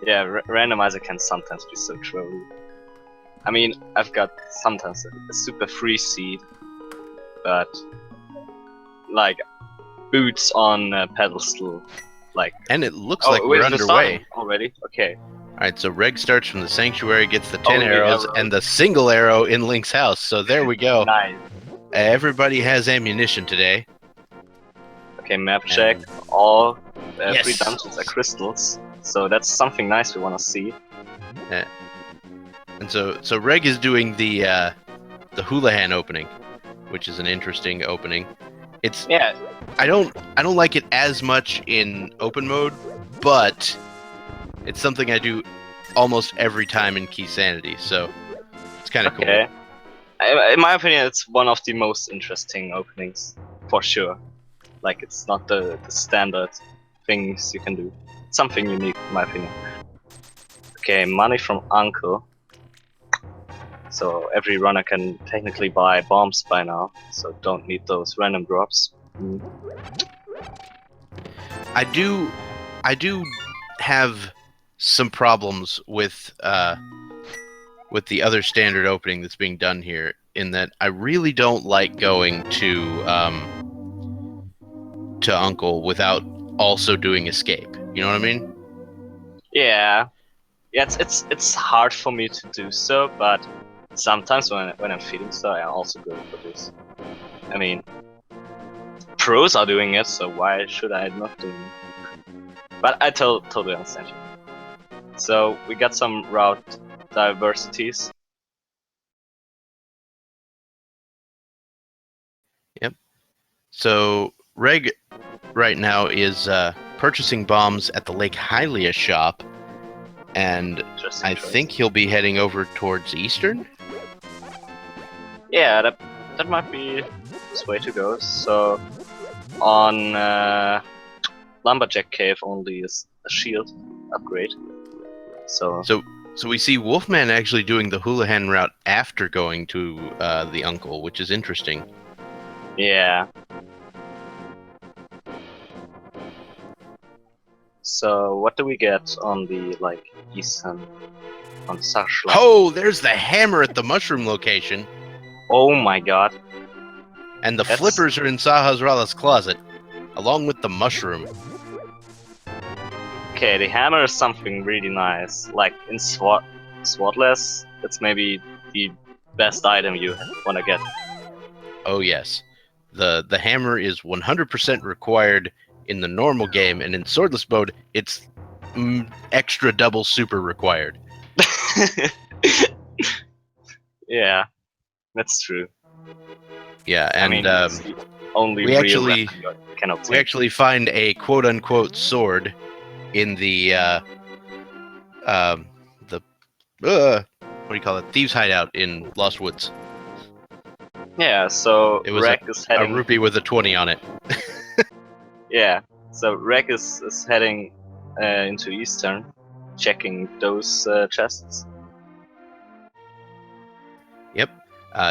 Yeah, randomizer can sometimes be so trolly. I mean, I've got sometimes a super free seed, but like boots on a pedestal, like. And it looks Oh, like wait, we're we're starting underway. already. Okay. Alright, so Reg starts from the sanctuary, gets the 10 Only arrows, arrows. and the single arrow in Link's house. So there we go. Nice. Everybody has ammunition today. Okay, map check. All three Yes. dungeons are crystals, so that's something nice we want to see. And so Reg is doing the Houlihan opening, which is an interesting opening. It's Yeah. I don't like it as much in open mode, but it's something I do almost every time in Key Sanity, so it's kind of Okay. cool. In my opinion, it's one of the most interesting openings, for sure. Like, it's not the standard things you can do. It's something unique, in my opinion. Okay, money from Uncle. So every runner can technically buy bombs by now, so don't need those random drops. I do have some problems with the other standard opening that's being done here, in that I really don't like going to Uncle without also doing escape. You know what I mean? Yeah, it's hard for me to do so, but sometimes when I'm feeling so, I also go for this. I mean, pros are doing it, so why should I not do it? But I totally understand you. So we got some route diversities. Yep. So Reg right now is purchasing bombs at the Lake Hylia shop, and I think he'll be heading over towards Eastern. Yeah, that might be his way to go. So on Lumberjack Cave only is a shield upgrade. So we see Wolfman actually doing the Houlihan route after going to the Uncle, which is interesting. yeah. So what do we get on the eastern, on Sarschlag? Oh, there's the hammer at the mushroom location. Oh my god. And the flippers are in Sahasrala's closet, along with the mushroom. Okay, the hammer is something really nice. Like in Swordless, it's maybe the best item you wanna get. Oh yes. The hammer is 100% required in the normal game, and in Swordless mode, it's extra double super required. Yeah, that's true. Yeah, and I mean, only we real actually can obtain. we actually find a quote unquote sword in the what do you call it? Thieves' hideout in Lost Woods. Yeah, so it was Rek is heading a rupee with a 20 on it. Yeah, so Rek is heading into Eastern, checking those chests. Yep.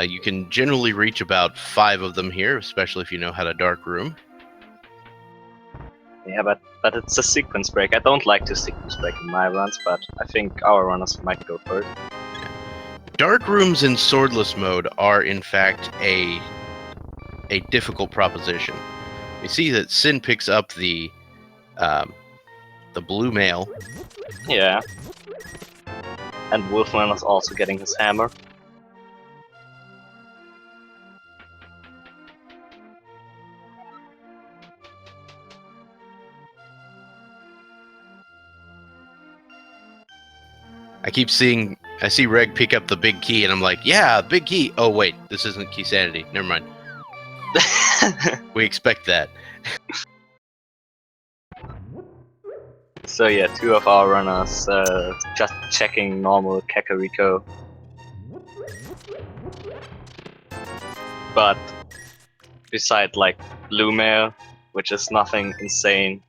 You can generally reach about 5 of them here, especially if you know how to dark room. Yeah, but it's a sequence break. I don't like to sequence break in my runs, but I think our runners might go for it. Dark rooms in Swordless mode are, in fact, a difficult proposition. We see that Sin picks up the blue mail. Yeah. And Wolfman is also getting his hammer. I see Reg pick up the big key, and I'm like, yeah, big key. Oh wait, this isn't Key Sanity. Never mind. We expect that. So yeah, 2 of our runners just checking normal Kakariko. But beside blue mail, which is nothing insane,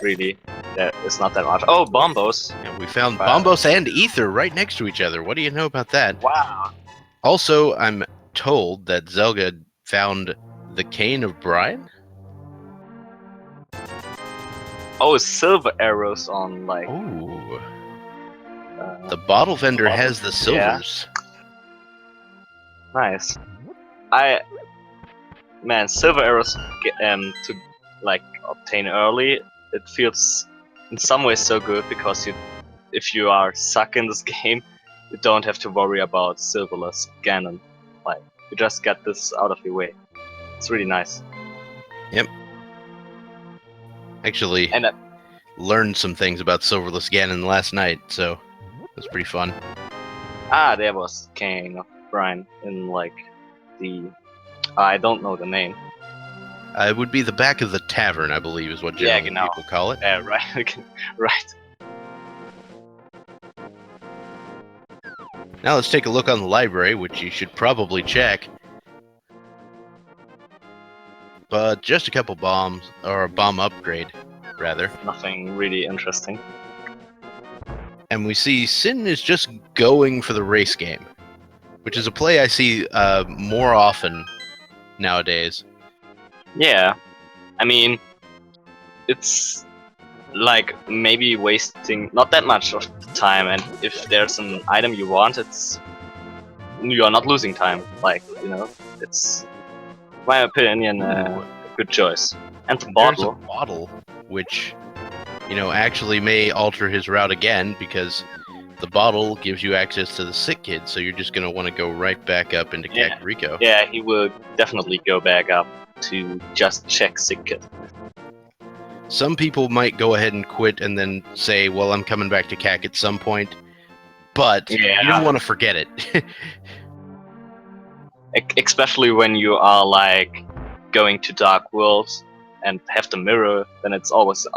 really, there is not that much. Oh, Bombos! Yeah, we found Bombos and Ether right next to each other. What do you know about that? Wow! Also, I'm told that Zelga found the Cane of Brian? Oh, silver arrows on Ooh. bottle vendor has the silvers. Nice. Man, silver arrows to like obtain early. It feels in some ways so good because if you are stuck in this game, you don't have to worry about silverless Ganon. Like you just get this out of your way. It's really nice. Yep. Actually, And learned some things about silverless Ganon last night, so it was pretty fun. there was King of Brine in like the I don't know the name. It would be the back of the tavern, I believe, is what generally people call it. Right. Right. Now let's take a look on the library, which you should probably check. But just a couple bombs, or a bomb upgrade, rather. Nothing really interesting. And we see Sin is just going for the race game, which is a play I see more often nowadays. Yeah. I mean, it's like maybe wasting not that much of time, and if there's an item you want, you are not losing time. Like, you know, it's my opinion a good choice. And the bottle. There's a bottle, which, you know, actually may alter his route again, because the bottle gives you access to the sick kid, so you're just going to want to go right back up into Kakariko. Yeah, he will definitely go back up to just check sick kid. Some people might go ahead and quit and then say, well, I'm coming back to CAC at some point, but you don't want to forget it. Especially when you are like going to Dark World and have the mirror, then it's always,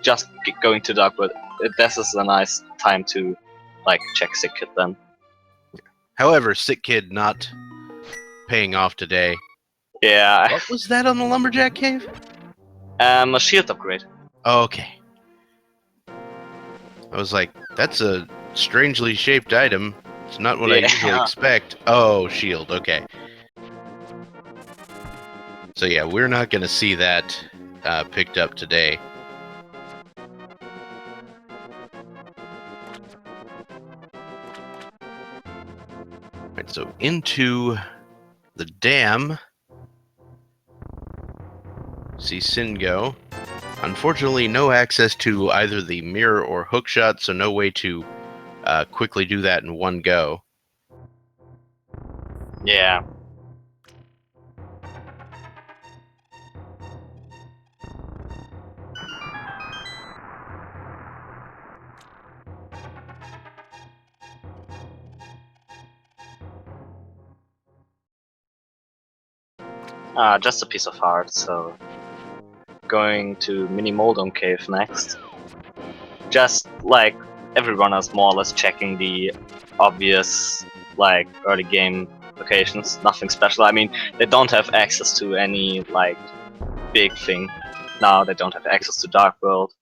just going to Dark World. This is a nice time to like check sick kid then. However, sick kid not paying off today. Yeah. What was that on the Lumberjack Cave? A shield upgrade. Okay. I was like, that's a strangely shaped item. It's not what I usually expect. Oh, shield, okay. So yeah, we're not going to see that picked up today. Right, so into the dam. See Sin go. Unfortunately, no access to either the mirror or hookshot, so no way to quickly do that in one go. Yeah. Just a piece of heart, so going to Mini-moldorm cave next. Just like everyone is more or less checking the obvious like early game locations, nothing special. I mean, they don't have access to any like big thing. Now they don't have access to Dark World,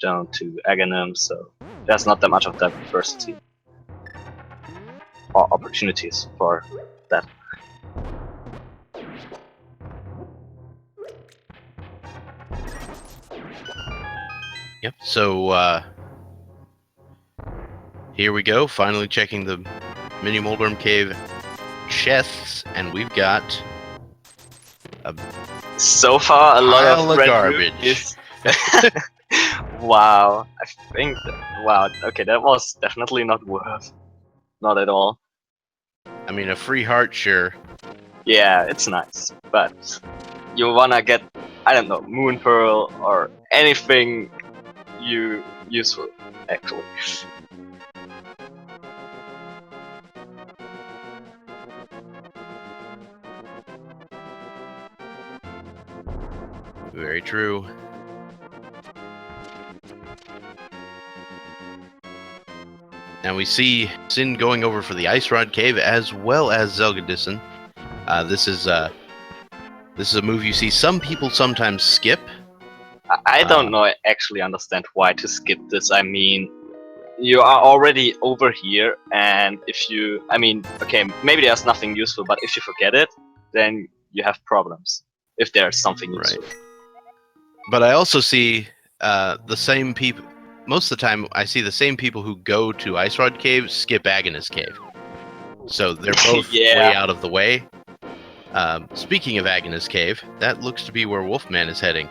don't to Aghanim, so there's not that much of diversity or opportunities for that. Yep, so here we go, finally checking the Mini-moldorm cave chests, and we've got so far a lot of red garbage. Wow, I think wow, okay, that was definitely not worth. Not at all. I mean, a free heart, sure. Yeah, it's nice, but you wanna get, I don't know, Moon Pearl or anything useful, actually. Very true. Now we see Sin going over for the Ice Rod Cave as well as zelgadissan. This is a move you see some people sometimes skip. I don't know. I actually understand why to skip this. I mean, you are already over here, and if you, I mean, okay, maybe there's nothing useful, but if you forget it, then you have problems. If there's something useful. Right. But I also see the same people. most of the time I see the same people who go to Ice Rod Cave skip Agonist Cave. So they're both Yeah. way out of the way. Speaking of Agonist Cave, that looks to be where Wolfman is heading.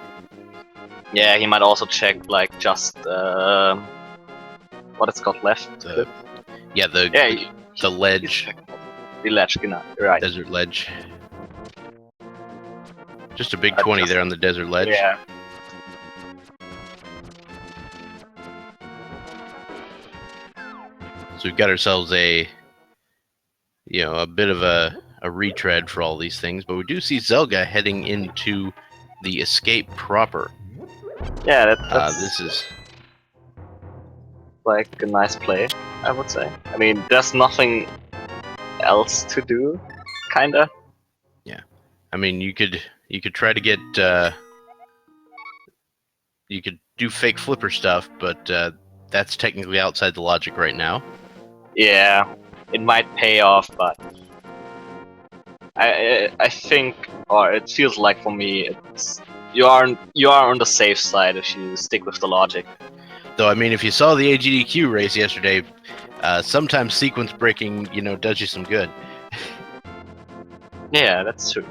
Yeah, he might also check like just what it's called left. The ledge, the ledge, right? desert ledge. Just a big 20 there on the desert ledge. Yeah. So we've got ourselves a bit of a retread for all these things, but we do see Zelga heading into the escape proper. Yeah, that's this is like a nice play, I would say. I mean, there's nothing else to do, kinda. Yeah, I mean, you could try to get you could do fake flipper stuff, but that's technically outside the logic right now. Yeah, it might pay off, but I think, or it feels like for me, it's you are on the safe side if you stick with the logic. Though, I mean, if you saw the AGDQ race yesterday, sometimes sequence breaking, does you some good. Yeah, that's true.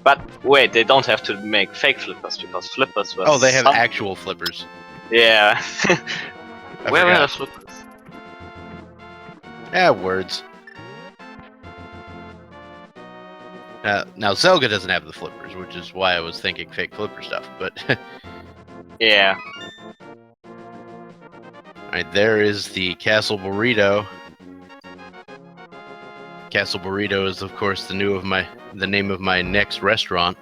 But wait, they don't have to make fake flippers because flippers were. Oh, they have actual flippers. Yeah. Where were the flippers? Words. Now Zelga doesn't have the flippers, which is why I was thinking fake flipper stuff. But yeah. All right, there is the Castle Burrito. Castle Burrito is, of course, the name of my next restaurant.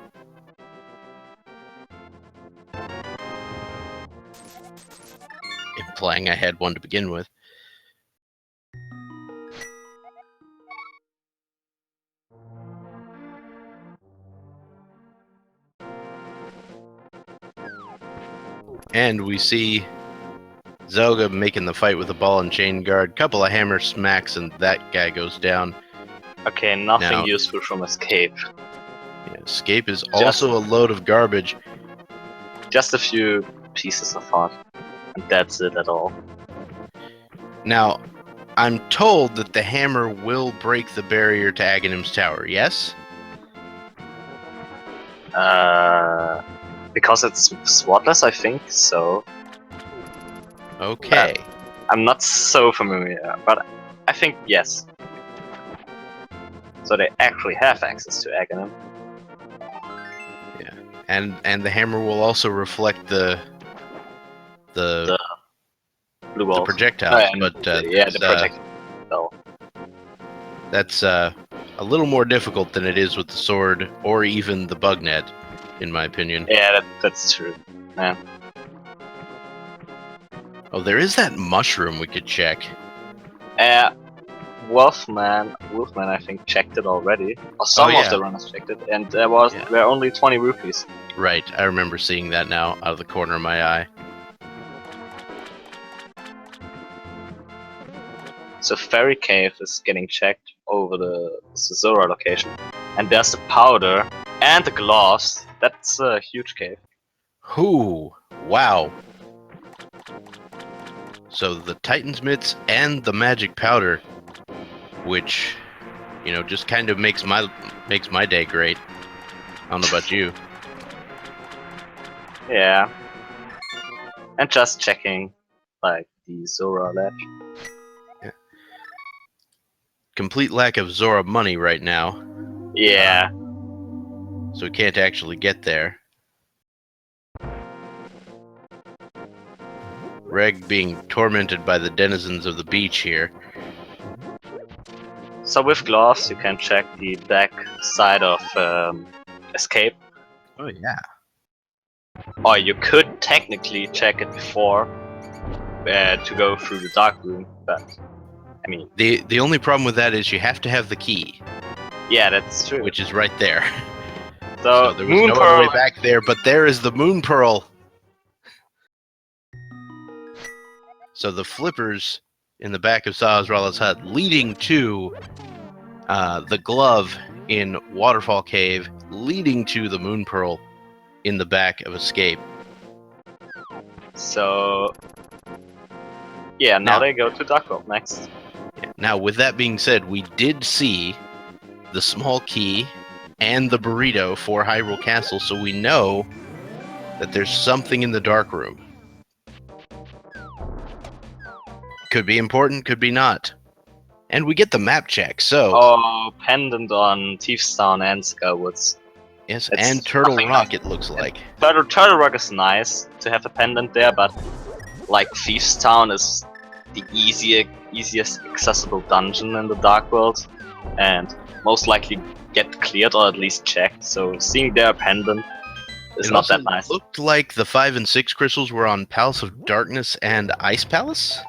Implying I had one to begin with. And we see Zelga making the fight with the ball and chain guard. Couple of hammer smacks and that guy goes down. Okay, nothing useful from escape. Yeah, escape is also a load of garbage. Just a few pieces of heart. And that's it at all. Now, I'm told that the hammer will break the barrier to Agonim's Tower, yes? Because it's Swordless, I think so. Okay. I'm not so familiar, but I think yes. So they actually have access to Aghanim. Yeah, and the hammer will also reflect the blue balls. Projectiles, the projectile. That's a little more difficult than it is with the sword or even the bug net, in my opinion. Yeah, that's true. Yeah. Oh, there is that mushroom we could check. Wolfman, I think, checked it already. Or some of the runners checked it, and there were only 20 rupees. Right, I remember seeing that now out of the corner of my eye. So Fairy Cave is getting checked over the Zora location. And there's the powder and the gloves. That's a huge cave. Ooh, wow. So the Titan's Mitts and the magic powder, which, just kind of makes my day great. I don't know about you. Yeah. And just checking, like, the Zora ledge. Yeah. Complete lack of Zora money right now. Yeah. So we can't actually get there. Reg being tormented by the denizens of the beach here. So with gloves, you can check the back side of escape. Oh yeah. Or you could technically check it before to go through the dark room, but I mean... The only problem with that is you have to have the key. Yeah, that's true. Which is right there. So there was no other way back there, but there is the Moon Pearl. So the flippers in the back of Sahasrala's hut leading to the glove in Waterfall Cave, leading to the Moon Pearl in the back of Escape. So Yeah, now Now- they go to Dark World next. Now, with that being said, we did see the small key and the burrito for Hyrule Castle, so we know that there's something in the dark room. Could be important, could be not. And we get the map check, so... Oh, pendant on Thief's Town and Skywoods. Yes, It's and Turtle nothing Rock, else. it looks like. Turtle Rock is nice to have a pendant there, but like Thief's Town is the easiest accessible dungeon in the Dark World, and most likely get cleared or at least checked. So seeing their pendant is It not also that nice. looked like the 5 and 6 crystals were on Palace of Darkness and Ice Palace?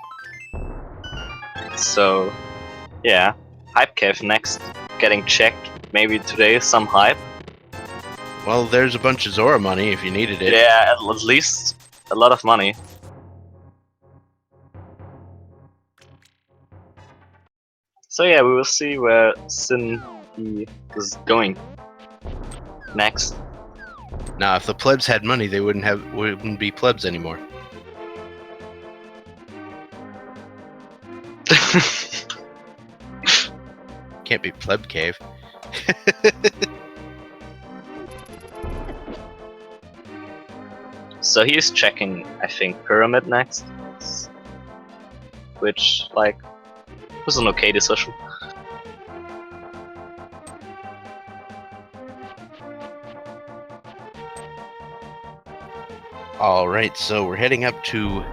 So yeah, Hype Cave next, getting checked. Maybe today some hype. Well, there's a bunch of Zora money if you needed it. Yeah, at least a lot of money. So yeah, we will see where Sinhe is going next. Now, if the plebs had money, they wouldn't be plebs anymore. Can't be pleb cave. So he's checking, I think, Pyramid next, which like was an okay decision. Alright, so we're heading up to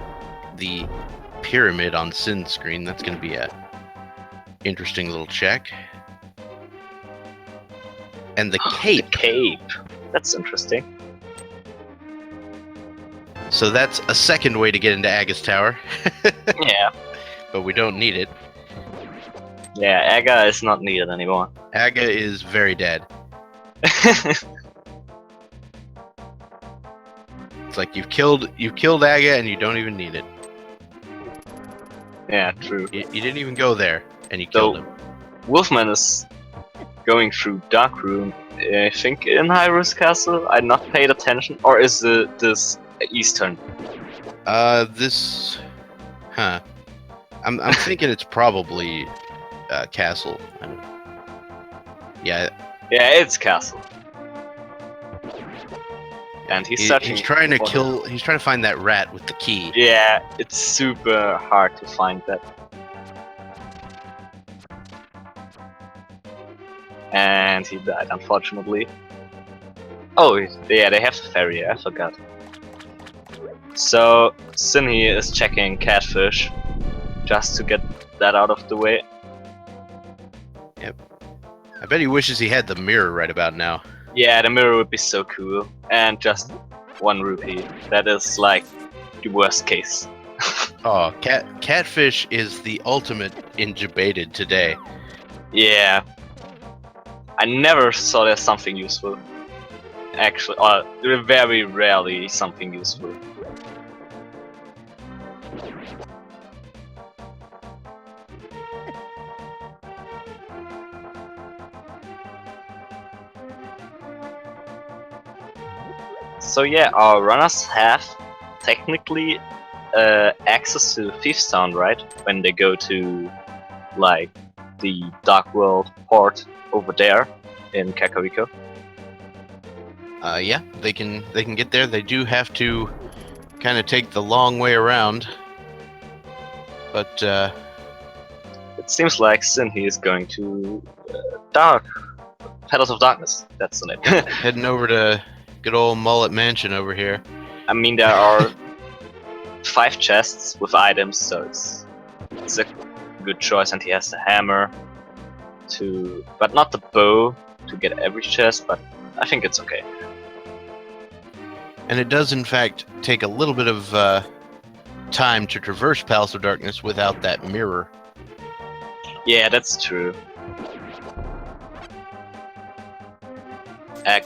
the pyramid on Sin's screen. That's going to be a interesting little check. And the cape. The cape. That's interesting. So that's a second way to get into Aga's Tower. Yeah. But we don't need it. Yeah, Aga is not needed anymore. Aga is very dead. It's like you've killed Aga and you don't even need it. Yeah, true. You didn't even go there and you killed him. Wolfman is going through Dark Room, I think in Hyrule's castle. I not paid attention. Or is this Eastern? This... Huh. I'm thinking it's probably castle. Yeah. Yeah, it's castle. And he's searching. He's trying to for kill. He's trying to find that rat with the key. Yeah, it's super hard to find that. And he died, unfortunately. Oh, yeah, they have the ferry, I forgot. So, Sinhe is checking Catfish, just to get that out of the way. Yep. I bet he wishes he had the mirror right about now. Yeah, the mirror would be so cool. And just 1 rupee. That is like the worst case. Oh, Catfish is the ultimate in Jebaited today. Yeah. I never saw there's something useful. Actually, or very rarely something useful. So yeah, our runners have technically access to Thief's Town, right? When they go to like the Dark World port over there in Kakariko. Yeah, they can get there. They do have to kind of take the long way around. But it seems like Sinhe is going to Petals of Darkness. That's the name. heading over to good old Mullet Mansion over here. I mean, there are 5 chests with items, so it's a good choice. And he has the hammer but not the bow to get every chest. But I think it's okay. And it does, in fact, take a little bit of time to traverse Palace of Darkness without that mirror. Yeah, that's true.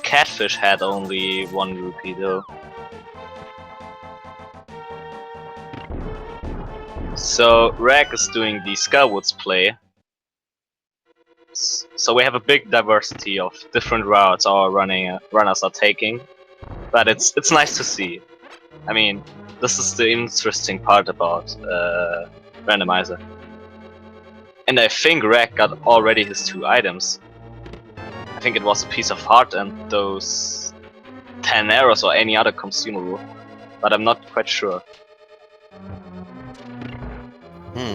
Catfish had only 1 rupee though. So Rag is doing the Skywoods play. So we have a big diversity of different routes our runners are taking. But it's nice to see. I mean, this is the interesting part about randomizer. And I think Rek got already his 2 items. I think it was a piece of heart and those 10 arrows or any other consumable, but I'm not quite sure.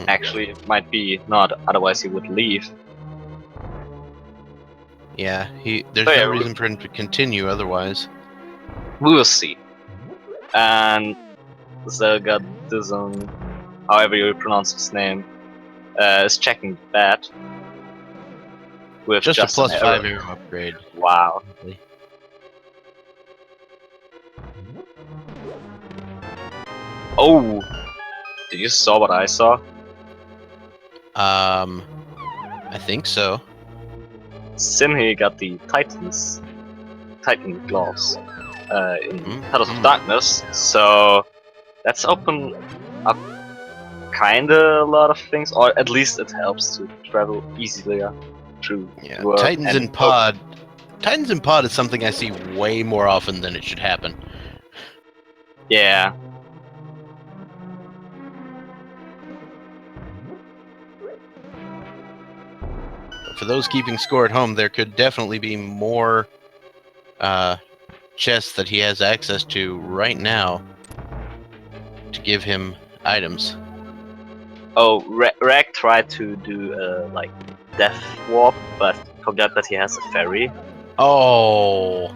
Actually, it might be not, otherwise he would leave. Yeah, there's no reason for him to continue otherwise. We will see. And zelgadissan, however you pronounce his name, is checking that. With just a plus an 5 arrow upgrade. Wow. Oh! Did you saw what I saw? I think so. Sinhe got the Titan gloves in Petals of Darkness, so that's open up kinda a lot of things, or at least it helps to travel easily through. Yeah, Titans in Pod. Titans in Pod is something I see way more often than it should happen. Yeah. For those keeping score at home, there could definitely be more chests that he has access to right now to give him items. Oh, Rek tried to do like death warp, but forgot that he has a ferry. Oh,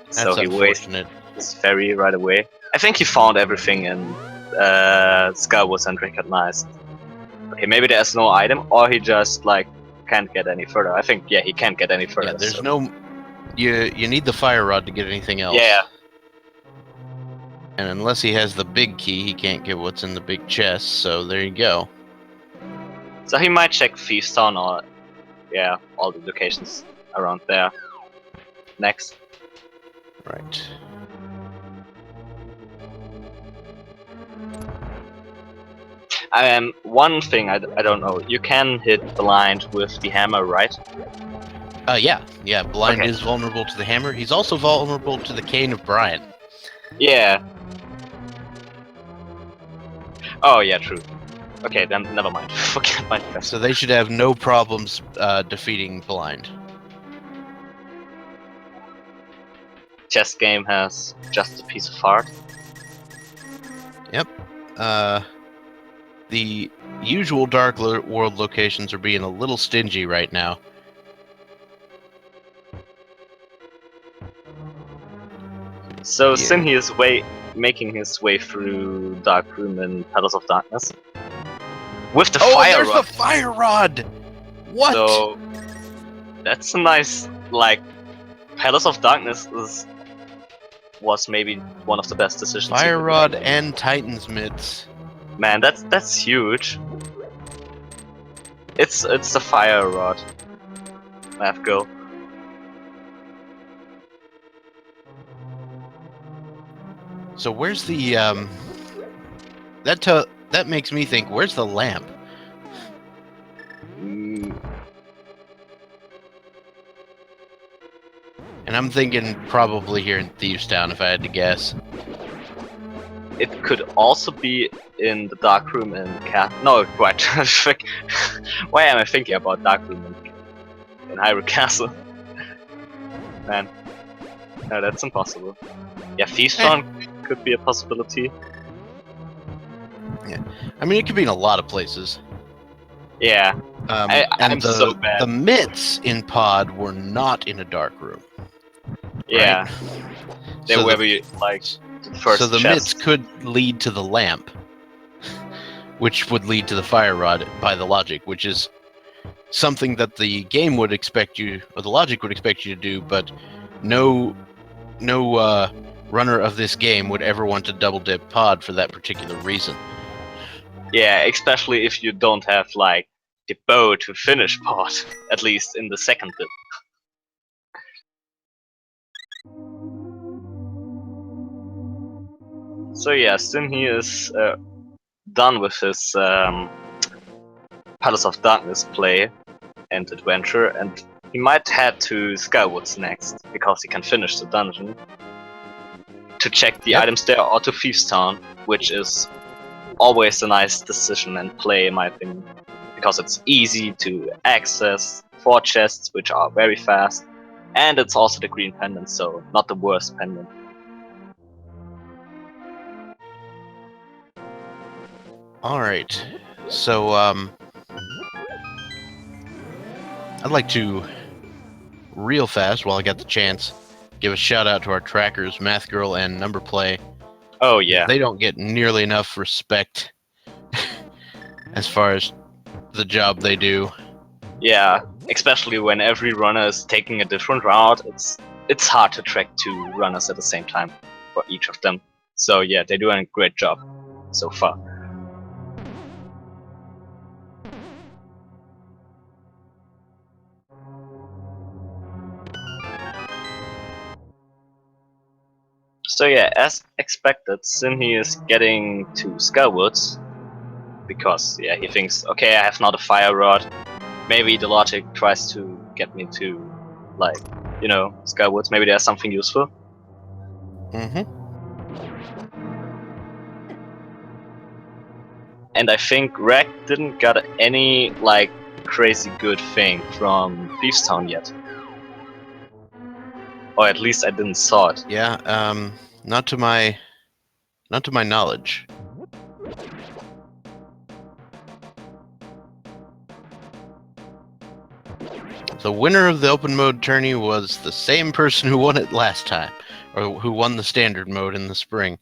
that's so he unfortunate. wasted his ferry right away. I think he found everything in Skywoods and recognized. Okay, maybe there's no item, or he just like can't get any further. I think he can't get any further. Yeah, there's no. You need the fire rod to get anything else. Yeah. And unless he has the big key, he can't get what's in the big chest. So there you go. So he might check Thief's Town or all the locations around there next. Right. One thing I don't know. You can hit blind with the hammer, right? Yeah. Blind is vulnerable to the hammer. He's also vulnerable to the Cane of Brian. Yeah. Oh yeah, true. Okay, then never mind. Forget my question. So they should have no problems defeating blind. Chess game has just a piece of heart. Yep. The usual Dark World locations are being a little stingy right now. So Sinhe is making his way through Dark Room and Petals of Darkness. With the fire rod! There's the fire rod! What? So that's a nice, like, Petals of Darkness was maybe one of the best decisions. Fire rod and Titan's mitts. Man, that's huge. It's the fire rod. Let's go. So where's the that makes me think, where's the lamp? And I'm thinking probably here in Thieves Town if I had to guess. It could also be in the dark room in No, right. Why am I thinking about dark room in Hyrule Castle? Man, no, that's impossible. Yeah, Thieves Town could be a possibility. Yeah, I mean it could be in a lot of places. Yeah, I'm so bad. The mitts in Pod were not in a dark room. Yeah, right? They were like the first. So the chest. mitts could lead to the lamp, which would lead to the fire rod by the logic, which is something that the game would expect you, or the logic would expect you to do, but no runner of this game would ever want to double dip Pod for that particular reason. Yeah, especially if you don't have like the bow to finish Pod, at least in the second dip. So yeah, Sinhe is done with his Palace of Darkness play and adventure, and he might head to Skywoods next, because he can finish the dungeon to check the items there, or to Thieves Town, which is always a nice decision and play, in my opinion, because it's easy to access 4 chests, which are very fast, and it's also the green pendant, so not the worst pendant. Alright, so, I'd like to, real fast, while I got the chance, give a shout out to our trackers, Math Girl and Number Play. Oh yeah. They don't get nearly enough respect as far as the job they do. Yeah, especially when every runner is taking a different route, it's hard to track 2 runners at the same time for each of them. So yeah, they're doing a great job so far. So yeah, as expected, Sinhe is getting to Skywoods because yeah, he thinks, okay, I have not a fire rod. Maybe the logic tries to get me to, like, you know, Skywoods. Maybe there's something useful. Mm-hmm. And I think Rek didn't get any like crazy good thing from Thieves Town yet. Or at least I didn't saw it. Yeah, not to my knowledge. The winner of the open mode tourney was the same person who won it last time, or who won the standard mode in the spring.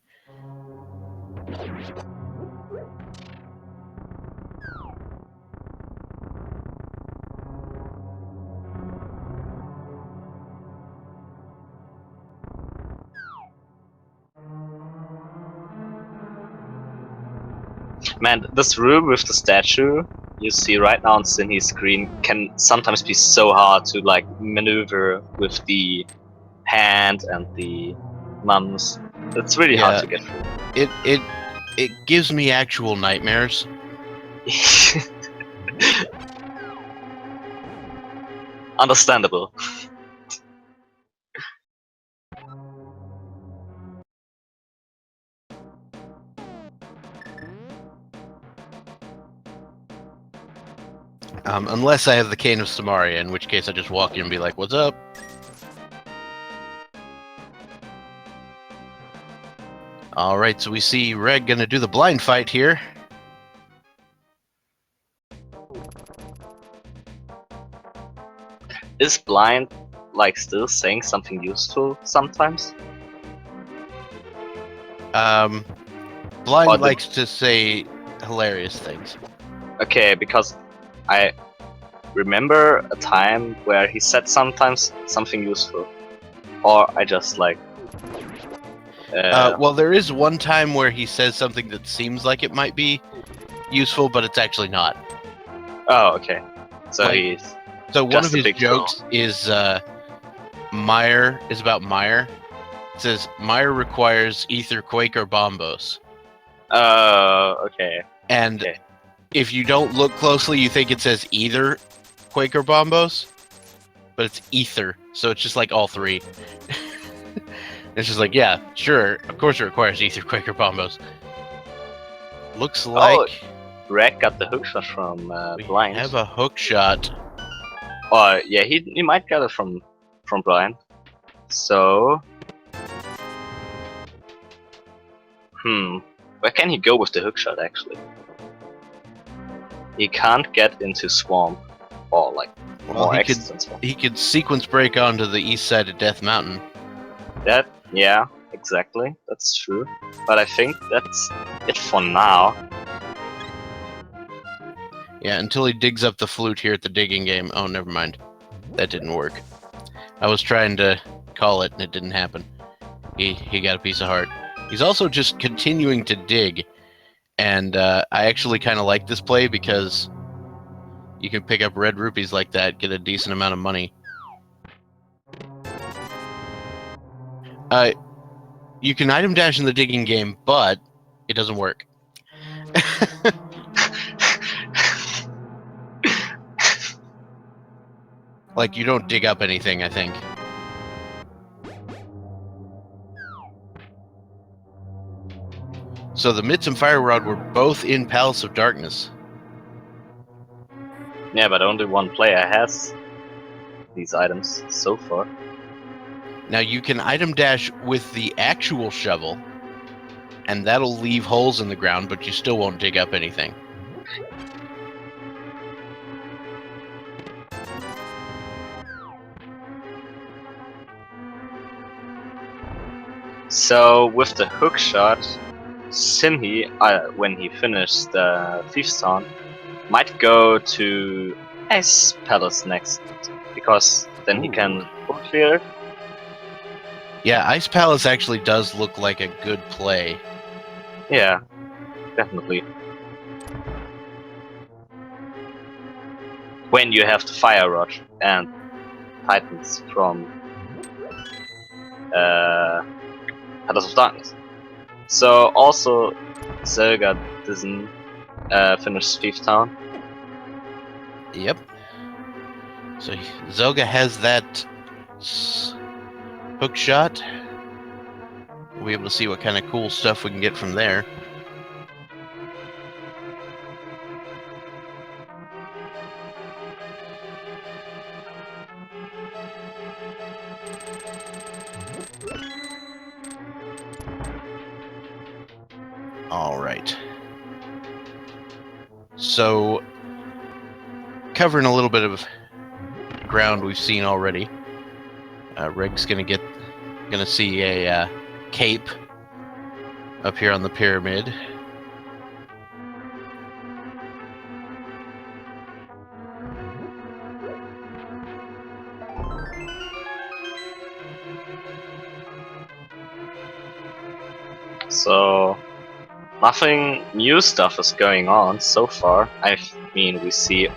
Man, this room with the statue you see right now on Sinhe's screen can sometimes be so hard to like maneuver with the hand and the mums. It's really hard to get through. It gives me actual nightmares. Understandable. Unless I have the Cane of Samaria, in which case I just walk in and be like, "What's up?" All right, so we see Reg gonna do the blind fight here. Is blind like still saying something useful sometimes? Blind likes to say hilarious things. Okay, because I remember a time where he said sometimes something useful, or I just like. Well, there is one time where he says something that seems like it might be useful, but it's actually not. Oh, okay. So like, he's. So one of his jokes is Mire is about Mire. It says Mire requires ether, quake, or bombos. Okay. And if you don't look closely, you think it says either quake or bombos, but it's ether, so it's just like all 3. It's just like, yeah, sure, of course it requires ether, quake, or bombos. Looks like Rek got the hookshot from Blind. We have a hookshot. Yeah, he might get it from Blind. So, where can he go with the hookshot actually? He can't get into Swamp or like more exits in Swamp. He could sequence break onto the east side of Death Mountain. Yeah, exactly. That's true. But I think that's it for now. Yeah, until he digs up the flute here at the digging game. Oh, never mind. That didn't work. I was trying to call it and it didn't happen. He got a piece of heart. He's also just continuing to dig. And I actually kind of like this play because you can pick up red rupees like that, get a decent amount of money. You can item dash in the digging game, but it doesn't work. Like, you don't dig up anything, I think. So the Mitts and Fire Rod were both in Palace of Darkness. Yeah, but only one player has these items so far. Now you can item dash with the actual shovel, and that'll leave holes in the ground, but you still won't dig up anything. So with the hook shot, Sinhe, when he finished the Thief's Taunt, might go to Ice Palace next, because then he can full clear it. Yeah, Ice Palace actually does look like a good play. Yeah, definitely. When you have the Fire Rod and Titans from Palace of Darkness. So also zelgadissan finished Thief Town. Yep. So Zelga has that hook shot. We'll be able to see what kind of cool stuff we can get from there. All right. So, covering a little bit of ground we've seen already. Reg's gonna see a cape up here on the pyramid. So nothing new stuff is going on so far. I mean, we see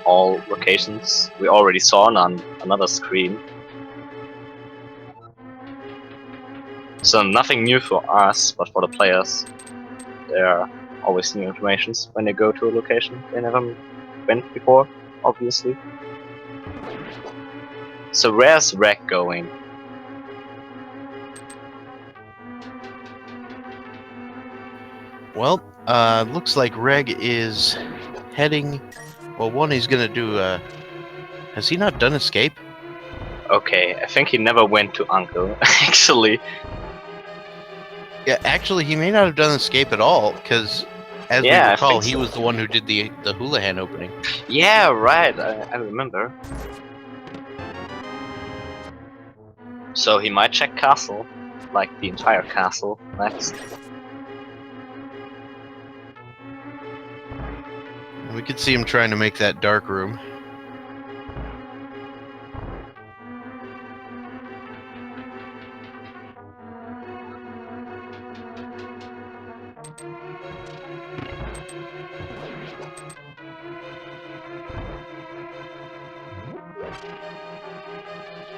all locations we already saw on another screen. So nothing new for us, but for the players, there are always new informations when they go to a location they never went before, obviously. So where's Reg going? Well, looks like Reg is heading. Well, one he's gonna do. Has he not done escape? Okay, I think he never went to Uncle, actually. Yeah, actually, he may not have done escape at all, because as we Yeah, I recall, think he so. was the one who did the Houlihan opening. Yeah, right, I remember. So he might check castle, like the entire castle, next. We could see him trying to make that dark room.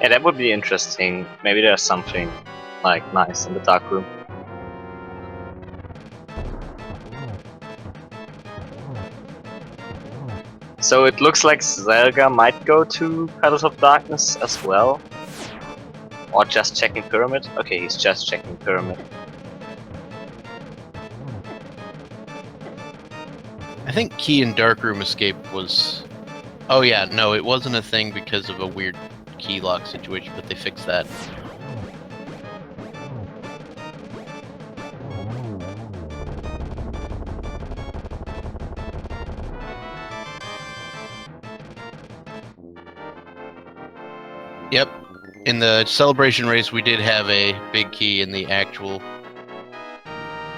Yeah, that would be interesting. Maybe there's something like nice in the dark room. So it looks like Zelga might go to Palace of Darkness as well. Or just checking Pyramid. Okay, he's just checking Pyramid. I think key in dark room escape was. Oh yeah, no, it wasn't a thing because of a weird key lock situation, but they fixed that. Yep. In the celebration race, we did have a big key in the actual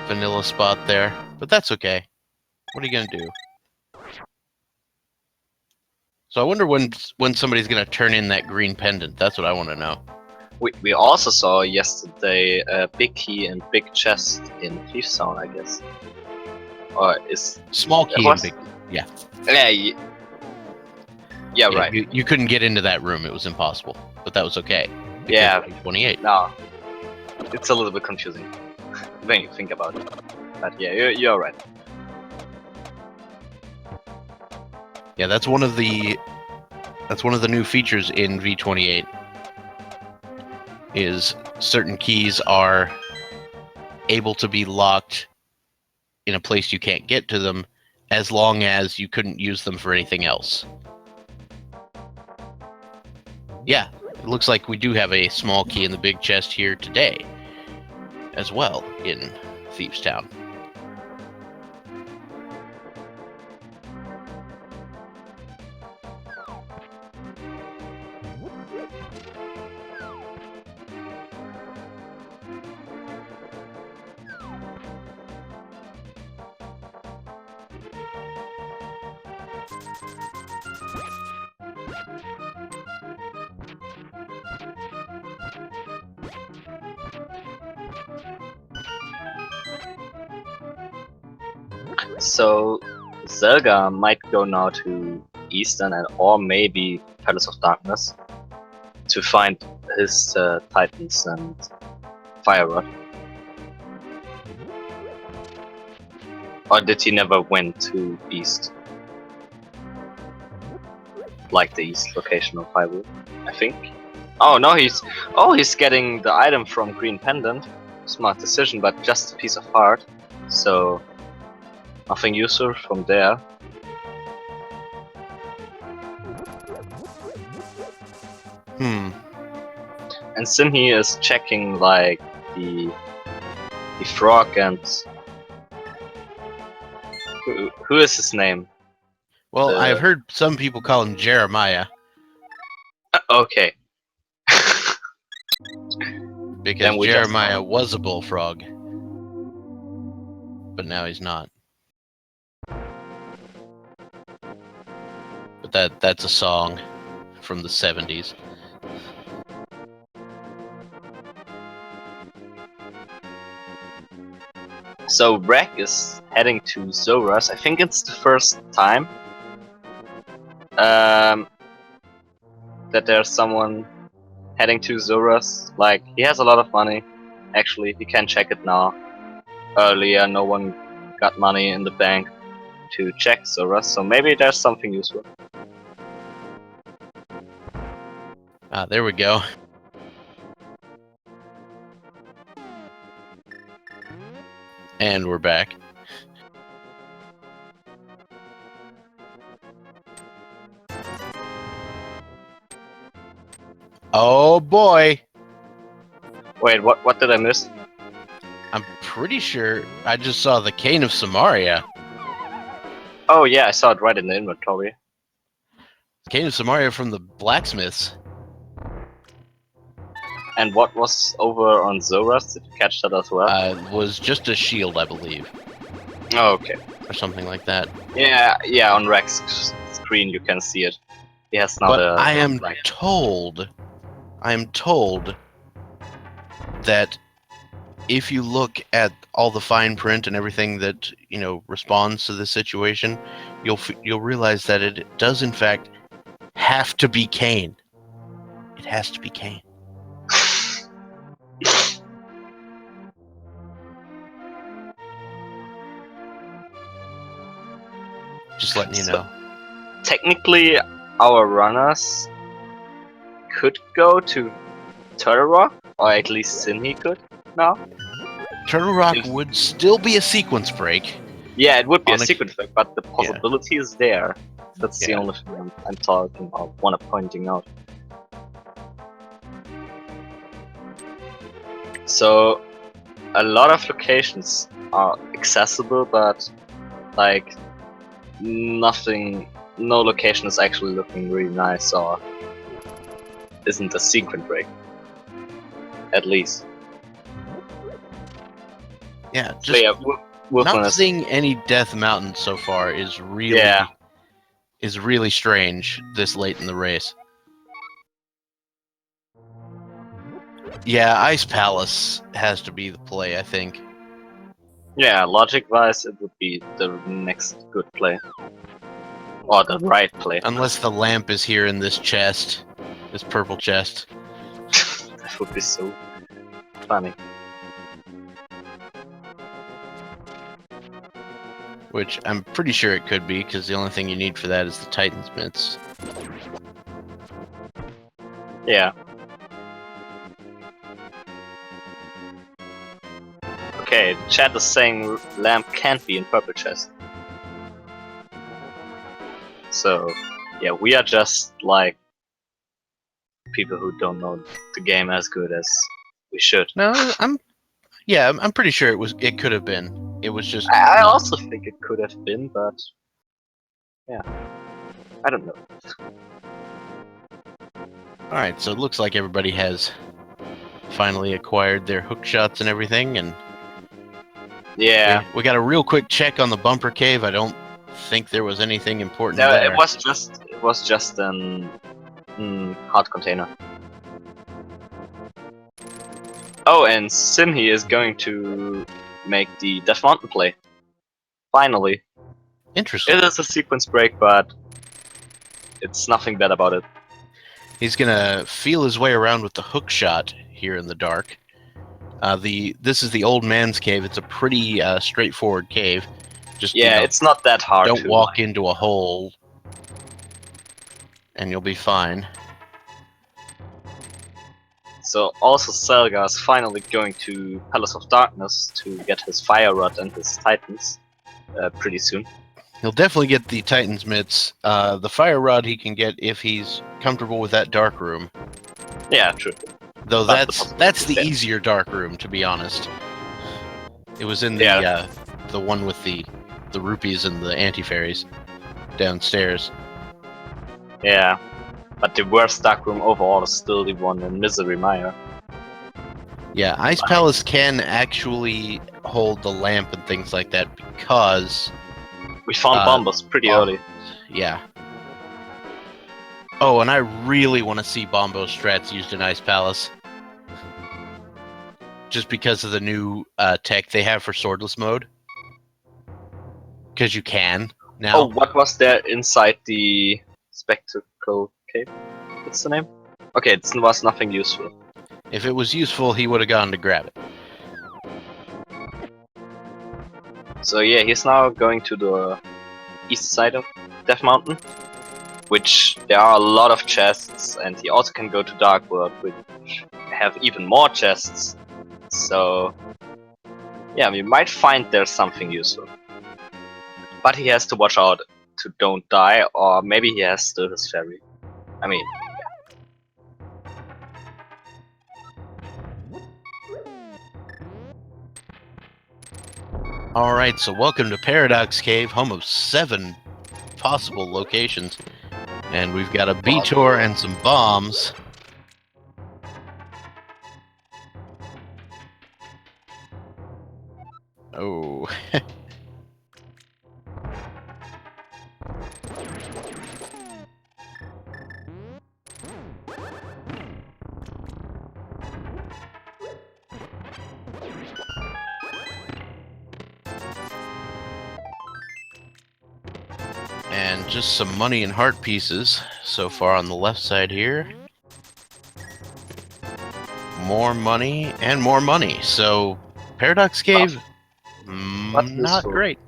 vanilla spot there, but that's okay. What are you gonna do? So I wonder when somebody's gonna turn in that green pendant. That's what I want to know. We also saw yesterday a big key and big chest in Thief Zone, I guess. Or is Small key and big. Yeah. Yeah, yeah, right. You couldn't get into that room. It was impossible. But that was okay. Yeah. 28. No. It's a little bit confusing when you think about it. But yeah, you're right. Yeah, that's one of the new features in V28. Is certain keys are able to be locked in a place you can't get to them, as long as you couldn't use them for anything else. Yeah, it looks like we do have a small key in the big chest here today, as well, in Thieves Town. So Zelga might go now to Eastern and or maybe Palace of Darkness to find his Titans and Fire Rod. Or did he never went to East? Like the East location of Hyrule, I think. Oh no, he's getting the item from Green Pendant. Smart decision, but just a piece of heart. So nothing useful from there. And Sinhe is checking like the frog and who is his name? Well, I've heard some people call him Jeremiah. Okay. Because Jeremiah was a bullfrog. But now he's not. But that's a song from the 70s. So Rek is heading to Zoras. I think it's the first time that there's someone heading to Zoras. Like, he has a lot of money. Actually, you can check it now. Earlier, no one got money in the bank to check Zoras, so maybe there's something useful. Ah, there we go. And we're back. Oh boy! Wait, what did I miss? I'm pretty sure I just saw the Cane of Samaria. Oh yeah, I saw it right in the inventory. Cane of Samaria from the blacksmiths. And what was over on Zoras? Did you catch that as well? It was just a shield, I believe. Oh, okay. Or something like that. Yeah, on Rek's screen you can see it. He has now but I am told that if you look at all the fine print and everything that, you know, responds to the situation, you'll realize that it does in fact have to be Cain. It has to be Cain. Just letting you know. Technically, our runners could go to Turtle Rock, or at least Sinhe could now. Turtle Rock would still be a sequence break. Yeah, it would be a sequence break, but the possibility is there. That's the only thing I'm talking about, pointing out. So, a lot of locations are accessible, but like no location is actually looking really nice or isn't a sequence break. At least. Yeah, just so not seeing any Death Mountain so far is really strange this late in the race. Yeah, Ice Palace has to be the play, I think. Yeah, logic-wise, it would be the next good play. Or the right play. Unless the lamp is here in this chest. This purple chest. That would be so funny. Which I'm pretty sure it could be, because the only thing you need for that is the Titan's Mitts. Yeah. Okay, the chat is saying lamp can't be in purple chest. So, yeah, we are just like people who don't know the game as good as we should. No, I'm pretty sure it could have been. It was just I not. also think it could have been, but yeah, I don't know. Alright, so it looks like everybody has finally acquired their hook shots and everything, and Yeah, we got a real quick check on the bumper cave. I don't think there was anything important no, there. it was just an hard container. Oh, and Sinhe is going to make the Death Mountain play. Finally. Interesting. It is a sequence break, but it's nothing bad about it. He's gonna feel his way around with the hook shot here in the dark. This is the old man's cave. It's a pretty straightforward cave. Just It's not that hard don't to walk into a hole, and you'll be fine. So also Zelga is finally going to Palace of Darkness to get his Fire Rod and his Titans pretty soon. He'll definitely get the Titan's mitts. The fire rod he can get if he's comfortable with that dark room. Yeah, true. Though But that's the easier dark room, to be honest. It was in the one with the rupees and the anti-fairies downstairs. Yeah, but the worst dark room overall is still the one in Misery Mire. Yeah, Ice Palace can actually hold the lamp and things like that because we found Bombos pretty early. Yeah. Oh, and I really want to see Bombo strats used in Ice Palace. Just because of the new tech they have for Swordless mode. Because you can now. Oh, what was there inside the Spectacle Cave? What's the name? Okay, it was nothing useful. If it was useful, he would have gone to grab it. So yeah, he's now going to the east side of Death Mountain, which there are a lot of chests, and he also can go to Dark World, which have even more chests. So yeah, we might find there's something useful. But he has to watch out to don't die, or maybe he has still his fairy. I mean, Alright, so welcome to Paradox Cave, home of 7 possible locations. And we've got a B-Tor and some bombs. Oh. And just some money and heart pieces so far on the left side here. More money and more money. So, Paradox Cave, not great.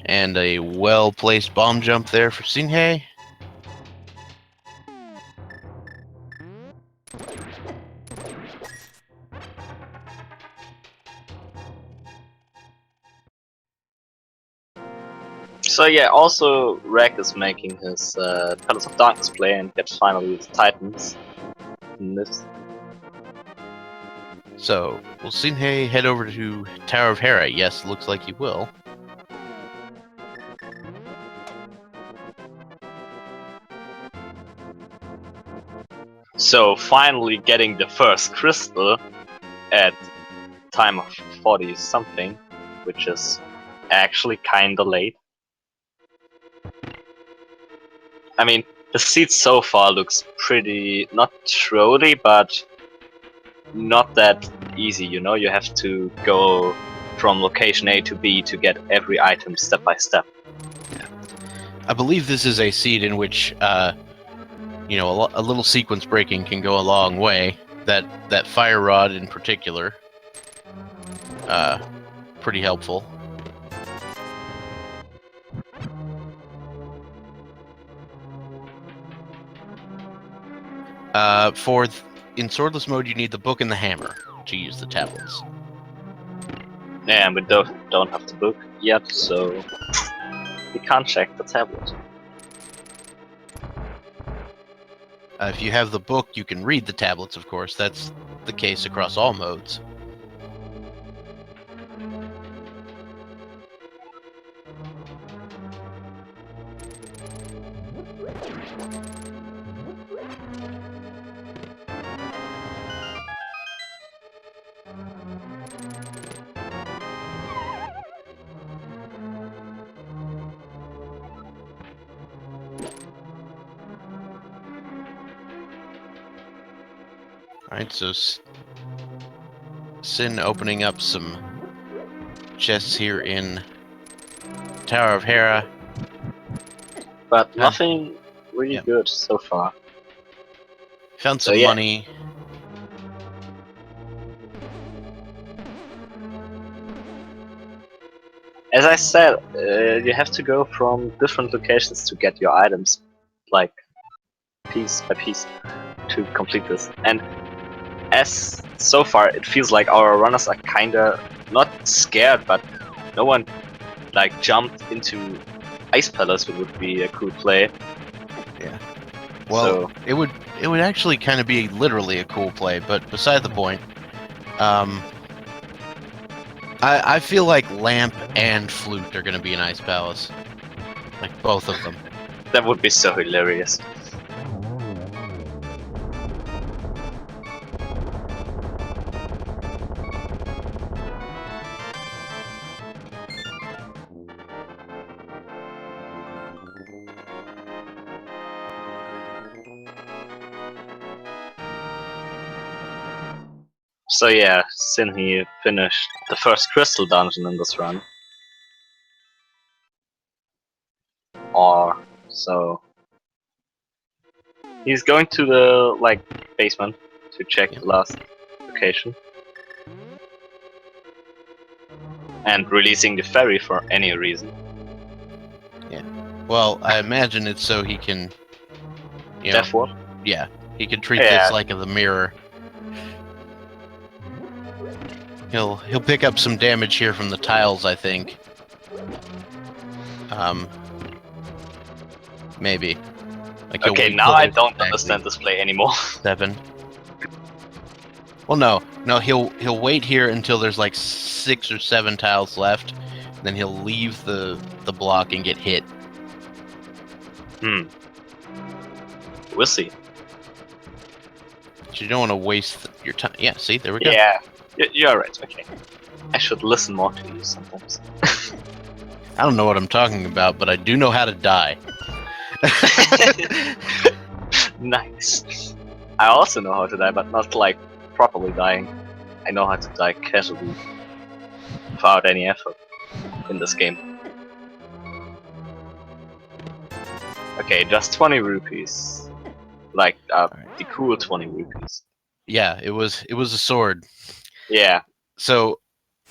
And a well-placed bomb jump there for Sinhe. So yeah, also Rek is making his Palace of Darkness play and gets finally his Titans in this. So, will Sinhe head over to Tower of Hera? Yes, looks like he will. So finally getting the first crystal at time of 40 something, which is actually kinda late. I mean, the seed so far looks pretty, not trolly, but not that easy, you know? You have to go from location A to B to get every item step by step. I believe this is a seed in which, you know, a little sequence breaking can go a long way. That fire rod in particular, pretty helpful. In Swordless mode, you need the book and the hammer to use the tablets. Yeah, and we don't have the book yet, so we can't check the tablet. If you have the book, you can read the tablets, of course. That's the case across all modes. Alright, so Sin opening up some chests here in Tower of Hera. But nothing really Yep. good so far. Found So, some yeah. money. As I said, you have to go from different locations to get your items, like piece by piece, to complete this. And as so far, it feels like our runners are kinda not scared, but no one like jumped into Ice Palace, which would be a cool play. Yeah. Well, So, it would actually kind of be literally a cool play, but beside the point. I feel like Lamp and Flute are going to be in Ice Palace. Like, both of them. that would be so hilarious. So yeah, Sinhe finished the first crystal dungeon in this run. Or so. He's going to the basement to check the last location. And releasing the ferry for any reason. Yeah. Well, I imagine it's so he can, you know, Death Ward? yeah, he can treat Yeah. this like the mirror. He'll pick up some damage here from the tiles, I think. Maybe. Like, Okay, now I don't understand this play anymore. 7. Well, no, he'll wait here until there's like 6 or 7 tiles left, then he'll leave the block and get hit. We'll see. But you don't want to waste your time. Yeah, see, there we go. Yeah, you're right. Okay, I should listen more to you sometimes. I don't know what I'm talking about, but I do know how to die. Nice. I also know how to die, but not like properly dying. I know how to die casually, without any effort in this game. Okay, just 20 rupees. Like, the cool 20 rupees. Yeah, it was a sword. Yeah. So,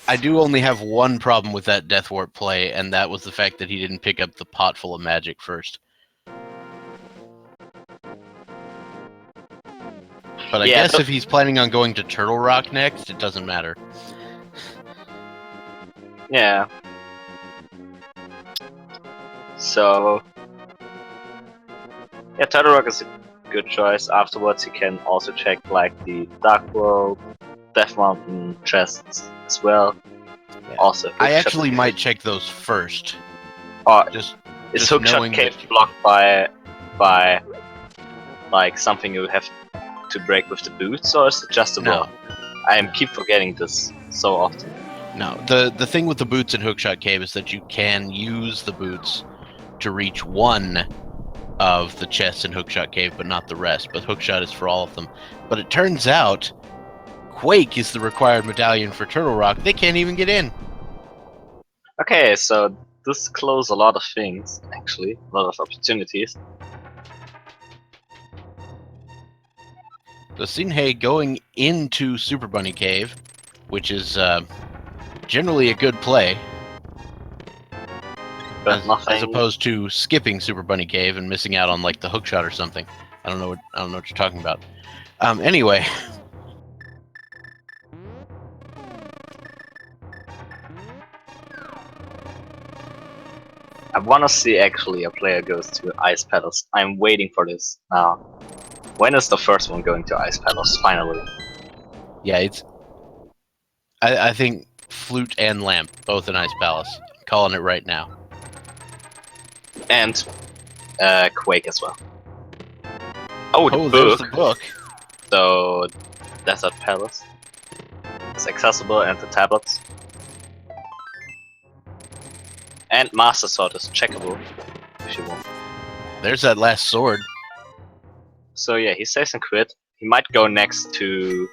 I do only have one problem with that Death Warp play, and that was the fact that he didn't pick up the pot full of magic first. But I guess if he's planning on going to Turtle Rock next, it doesn't matter. Yeah. So, yeah, Turtle Rock is a good choice. Afterwards, you can also check like the Dark World, Death Mountain chests as well. Yeah. Also, I actually might check those first. Is Hookshot Cave blocked by like something you have to break with the boots, or is it just a block? I keep forgetting this so often. No, the thing with the boots in Hookshot Cave is that you can use the boots to reach one of the chests in Hookshot Cave, but not the rest. But Hookshot is for all of them. But it turns out Quake is the required medallion for Turtle Rock. They can't even get in. Okay, so this closes a lot of things, actually. A lot of opportunities. So Sinhe going into Super Bunny Cave, which is generally a good play. but nothing. As opposed to skipping Super Bunny Cave and missing out on like the hook shot or something. I don't know what you're talking about. Anyway. I want to see actually a player goes to Ice Palace. I'm waiting for this now. When is the first one going to Ice Palace? Finally. Yeah, it's. I think Flute and Lamp both in Ice Palace. Calling it right now. And Quake as well. Oh, the book. There's the book. So Desert Palace is accessible, and the tablets. And Master Sword is checkable if you want. There's that last sword. So yeah, he saves and quit. He might go next to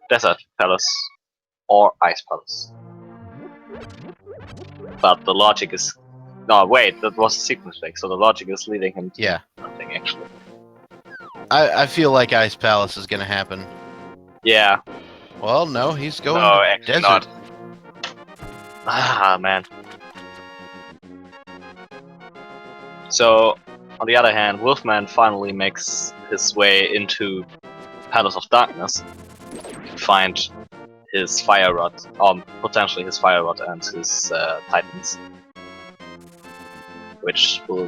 Desert Palace or Ice Palace. But the logic is... No, wait, that was a sequence mistake, so the logic is leading him to nothing, actually. I feel like Ice Palace is gonna happen. Yeah. Well, no, he's going No, to actually Desert. not. Ah, man. So, on the other hand, Wolfman finally makes his way into Palace of Darkness to find his Fire Rod, or potentially his Fire Rod and his Titans, which will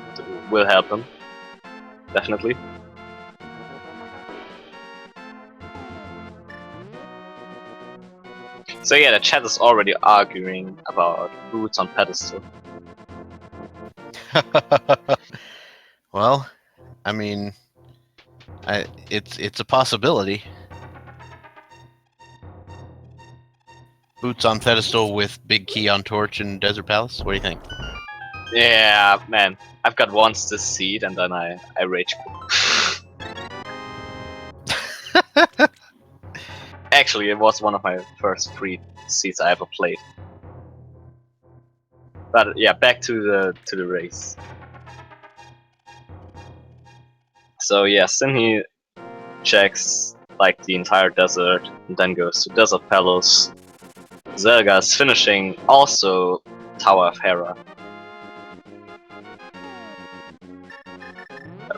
help him, definitely. So yeah, the chat is already arguing about boots on pedestal. Well, I mean, it's a possibility. Boots on pedestal with big key on torch in Desert Palace. What do you think? Yeah, man, I've got once this seed and then I rage quit. Actually, it was one of my first 3 seeds I ever played. But yeah, back to the race. So yeah, Sinhe checks like the entire desert and then goes to Desert Palace. Zelga is finishing also Tower of Hera.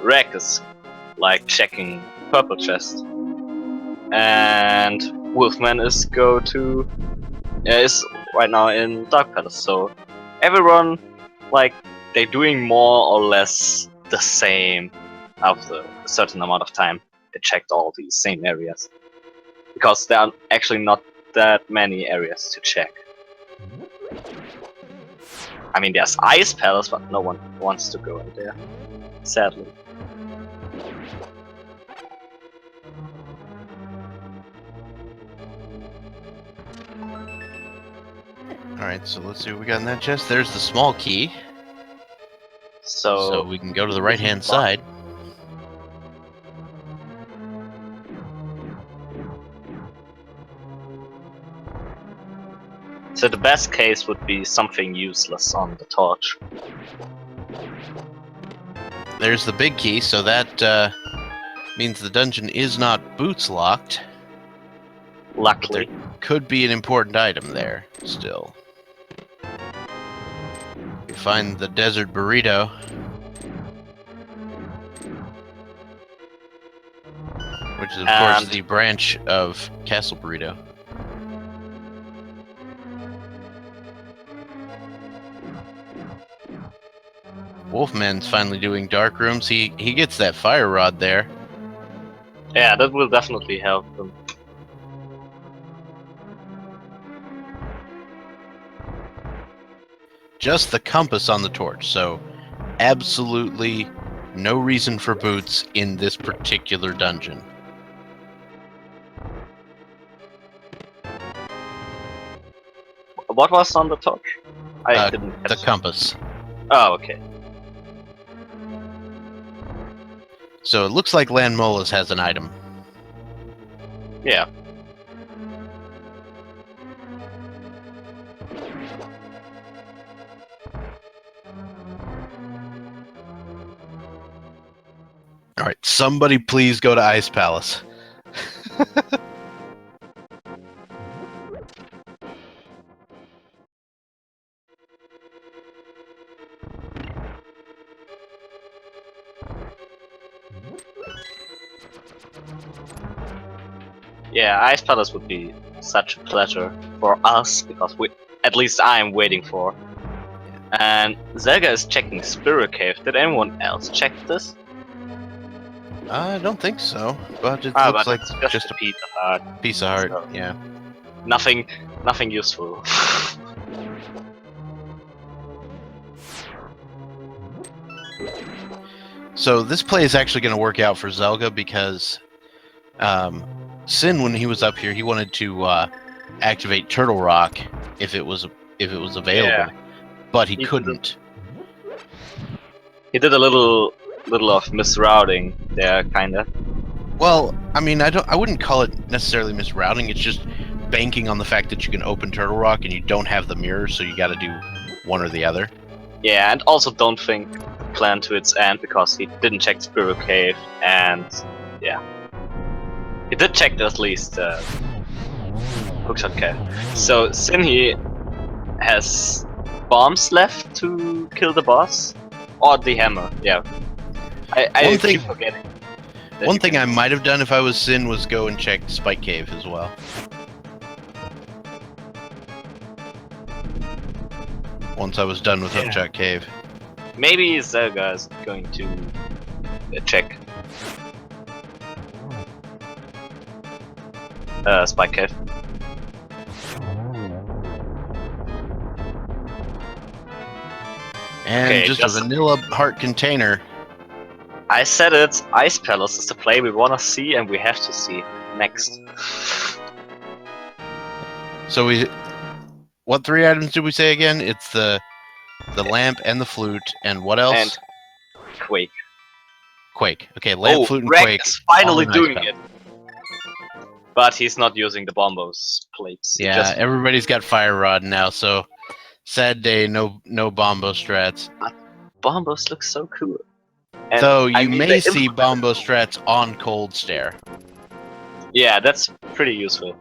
Rek is like checking Purple Chest. And Wolfman is is right now in Dark Palace. So everyone, like, they're doing more or less the same after a certain amount of time. They checked all these same areas because there are actually not that many areas to check. I mean, there's Ice Palace, but no one wants to go in there, sadly. Alright, so let's see what we got in that chest. There's the small key. So we can go to the right-hand side. So the best case would be something useless on the torch. There's the big key, so that means the dungeon is not boots locked. Luckily. There could be an important item there, still. You find the desert burrito. Which is, of course, the branch of Castle Burrito. Wolfman's finally doing dark rooms. He gets that fire rod there. Yeah, that will definitely help them. Just the compass on the torch, so absolutely no reason for boots in this particular dungeon. What was on the torch? I didn't catch the compass. Oh, okay. So it looks like Landmola's has an item. Yeah. Alright, somebody please go to Ice Palace. Yeah, Ice Palace would be such a pleasure for us because at least I'm waiting for. And Zelga is checking Spirit Cave. Did anyone else check this? I don't think so, but it Ah, looks but like it's just a piece of art. a piece of art. So, Yeah. nothing useful. So this play is actually going to work out for Zelga because Sin, when he was up here, he wanted to activate Turtle Rock if it was available, Yeah. but he couldn't. He did a little of misrouting there, kinda. Well, I mean, I wouldn't call it necessarily misrouting. It's just banking on the fact that you can open Turtle Rock and you don't have the mirror, so you got to do one or the other. Yeah, and also don't think the plan to its end because he didn't check Spirit Cave, and yeah, he did check at least Hookshot Cave. So Sinhe has bombs left to kill the boss, or the hammer. Yeah, I keep forgetting. One thing I might have done if I was Sin was go and check Spike Cave as well. Once I was done with Hookshot Cave. Maybe Zelga is going to check Spike Cave. And Okay, just a vanilla heart container. I said it, Ice Palace is the play we wanna see and we have to see next. So what 3 items did we say again? It's the lamp and the flute, and what else? And Quake. Quake. Okay, lamp, flute, and Rek Quake. is finally doing it. But he's not using the Bombos plates. Yeah, everybody's got Fire Rod now, so sad day, no Bombo strats. Bombos look so cool. And so you may see Bombo strats on Cold Stare. Yeah, that's pretty useful.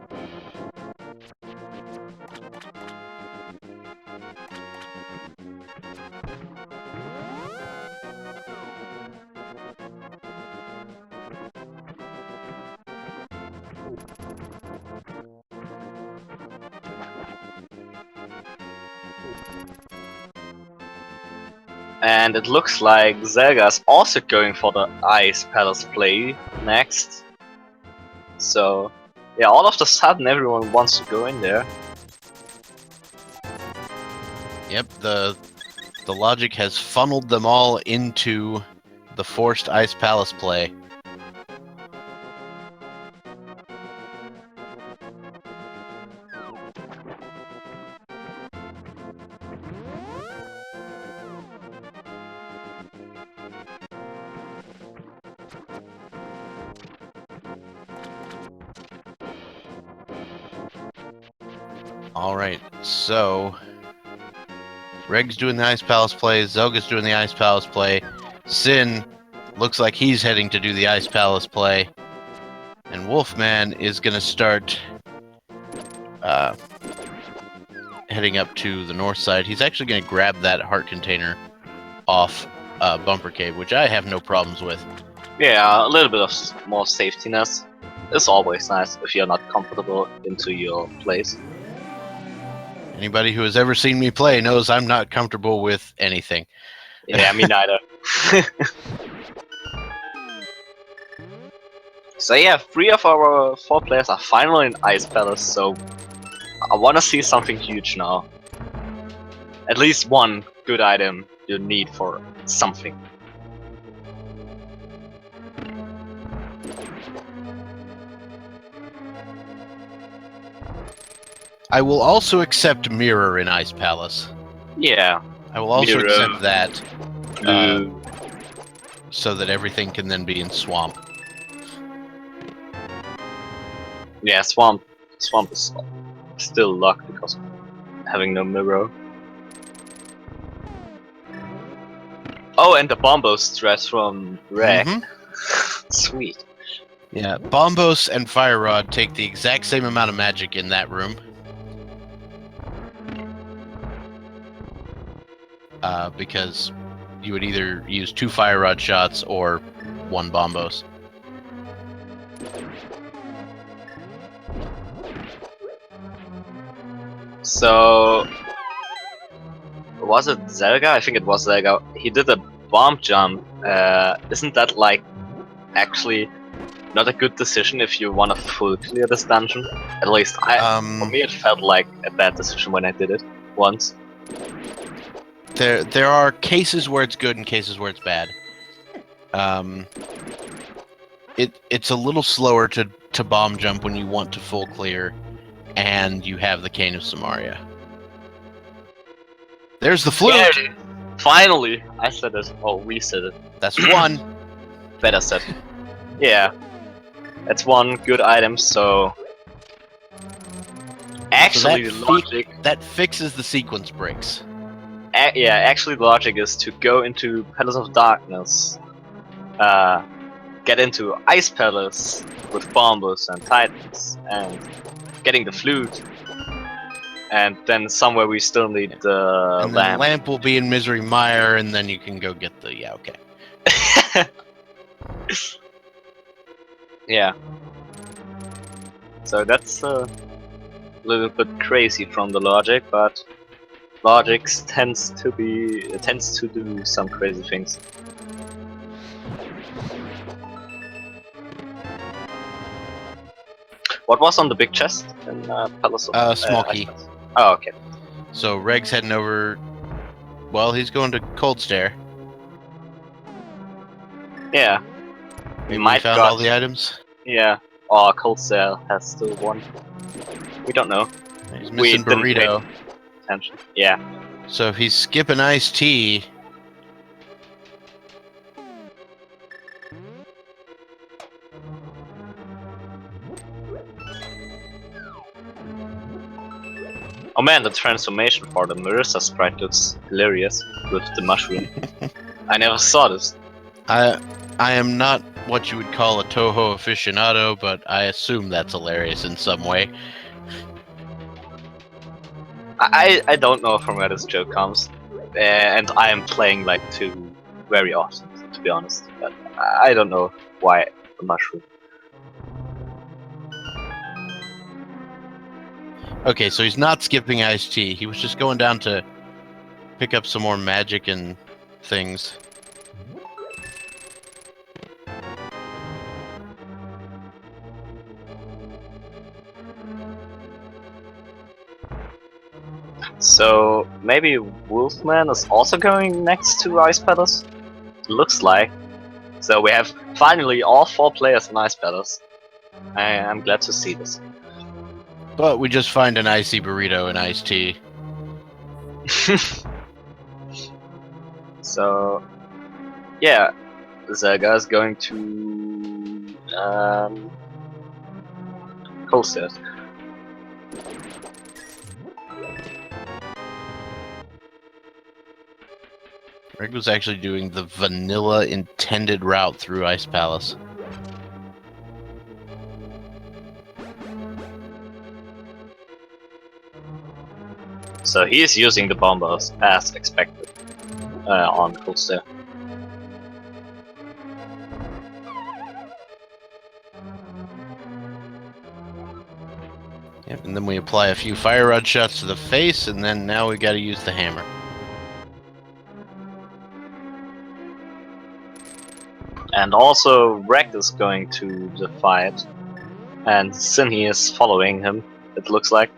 And it looks like Zelga's also going for the Ice Palace play next. So, yeah, all of a sudden everyone wants to go in there. Yep, the logic has funneled them all into the forced Ice Palace play. Alright, so Reg's doing the Ice Palace play, Zelga's doing the Ice Palace play, Sin looks like he's heading to do the Ice Palace play, and Wolfman is going to start heading up to the north side. He's actually going to grab that heart container off Bumper Cave, which I have no problems with. Yeah, a little bit of more safetiness is always nice if you're not comfortable into your place. Anybody who has ever seen me play knows I'm not comfortable with anything. Yeah, me neither. So yeah, 3 of our 4 players are finally in Ice Palace, so I wanna see something huge now. At least one good item you need for something. I will also accept Mirror in Ice Palace. Yeah. I will also Mirror. accept that so that everything can then be in Swamp. Yeah, Swamp is still locked because of having no mirror. Oh, and the Bombo strat from Rek. Sweet. Yeah, Bombos and Fire Rod take the exact same amount of magic in that room. Because you would either use 2 Fire Rod shots or 1 Bombos. So was it Zelga? I think it was Zelga. He did a bomb jump. Isn't that like actually not a good decision if you want to full clear this dungeon? At least for me it felt like a bad decision when I did it once. There are cases where it's good and cases where it's bad. It's a little slower to bomb jump when you want to full clear, and you have the Cane of Samaria. There's the flute! Yeah, finally! I said it. Oh, we said it. That's one. Better said. Yeah. That's one good item, so... Actually, So the logic... that fixes the sequence breaks. Yeah, actually the logic is to go into Palace of Darkness, get into Ice Palace with Bombers and Titans, and getting the flute, and then somewhere we still need the and lamp. The lamp will be in Misery Mire, and then you can go get the... Yeah, okay. Yeah. So that's a little bit crazy from the logic, but logic tends to do some crazy things. What was on the big chest in Palace of Small key. Oh, okay. So Reg's heading over. Well, he's going to Cold Stare. Yeah. We might found all the items. Yeah. Oh, Cold Stare has still one. We don't know. He's missing Burrito. Attention. Yeah. So if he's skipping iced tea. Oh man, the transformation for the Marissa sprite looks hilarious with the mushroom. I never saw this. I am not what you would call a Toho aficionado, but I assume that's hilarious in some way. I don't know from where this joke comes, and I am playing like 2 very often, to be honest. But I don't know why the mushroom. Okay, so he's not skipping iced tea. He was just going down to pick up some more magic and things. So maybe Wolfman is also going next to Ice Palace? Looks like. So we have finally all 4 players in Ice Palace. I'm glad to see this. But we just find an icy burrito and iced tea. So yeah, Zelga is going to Cold Stare. Reg was actually doing the vanilla intended route through Ice Palace. So he is using the bombers as expected on Cold Stare. Yep, and then we apply a few fire rod shots to the face, and then now we gotta use the hammer. And also Reg is going to the fight, and Sinhe is following him, it looks like.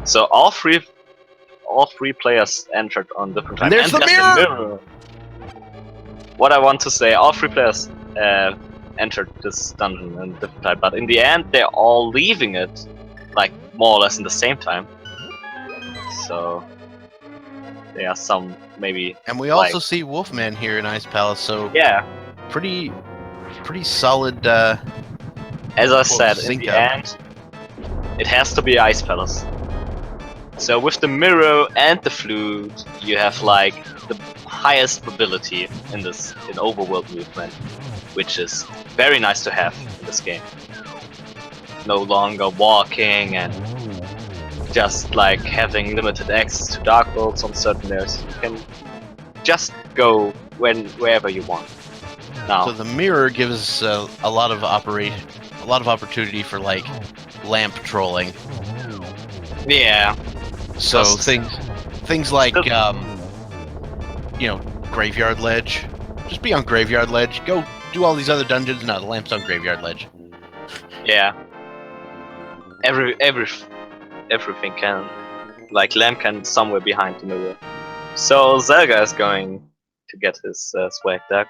So all three players entered on different times. And there's the mirror! What I want to say, all 3 players entered this dungeon in different time, but in the end they're all leaving it, like more or less in the same time. So there are some maybe. And we also see Wolfman here in Ice Palace, so yeah, pretty solid. As I said, in the end, it has to be Ice Palace. So with the mirror and the flute, you have like the highest mobility in overworld movement, which is very nice to have in this game. No longer walking and just like having limited access to dark worlds on certain areas. You can just go wherever you want. Now, so the mirror gives a lot of a lot of opportunity for like lamp trolling. Yeah. So Just- things like you know, graveyard ledge. Just be on graveyard ledge. Go do all these other dungeons. No, the lamp's on graveyard ledge. Yeah. Everything can, like, lamp can somewhere behind the mirror. So Zelga is going to get his swag duck.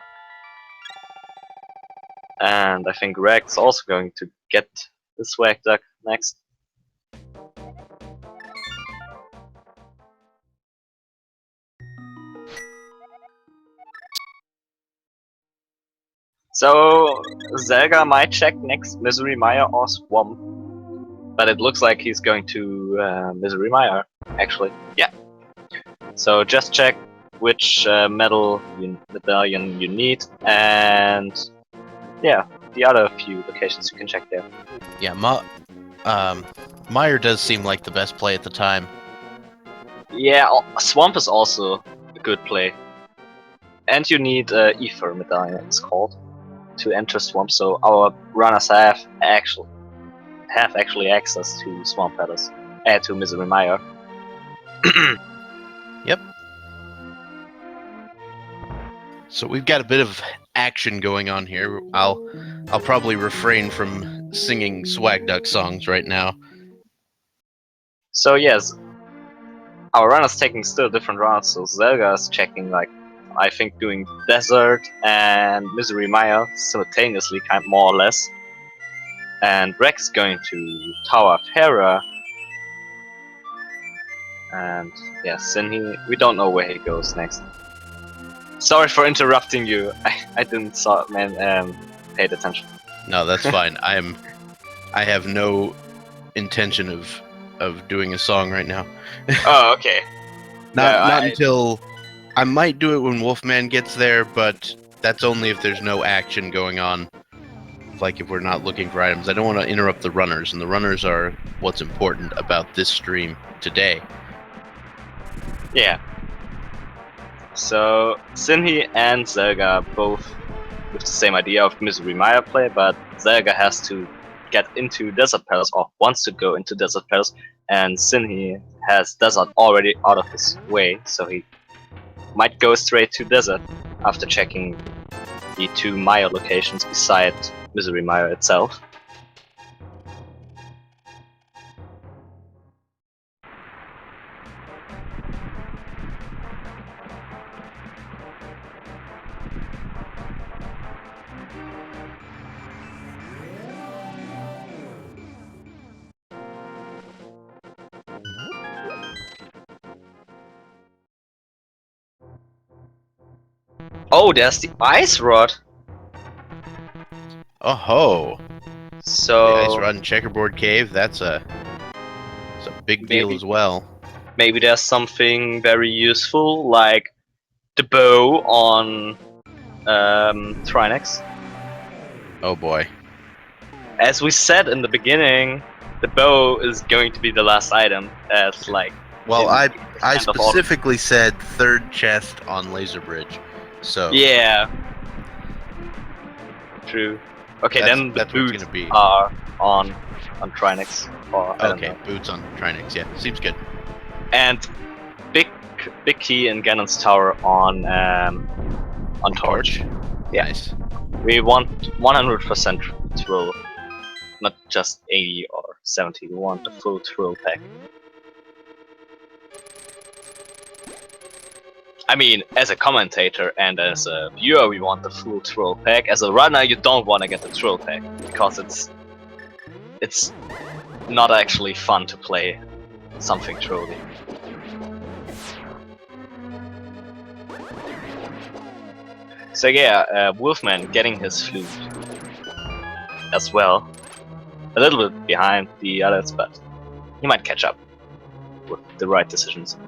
And I think Reg's also going to get the swag duck next. So Zelga might check next Misery Mire or Swamp. But it looks like he's going to Misery Mire, actually. Yeah. So just check which medallion you need, and yeah, the other few locations you can check there. Yeah, Mire does seem like the best play at the time. Yeah, Swamp is also a good play. And you need Ether medallion, it's called, to enter Swamp. So our runners have actually access to Swamp Palace, to Misery Mire. Yep. So we've got a bit of action going on here. I'll probably refrain from singing Swag Duck songs right now. So yes, our runner's taking still different routes. So Zelga is checking, like, I think doing Desert and Misery Mire simultaneously, kind more or less. And Rex is going to Tower of Hera. And yeah, Sinhe, we don't know where he goes next. Sorry for interrupting you. I didn't paid attention. No, that's fine. I have no intention of doing a song right now. Oh, okay. Not until I might do it when Wolfman gets there, but that's only if there's no action going on. Like if we're not looking for items. I don't want to interrupt the runners, and the runners are what's important about this stream today. Yeah. So Sinhe and Zelga both with the same idea of Misery Mire play, but Zelga has to get into Desert Palace, or wants to go into Desert Palace, and Sinhe has Desert already out of his way, so he might go straight to Desert after checking the two Mire locations beside Misery Mire itself. Oh, there's the Ice Rod! Oh ho! So The Ice Rod and Checkerboard Cave, it's a big deal as well. Maybe there's something very useful, like the bow on Trinex. Oh boy. As we said in the beginning, the bow is going to be the last item, as like... Well, I specifically said third chest on Laser Bridge, so... Yeah. True. Okay, then the boots are on Trinex. Or, okay, boots on Trinex, yeah. Seems good. And big key in Ganon's Tower on Torch. Yeah. Nice. We want 100% thrill, not just 80 or 70. We want the full thrill pack. I mean, as a commentator and as a viewer, we want the full thrill pack. As a runner, you don't want to get the thrill pack because it's not actually fun to play something truly. So yeah, Wolfman getting his flute as well. A little bit behind the others, but he might catch up with the right decisions.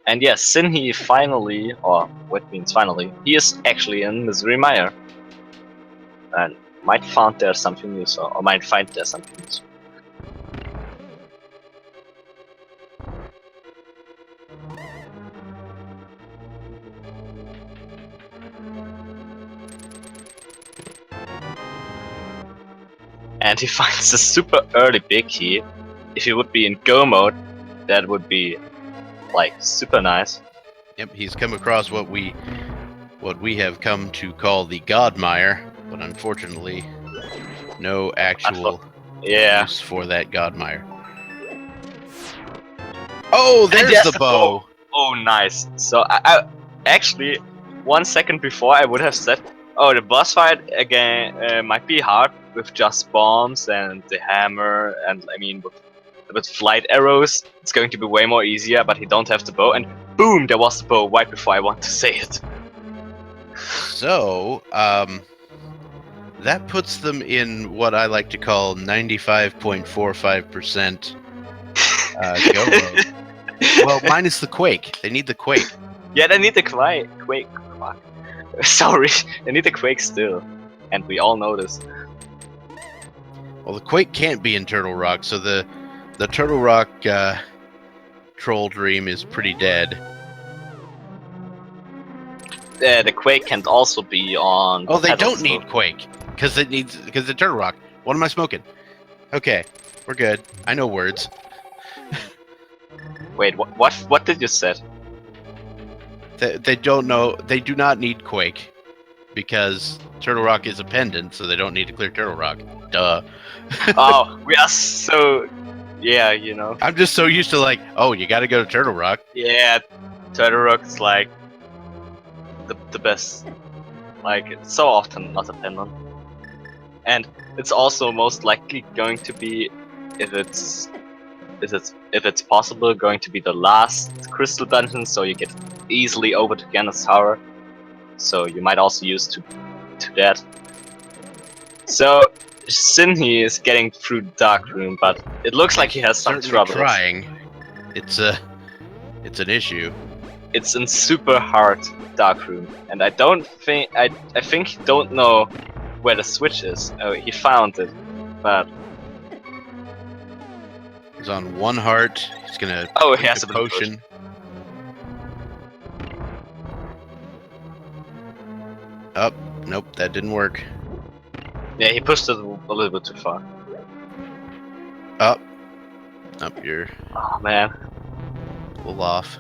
And yes, Sinhe finally, or what means finally, he is actually in Misery Mire. And might find there something new, or might find there something new. and he finds a super early big key. If he would be in go mode, that would be like super nice. Yep, he's come across what we have come to call the God Mire, but unfortunately, no actual use for that God Mire. Oh, there's the bow. Oh, nice. So I actually 1 second before I would have said, oh, the boss fight again might be hard with just bombs and the hammer, and I mean with flight arrows, it's going to be way more easier. But he don't have the bow, and boom, there was the bow right before I want to say it. So, that puts them in what I like to call 95.45% go mode. Well, minus the quake. They need the quake. Yeah, they need the quake. Sorry, they need the quake still, and we all know this. Well, the quake can't be in Turtle Rock, so the Turtle Rock troll dream is pretty dead. The quake can also be on. Oh, they don't need quake because the Turtle Rock. What am I smoking? Okay, we're good. I know words. Wait, what did you say? They don't know. They do not need quake because Turtle Rock is a pendant, so they don't need to clear Turtle Rock. Duh. Oh, we are so. Yeah, you know. I'm just so used to like, oh, you got to go to Turtle Rock. Yeah, Turtle Rock is like the best. Like, it's so often not a pendant, and it's also most likely going to be, if it's possible, going to be the last crystal dungeon, so you get easily over to Ganon Tower. So you might also use to that. So Sinhe is getting through the dark room, but it looks like he has some trouble. Trying. It's an issue. It's in super hard dark room, and I think he don't know where the switch is. Oh, he found it, but he's on one heart. He's gonna. Oh, he has a potion. Oh, nope, that didn't work. Yeah, he pushed it a little bit too far. Up you're. Oh man. A little off.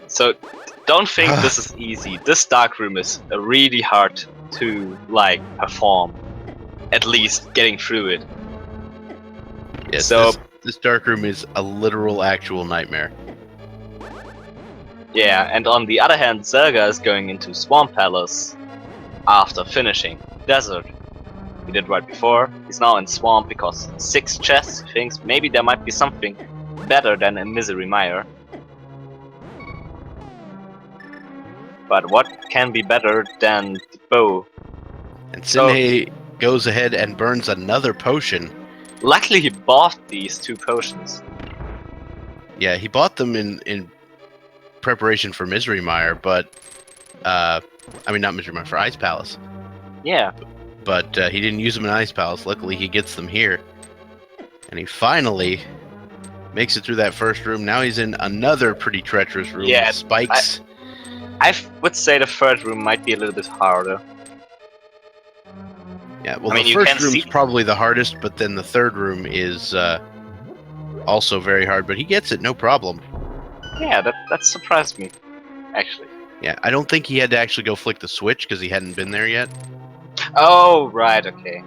So, don't think this is easy. This dark room is really hard to like perform. At least getting through it. Yes. So this dark room is a literal, actual nightmare. Yeah, and on the other hand, Zelga is going into Swamp Palace after finishing Desert. He did right before. He's now in Swamp because 6 chests. He thinks maybe there might be something better than a Misery Mire. But what can be better than the bow? And Sinhe goes ahead and burns another potion. Luckily he bought these 2 potions. Yeah, he bought them in preparation for Misery Mire, but I mean not Misery Mire, for Ice Palace. Yeah. But he didn't use them in Ice Palace. Luckily he gets them here. And he finally makes it through that first room. Now he's in another pretty treacherous room with spikes. I would say the third room might be a little bit harder. Yeah, well, the first room's probably the hardest, but then the third room is also very hard. But he gets it, no problem. Yeah, that surprised me, actually. Yeah, I don't think he had to actually go flick the switch because he hadn't been there yet. Oh, right, okay.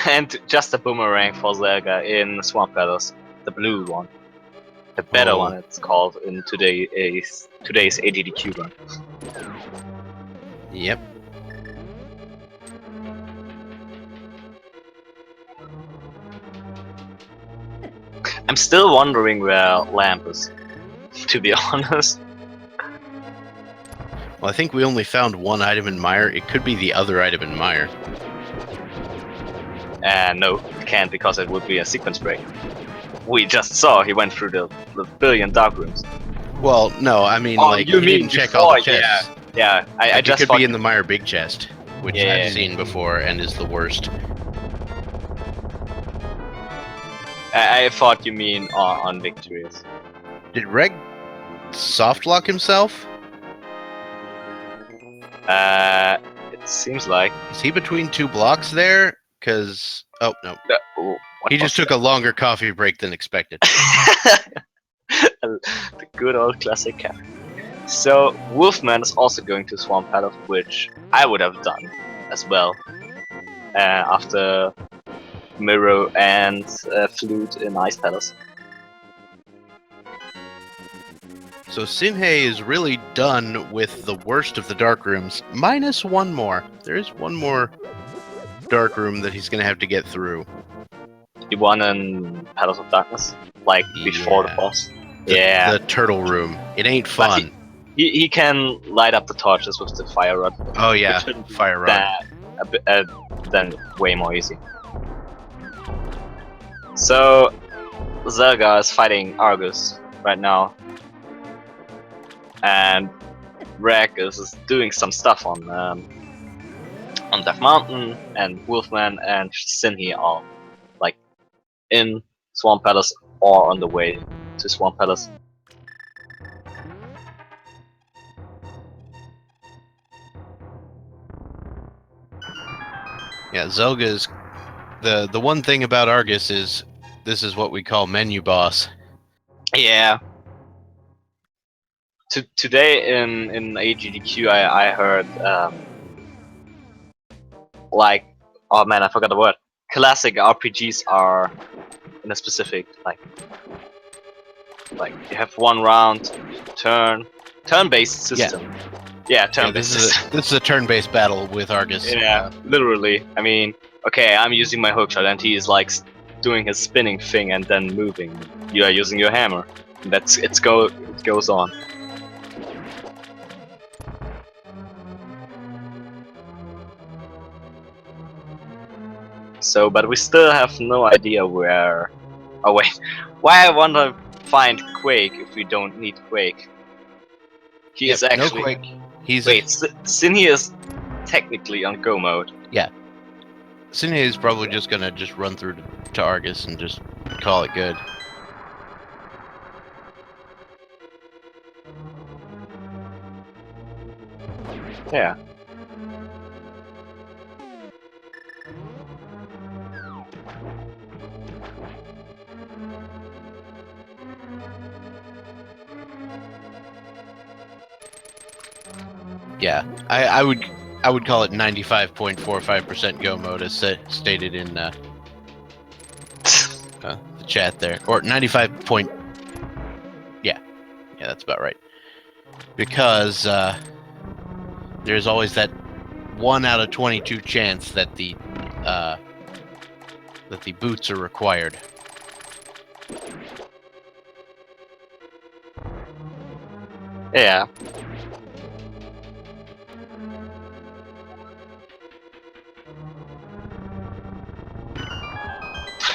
And just a boomerang for Zelga in Swamp Palace, the blue one. The better one, it's called in today's ADDQ run. Yep. I'm still wondering where Lamp is, to be honest. Well, I think we only found one item in Mire. It could be the other item in Mire. No, it can't, because it would be a sequence break. We just saw he went through the billion dark rooms. Well, no, I mean, like, you didn't check all the chests. Yeah, I just it could be in the Mire big chest, which I've seen before and is the worst. I thought you mean on Victorious. Did Reg soft lock himself? It seems like. Is he between 2 blocks there? Because oh no, Oh, he just took a longer coffee break than expected. The good old classic Catfish. So Wolfman is also going to Swamp Palace, which I would have done as well after Mire and Flute in Ice Palace. So Sinhe is really done with the worst of the dark rooms, minus one more. There is one more dark room that he's going to have to get through. The one in Palace of Darkness, like before the boss. The turtle room. It ain't fun. He can light up the torches with the fire rod. Oh yeah, fire rod. Then way more easy. So Zelga is fighting Argus right now, and Rek is doing some stuff on Death Mountain, and Wolfman and Sinhe are like in Swamp Palace or on the way to Swamp Palace. Yeah, Zelga is the one thing about Argus is this is what we call menu boss. Yeah. Today in AGDQ I heard like, oh man, I forgot the word. Classic RPGs are in a specific like you have one round turn-based system. Yeah, turn-based system. This is a turn-based battle with Argus. Yeah, literally. I mean, okay, I'm using my hookshot and he is like doing his spinning thing and then moving. You are using your hammer. It goes on. So, but we still have no idea where. Oh wait, why I want to find Quake if we don't need Quake? He is actually. No Quake. Sinhe is technically on go mode. Yeah. Sinhe is probably just gonna run through to Argus and just call it good. Yeah. Yeah, I would call it 95.45% go mode as stated in the chat there, or 95 point. Yeah, that's about right. Because there's always that 1 out of 22 chance that the boots are required. Yeah.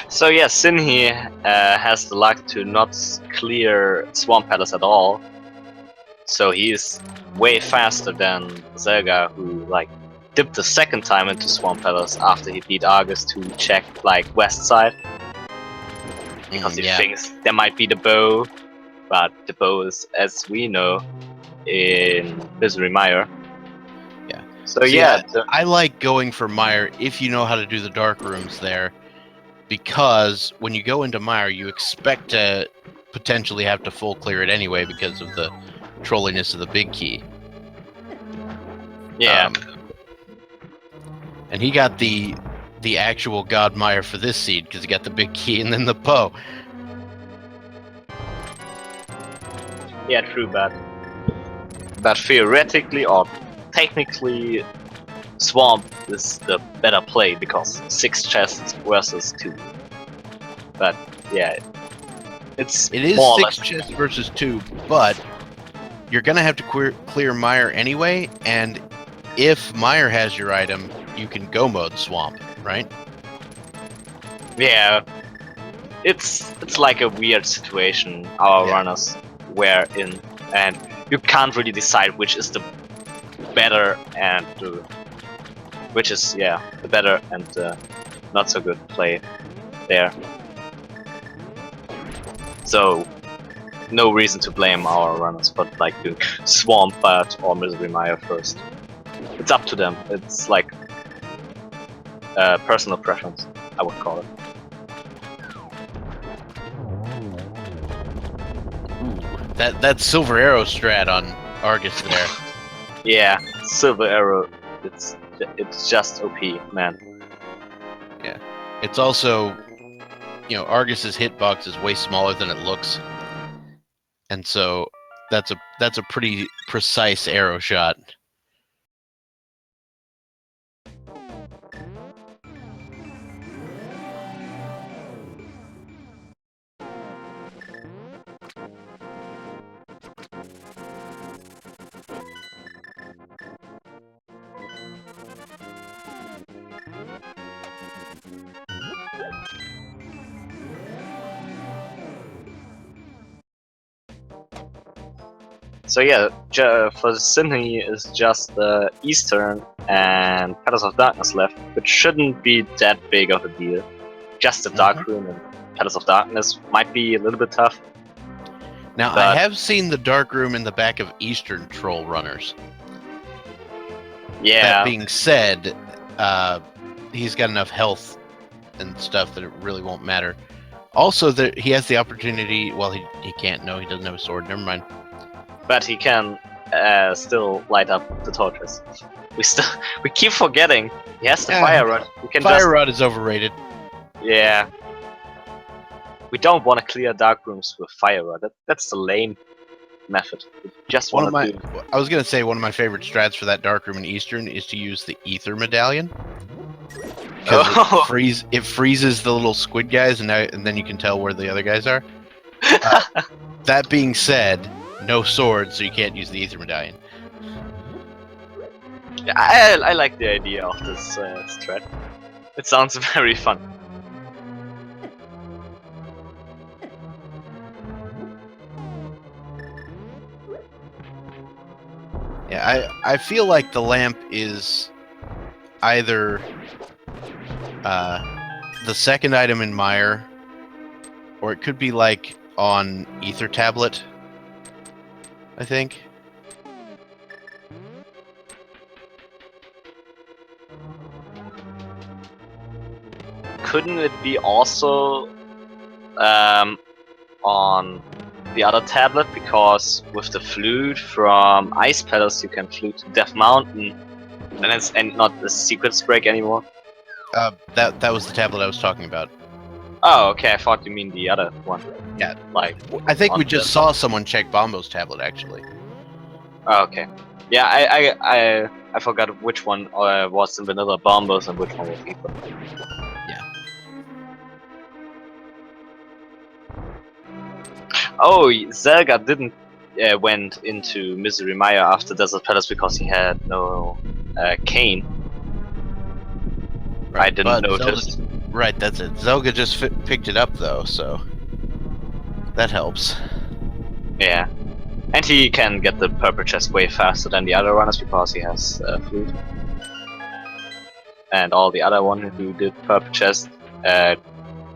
So yeah, Sinhe has the luck to not clear Swamp Palace at all. So he's way faster than Zelga, who like dipped the second time into Swamp Palace after he beat Argus to check like west side. Because he thinks there might be the bow, but the bow is, as we know, in Misery Mire. Yeah. So yeah, I like going for Mire if you know how to do the dark rooms there. Because when you go into Mire, you expect to potentially have to full clear it anyway because of the trolliness of the big key. Yeah. And he got the actual God Mire for this seed because he got the big key and then the bow. Yeah, true, but theoretically or technically, Swamp is the better play because 6 chests versus 2. But yeah, it is more 6 chests versus 2, but you're gonna have to clear Mire anyway. And if Mire has your item, you can go mode Swamp, right? Yeah, it's like a weird situation our runners were in, and you can't really decide which is the better and which is the better and not so good play there. So no reason to blame our runners for like doing Swamp Bat or Misery Mire first. It's up to them. It's like personal preference, I would call it. That Silver Arrow strat on Argus there. Yeah, Silver Arrow. It's just OP, man. Yeah, it's also, you know, Argus's hitbox is way smaller than it looks, and so that's a pretty precise arrow shot. So yeah, for Sinhe is just the Eastern and Petals of Darkness left, which shouldn't be that big of a deal. Just the Dark Room and Petals of Darkness might be a little bit tough. Now, I have seen the Dark Room in the back of Eastern Troll runners. Yeah. That being said, he's got enough health and stuff that it really won't matter. Also, he has the opportunity. Well, he can't. No, he doesn't have a sword. Never mind. But he can still light up the torches. We keep forgetting he has the fire rod. We can fire rod is overrated. Yeah. We don't want to clear dark rooms with fire rod. That's the lame method. We just want to do. I was gonna say one of my favorite strats for that dark room in Eastern is to use the Ether Medallion. Because it freezes the little squid guys, and then you can tell where the other guys are. That being said, no sword, so you can't use the Ether Medallion. I like the idea of this strat. It sounds very fun. Yeah, I feel like the lamp is either the second item in Mire, or it could be like on Ether Tablet, I think. Couldn't it be also on the other tablet? Because with the flute from Ice Petals you can flute to Death Mountain, and not the Secrets Break anymore. That was the tablet I was talking about. Oh, okay. I thought you mean the other one. Yeah, like I think we just saw someone check Bombo's tablet actually. Oh, okay. Yeah, I forgot which one was in vanilla Bombos and which one was Ether. Yeah. Oh, Zelga didn't went into Misery Mire after Desert Palace because he had no cane. Right, I didn't notice. Right, that's it. Zelga just picked it up though, so that helps. Yeah, and he can get the purple chest way faster than the other runners because he has flute. And all the other one who did purple chest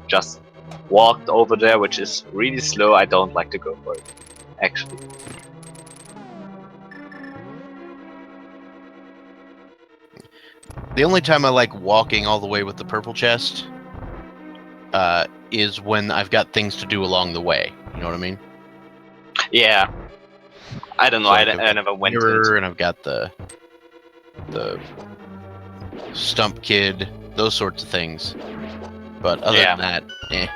just walked over there, which is really slow. I don't like to go for it, actually. The only time I like walking all the way with the purple chest is when I've got things to do along the way. You know what I mean? Yeah. I don't know. So I never went into... and I've got the Stump Kid, those sorts of things. But other than that, eh.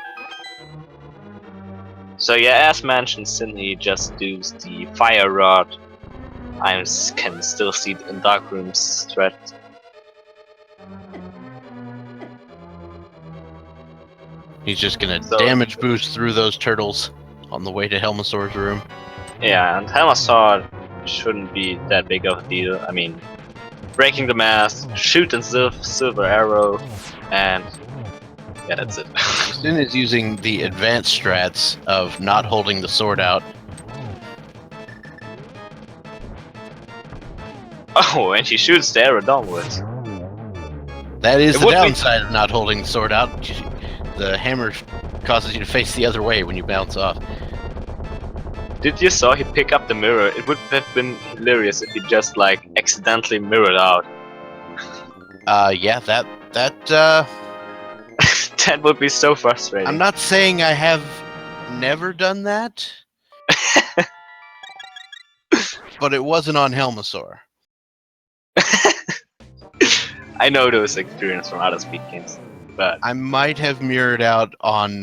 So yeah, as mentioned, Sinhe just does the Fire Rod. I can still see it in Dark Room's threat. He's just gonna damage boost through those turtles on the way to Helmasaur's room. Yeah, and Helmasaur shouldn't be that big of a deal. I mean, breaking the mask, shoot and silver arrow, and yeah, that's it. Sin is using the advanced strats of not holding the sword out. Oh, and she shoots the arrow downwards. That is the downside of not holding the sword out. The hammer causes you to face the other way when you bounce off. Did you saw he pick up the mirror? It would have been hilarious if he just like accidentally mirrored out. Yeah, that That would be so frustrating. I'm not saying I have never done that, but it wasn't on Helmasaur. I know those experiences from other speed games, but I might have mirrored out on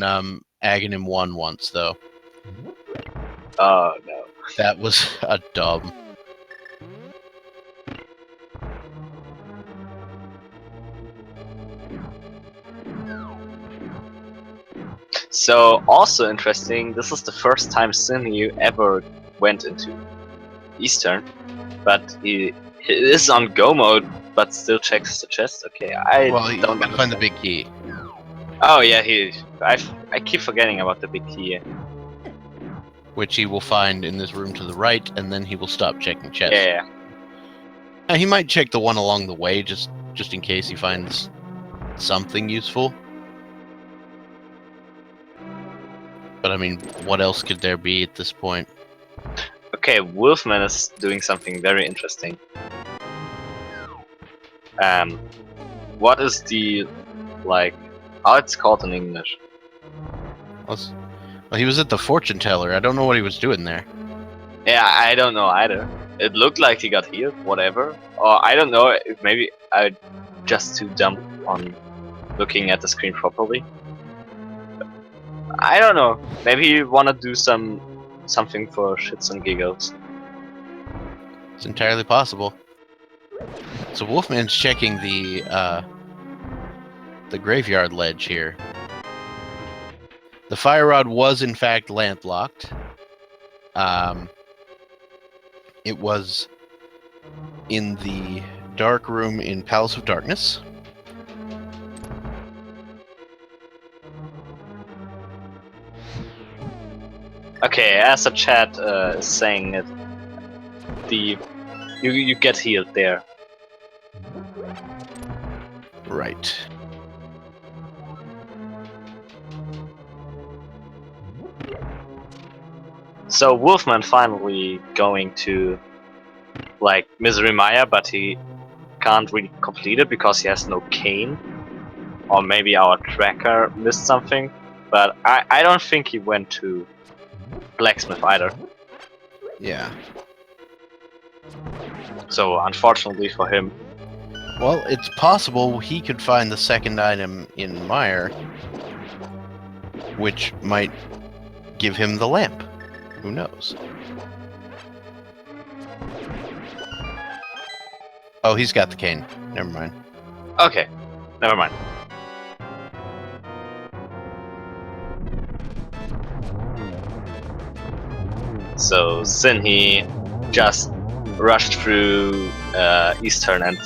Aghanim 1 once, though. oh no. That was a dub. So also interesting, this is the first time Sinhe ever went into Eastern, but he is on Go mode, but still checks the chest. Okay, I Well, you don't gotta find the understand. big key, Oh yeah, I keep forgetting about the big key. which he will find in this room to the right, and then he will stop checking chests. Yeah. He might check the one along the way, just in case he finds something useful. But I mean, what else could there be at this point? Okay, Wolfman is doing something very interesting. What is the like? How it's called in English? Well, he was at the fortune teller. I don't know what he was doing there. Yeah, I don't know either. It looked like he got healed, whatever. Or I don't know if maybe I just too dumb on looking at the screen properly. I don't know. Maybe you wanna do something for shits and giggles. It's entirely possible. So Wolfman's checking the graveyard ledge here. The fire rod was in fact lamp locked. It was in the dark room in Palace of Darkness. Okay, as a chat is saying it, you get healed there. Right. So Wolfman finally going to like Misery Maya, but he can't really complete it because he has no cane. Or maybe our tracker missed something. But I don't think he went to Blacksmith either. Yeah. So unfortunately for him. Well, it's possible he could find the second item in Mire, which might give him the lamp. Who knows? Oh, he's got the cane. Never mind. Okay, never mind. So Sinhe just rushed through Eastern and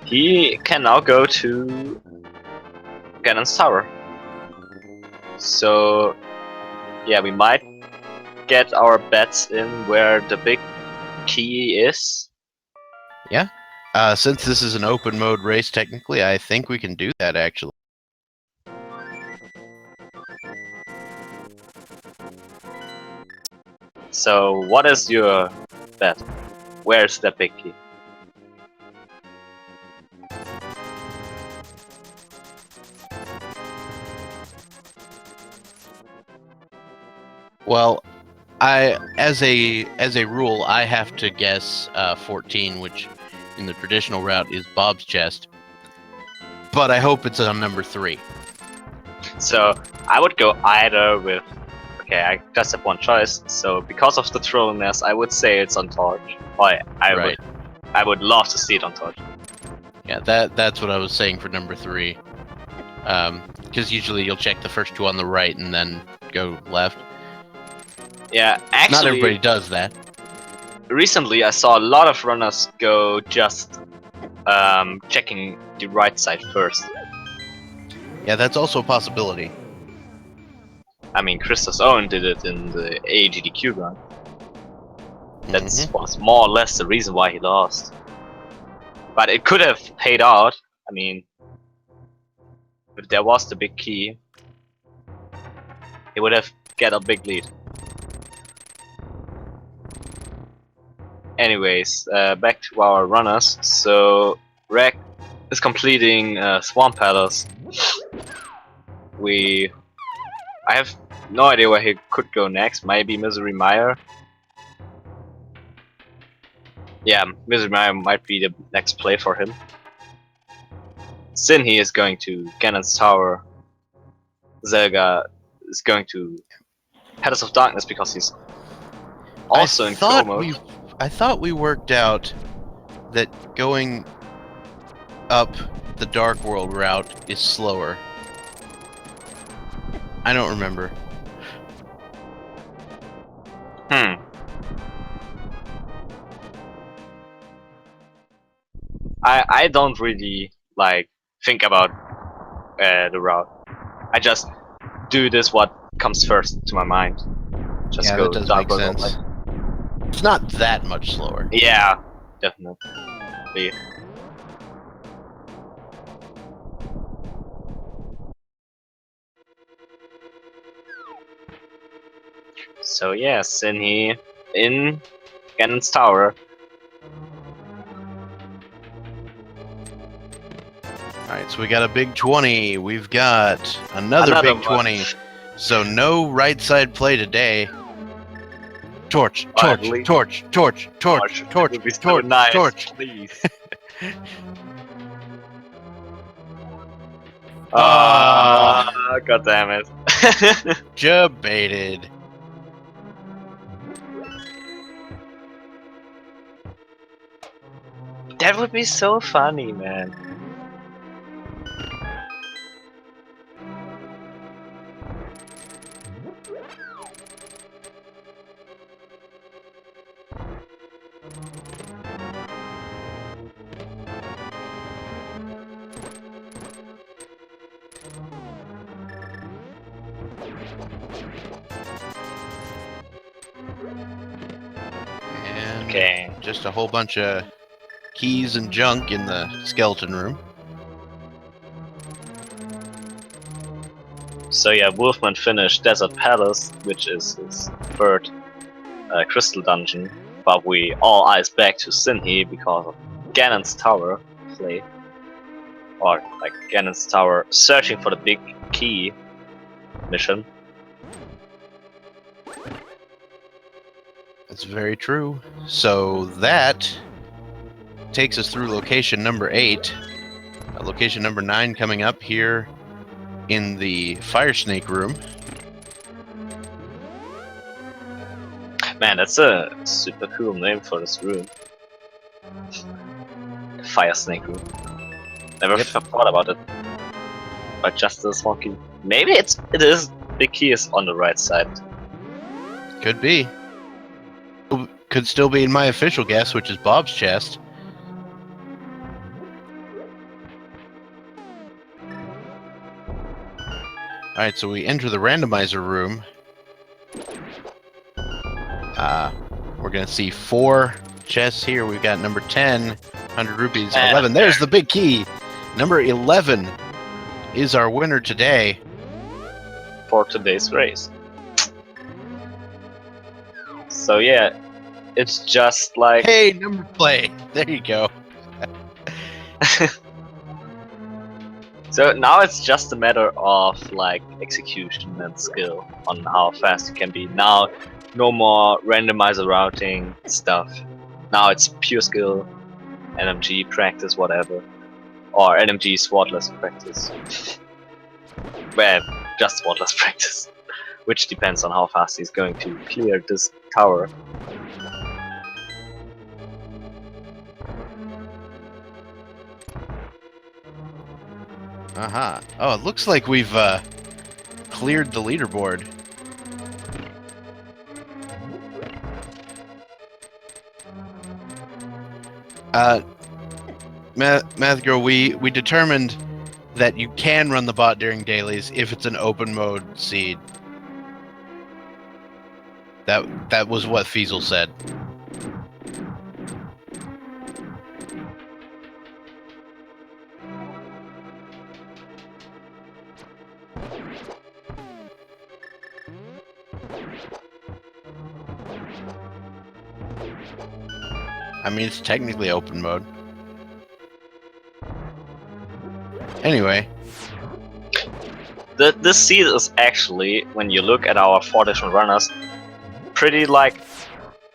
he can now go to Ganon's Tower. So yeah, we might get our bets in where the big key is. Yeah. Since this is an open mode race, technically, I think we can do that actually. So what is your bet? Where's the big key? Well, as a rule, I have to guess 14, which in the traditional route is Bob's chest. But I hope it's on number 3. So I would go either with. Okay, I just have one choice. So because of the trolliness, I would say it's on Torch. Right. I would love to see it on Torch. Yeah, that's what I was saying for number 3. Because usually you'll check the first 2 on the right and then go left. Yeah, actually, not everybody does that. Recently, I saw a lot of runners go just checking the right side first. Yeah, that's also a possibility. I mean, Christos Owen did it in the AGDQ run. That was more or less the reason why he lost. But it could have paid out. I mean, if there was the big key, he would have get a big lead. Anyways, back to our runners. So Rek is completing Swamp Palace. I have no idea where he could go next. Maybe Misery Mire. Yeah, Misery Mire might be the next play for him. Sinhe is going to Ganon's Tower. Zelga is going to Palace of Darkness because he's also in Go mode. I thought we worked out that going up the Dark World route is slower. I don't remember. I don't really like think about the route. I just do this what comes first to my mind. Just Yeah, go that does Dark make World sense. all the way. It's not that much slower. Yeah, definitely. So yeah, Sinhe in Ganon's Tower. Alright, so we got a big 20. We've got another big 20. So no right side play today. Torch, torch, torch, torch, torch, torch, would be so torch, nice, torch. please. God damn it. Jebaited. That would be so funny, man. And Okay. just a whole bunch of keys and junk in the skeleton room. So yeah, Wolfman finished Desert Palace, which is his third crystal dungeon, but we all eyes back to Sinhe because of Ganon's Tower play. Or like Ganon's Tower searching for the big key mission. That's very true. So that takes us through location number 8. Location number 9 coming up here in the Fire Snake room. Man, that's a super cool name for this room. Fire Snake room. Never thought about it. But just this one key. Maybe it is the key is on the right side. Could be. Could still be in my official guess, which is Bob's chest. Alright, so we enter the randomizer room. We're going to see 4 chests here. We've got number 10, 100 rupees, 11. There's the big key. Number 11 is our winner today. For today's race. So yeah, it's just like... Hey, number play. There you go. So now it's just a matter of like execution and skill on how fast you can be. Now, no more randomizer routing stuff. Now it's pure skill, NMG practice, whatever, or NMG Swordless practice. Well, just Swordless practice, which depends on how fast he's going to clear this tower. Oh, it looks like we've cleared the leaderboard. Math Girl, we determined that you can run the bot during dailies if it's an open mode seed. That was what Fiesel said. I mean, it's technically open mode. Anyway. This seed is actually, when you look at our 4 different runners, pretty like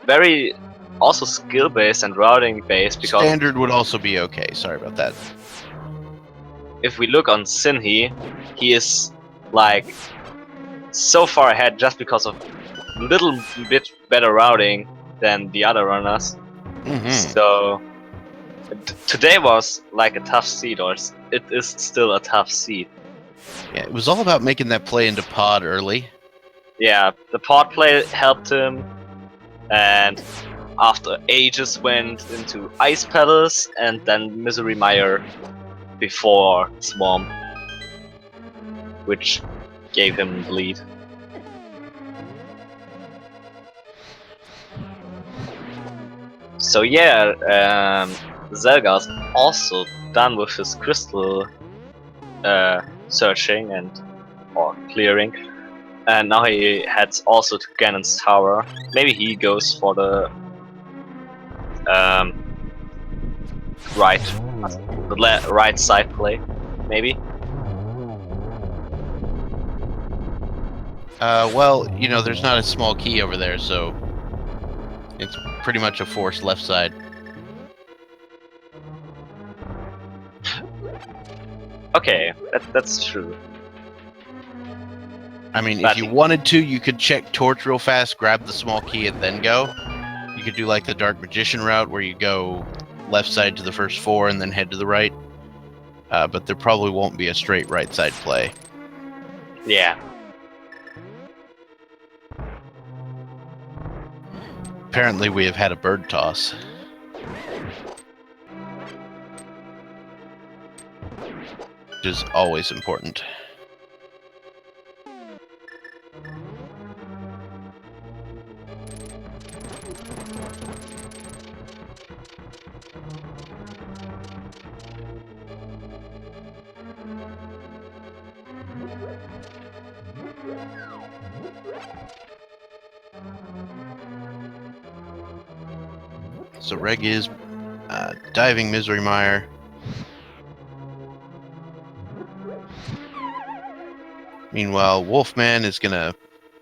very also skill based and routing based, because Standard would also be okay. Sorry about that. if we look on Sinhe, he is like so far ahead just because of little bit better routing than the other runners. So today was like a tough seed, or it is still a tough seed. Yeah, it was all about making that play into pod early. Yeah, the pod play helped him, and after ages went into Ice Palace and then Misery Mire before Swamp, which gave him the lead. So yeah, Zelga's also done with his crystal searching or clearing, and now he heads also to Ganon's Tower. Maybe he goes for the right side play, maybe. Well, you know, there's not a small key over there, so it's pretty much a forced left side. Okay, that's true. I mean, if you wanted to, you could check torch real fast, grab the small key, and then go. You could do like the Dark Magician route, where you go left side to the first 4 and then head to the right. But there probably won't be a straight right side play. Yeah. Apparently, we have had a bird toss. Which is always important. So Reg is diving Misery Mire. Meanwhile, Wolfman is going to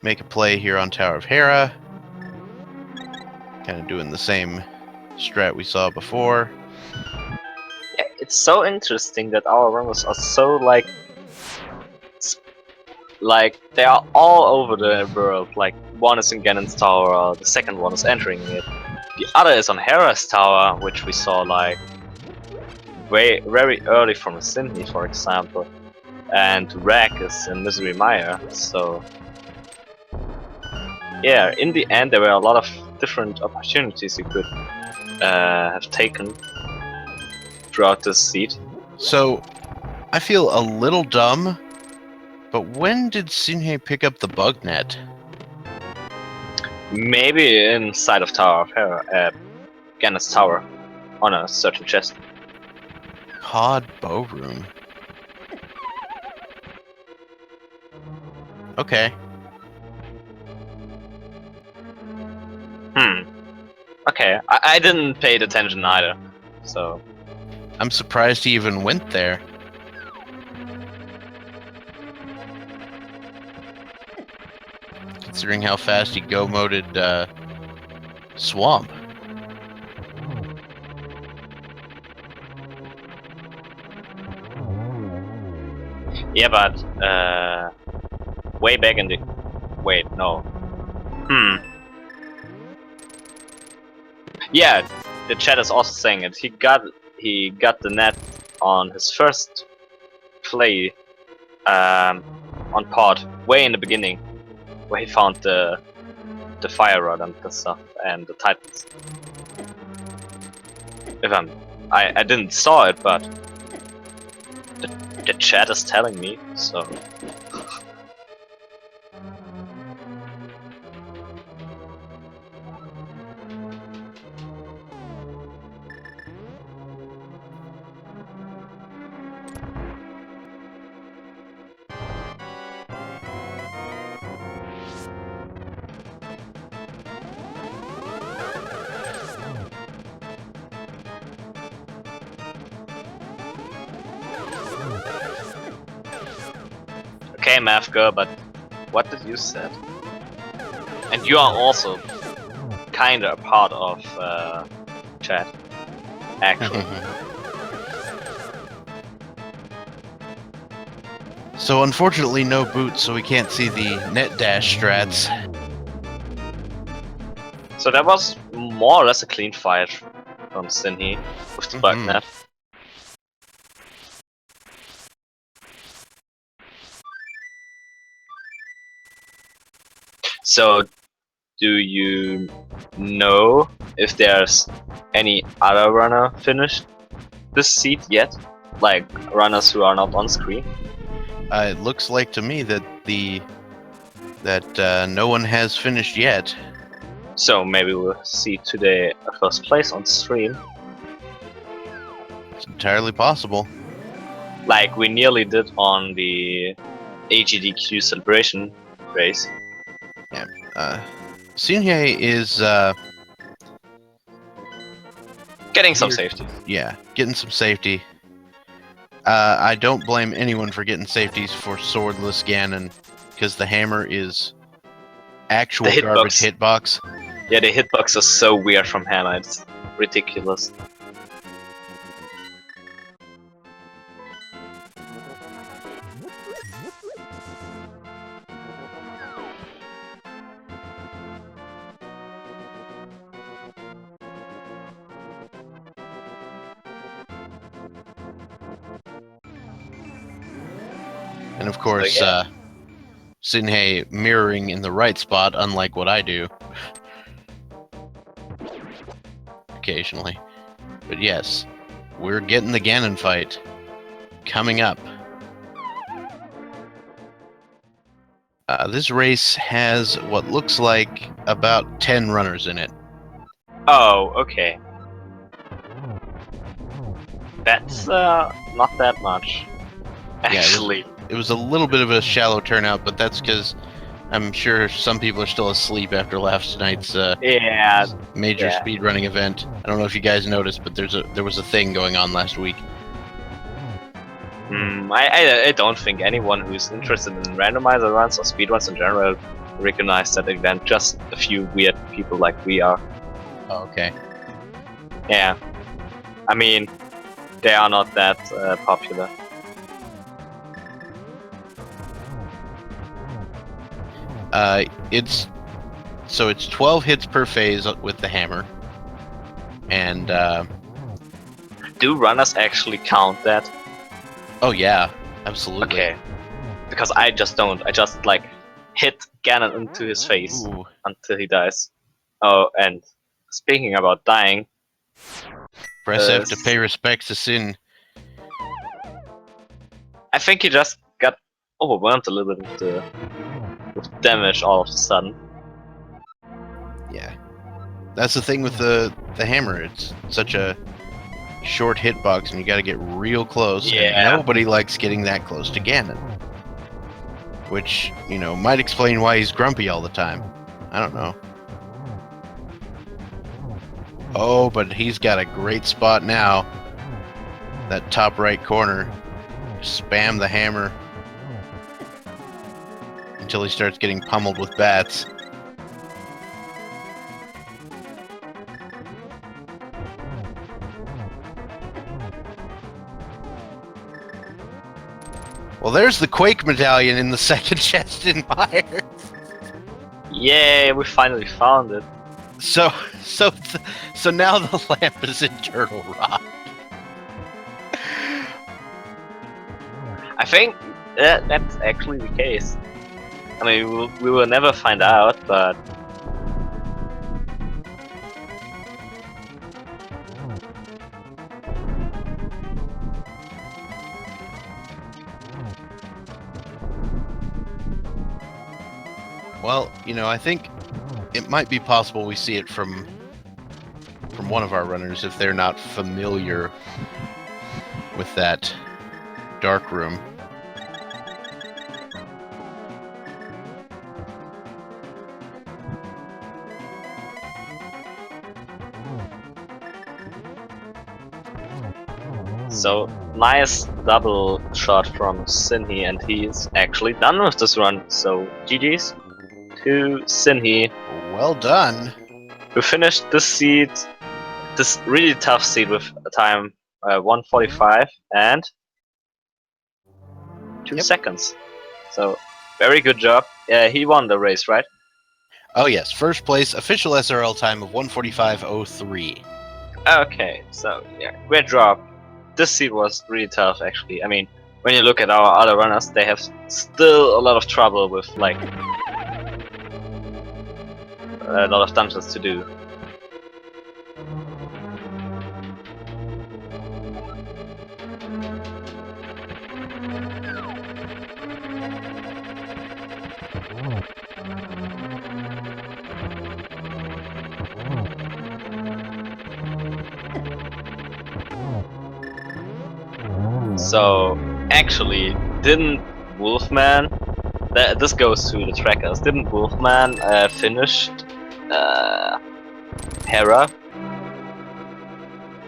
make a play here on Tower of Hera. Kind of doing the same strat we saw before. Yeah, it's so interesting that our runners are so like they are all over the world. Like one is in Ganon's Tower, the second one is entering it. The other is on Hera's Tower, which we saw like very early from Sinhe, for example. And Rag is in Misery Mire, so yeah, in the end there were a lot of different opportunities you could have taken throughout this seed. So I feel a little dumb, but when did Sinhe pick up the bug net? Maybe inside of Tower of Hera, Ganon's Tower, on a certain chest. Pod bow room. Okay. Okay, I didn't pay attention either, so... I'm surprised he even went there. Considering how fast he go-moded Swamp. Yeah, but way back in the... Wait, no. Yeah, the chat is also saying it. He got the net on his first play on pod, way in the beginning, where he found the fire rod and the stuff and the titans. If I didn't saw it, but the chat is telling me, so... Okay, math girl, but what did you said? And you are also kinda a part of chat, actually. So unfortunately no boots, so we can't see the net dash strats. So that was more or less a clean fight from Sinhe with the bug net. So, do you know if there's any other runner finished this seed yet? Like runners who are not on screen? It looks like to me that no one has finished yet. So maybe we'll see today a first place on stream. It's entirely possible. Like we nearly did on the AGDQ celebration race. Yeah. Sinhe is Getting some safety. Yeah, getting some safety. I don't blame anyone for getting safeties for Swordless Ganon, because the hammer is actual garbage hitbox. Yeah, the hitbox is so weird from Hera, it's ridiculous. And of course, Sinhe mirroring in the right spot, unlike what I do. Occasionally. But yes, we're getting the Ganon fight coming up. This race has what looks like about 10 runners in it. Oh, okay. That's not that much, actually. Yeah, it was a little bit of a shallow turnout, but that's because I'm sure some people are still asleep after last night's major speedrunning event. I don't know if you guys noticed, but there was a thing going on last week. I don't think anyone who's interested in randomizer runs or speedruns in general recognized that event. Just a few weird people like we are. Oh, okay. Yeah. I mean, they are not that popular. It's 12 hits per phase with the hammer, and do runners actually count that? Oh yeah, absolutely. Okay, because I just don't. I just like hit Ganon into his face until he dies. Oh, and speaking about dying, press F to pay respects to Sin. I think he just got overwhelmed a little bit with damage all of a sudden. Yeah, that's the thing with the hammer. It's such a short hitbox, and you got to get real close. Yeah. And nobody likes getting that close to Ganon, which might explain why he's grumpy all the time. I don't know. Oh, but he's got a great spot now. That top right corner. Spam the hammer until he starts getting pummeled with bats. Well, there's the Quake medallion in the second chest in Mire. Yay, we finally found it. So now the lamp is in Turtle Rock. I think that's actually the case. I mean, we will never find out, but well, I think it might be possible we see it from one of our runners if they're not familiar with that dark room. So nice double shot from Sinhe, and he's actually done with this run. So GG's to Sinhe, Well done. who finished this seed, this really tough seed with a time 1:45 and 2 seconds. So very good job. He won the race, right? Oh yes, first place, official SRL time of 1:45:03. Okay, so yeah, great job. This seed was really tough, actually. I mean, when you look at our other runners, they have still a lot of trouble with like a lot of dungeons to do. So actually, didn't Wolfman? This goes to the trackers. Didn't Wolfman finish Hera,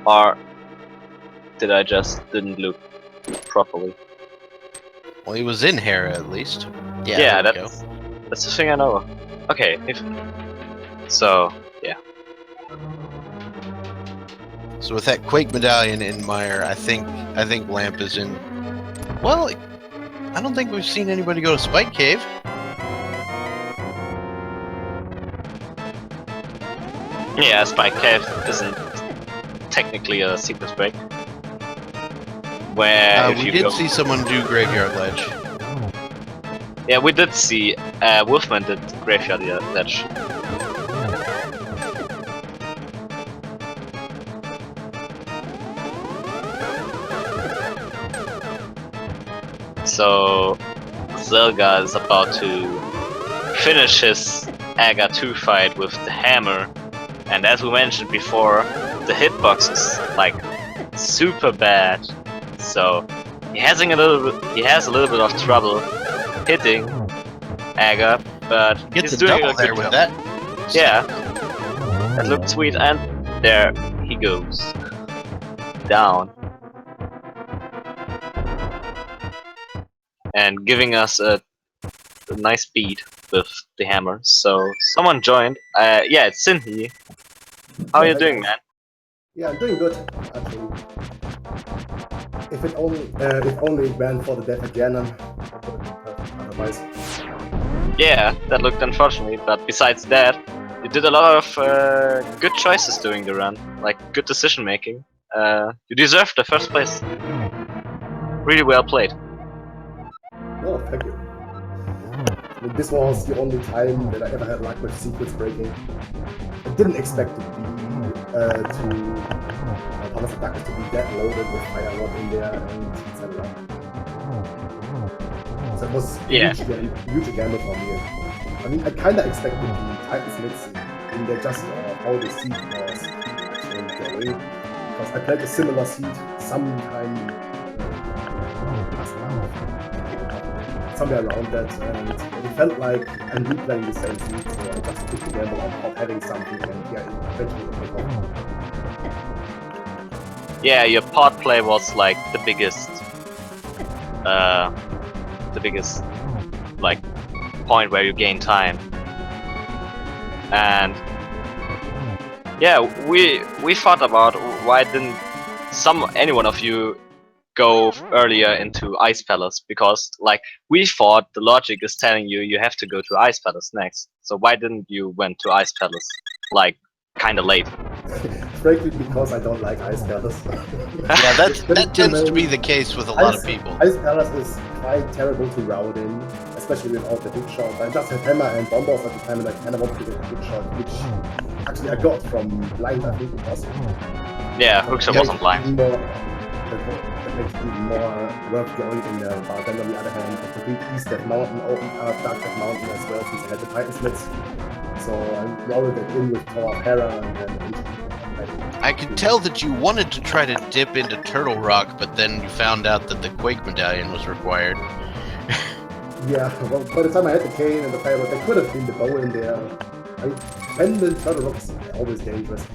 or did I just didn't look properly? Well, he was in Hera at least. Yeah, there we go. that's the thing I know. Okay, so yeah. So with that Quake medallion in Mire, I think Lamp is in. Well, I don't think we've seen anybody go to Spike Cave. Yeah, Spike Cave isn't technically a secret break. Where if we you did go... see someone do Graveyard Ledge. Yeah, we did see Wolfman did Graveyard Ledge. So Zelga is about to finish his Aga 2 fight with the hammer, and as we mentioned before, the hitbox is like super bad. So he has a little bit of trouble hitting Aga, but Gets he's a doing double a there good with job. that. Yeah, that looked sweet, and there he goes down. And giving us a nice beat with the hammer. So someone joined. Yeah, it's Sinhe. How are you doing, man? Yeah, I'm doing good, actually. If only it went for the death of Ganon, that would have been perfect otherwise. Yeah, that looked unfortunate, but besides that, you did a lot of good choices during the run, like good decision making. You deserved the first place. Really well played. Oh, thank you. I mean, this was the only time that I ever had luck with secrets breaking. I didn't expect to Thomas Attackers to be that loaded with fire rod in there and etc. So it was huge gamble for me. I mean, I kinda expected the Titans Mix in there just how the seed was actually going. Because I played a similar seed sometime somewhere around that, and it felt like I'm replaying the same seed, so I just took the gamble of having something, and yeah, eventually it paid off. Yeah, your pod play was like the biggest like point where you gain time. And yeah, we thought about why didn't any one of you go earlier into Ice Palace, because like we thought the logic is telling you you have to go to Ice Palace next. So why didn't you went to Ice Palace like kind of late? Frankly, because I don't like Ice Palace. Yeah, that tends to be the case with a lot of people. Ice Palace is quite terrible to route in, especially without the hook shot. I just had hammer and bombers at the time, and I kind of wanted to get the hook shot, which actually I got from blind, I think it was. Yeah, hookshot wasn't blind. That makes it even more worth going in there. But then on the other hand, the complete east that mountain opened up, dark that mountain as well, since I had the Titan Slits. So I routed it in with Tower of Hera, and then I could tell that you wanted to try to dip into Turtle Rock, but then you found out that the Quake medallion was required. Yeah, well, by the time I had the cane and the fire, there could have been the bow in there. I mean, Turtle Rock is always dangerous.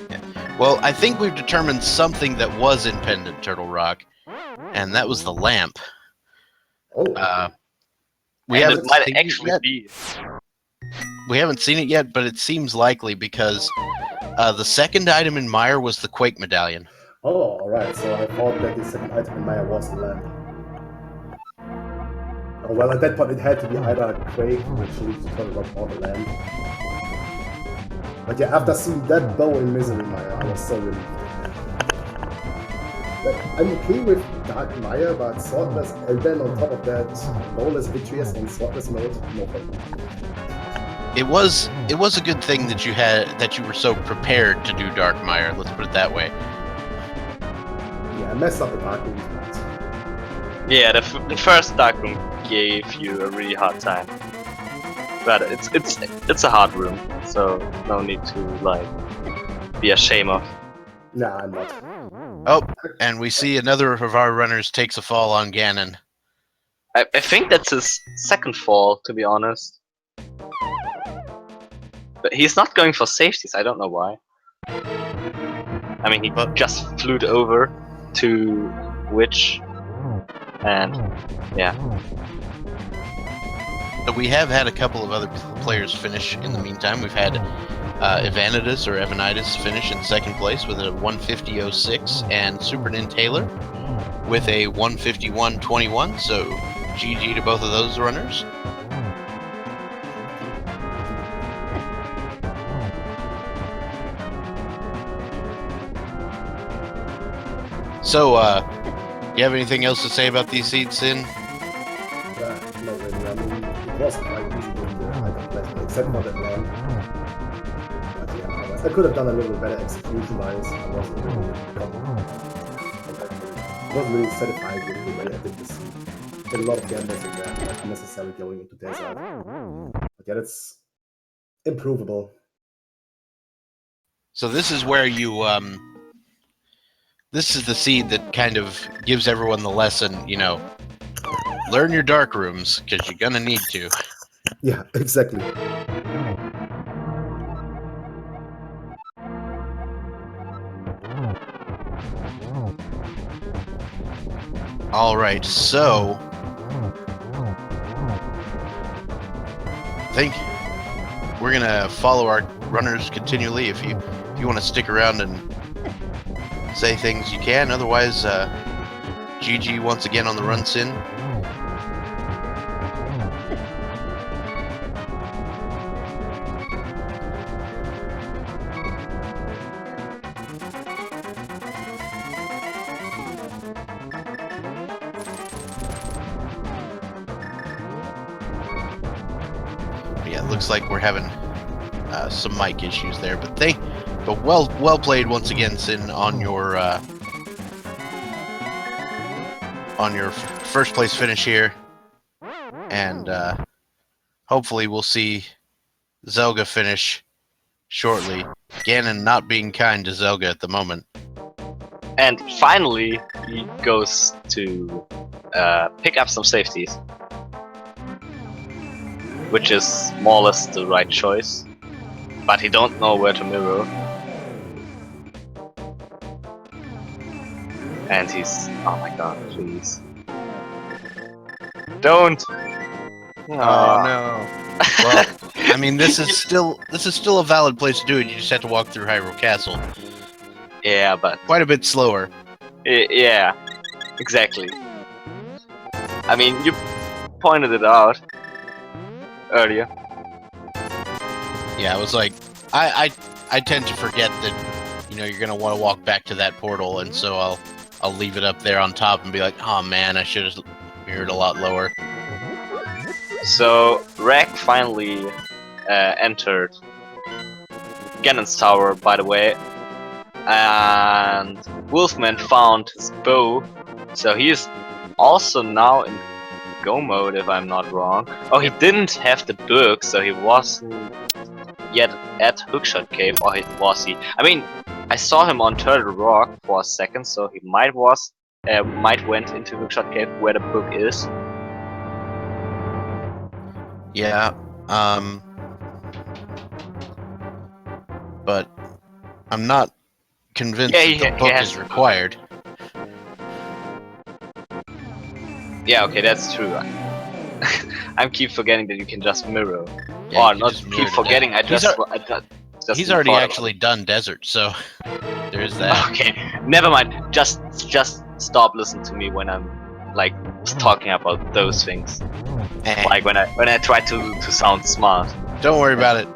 Yeah. Well, I think we've determined something that was in Pendant Turtle Rock, and that was the lamp. Oh, We And haven't it might seen actually it yet. be. We haven't seen it yet, but it seems likely because the second item in Mire was the Quake Medallion. oh, alright. So I thought that the second item in Maya was the lamp. Oh, well, at that point it had to be either Quake, which leads to Turtle Rock, or the lamp. But yeah, after seeing that bow in Misery Maya, I was so relieved. Like, I'm okay with Dark Maya, but Swordless, and then on top of that, Bowless Victorious on Swordless mode, no problem. It was a good thing that you were so prepared to do Dark Mire. Let's put it that way. Yeah, I messed up the Dark Rooms, but Yeah, the first dark room gave you a really hard time. But it's a hard room, so no need to like be ashamed of. nah, I'm not. Oh, and we see another of our runners takes a fall on Ganon. I think that's his second fall, to be honest. But he's not going for safeties, I don't know why. I mean, he just flew over to Witch, and yeah. So we have had a couple of other players finish in the meantime. We've had Evanidas or Evanidas finish in second place with a 150.06, and Super Taylor with a 151.21. So GG to both of those runners. So, you have anything else to say about these seeds, Sin? Not really. I mean, it was quite easy doing the item placement, except for that lamp. But yeah, I could have done a little bit better execution-wise. I wasn't really satisfied with the way I did this. Did a lot of gambles in there, like unnecessarily going into desert. But yeah, that's improvable. So this is where you, this is the seed that kind of gives everyone the lesson, you know, learn your dark rooms, because you're gonna need to. Yeah, exactly. Alright, so I think we're gonna follow our runners continually. If you want to stick around and say things, you can. Otherwise, GG once again on the run, Sin. Yeah, it looks like we're having some mic issues there, but well played once again, Sin, on your first place finish here, and hopefully we'll see Zelga finish shortly. Ganon not being kind to Zelga at the moment. And finally, he goes to pick up some safeties, which is more or less the right choice. But he don't know where to mirror. And he's... oh my god, please. Don't! Oh no. Well, I mean, this is still a valid place to do it. You just have to walk through Hyrule Castle. Yeah, but... quite a bit slower. yeah, exactly. I mean, you pointed it out earlier. Yeah, I was like, I tend to forget that, you know, you're gonna want to walk back to that portal, and so I'll leave it up there on top and be like, oh man, I should have mirrored a lot lower. So Rek finally entered Ganon's Tower, by the way, and Wolfman found his bow, so he's also now in go mode, if I'm not wrong. Oh, he didn't have the book, so he wasn't yet at Hookshot Cave, or was he? I mean, I saw him on Turtle Rock for a second, so he might went into Hookshot Cave where the book is. Yeah, but I'm not convinced Yeah, that the book is required. Yeah, okay, that's true. I keep forgetting that you can just mirror. Yeah, Or not keep forgetting, he's already actually done desert, so there's that. Okay, never mind. Just stop listening to me when I'm like talking about those things. Like when I try to sound smart. Don't worry about it.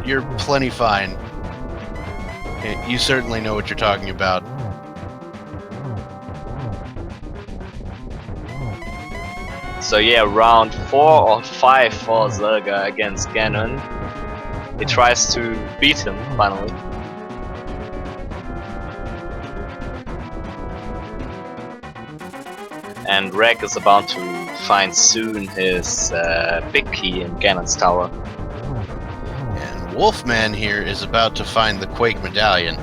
You're plenty fine. You certainly know what you're talking about. So yeah, round 4 or 5 for Zelga against Ganon. He tries to beat him finally. And Rek is about to find soon his big key in Ganon's Tower. And Wolfman here is about to find the Quake Medallion,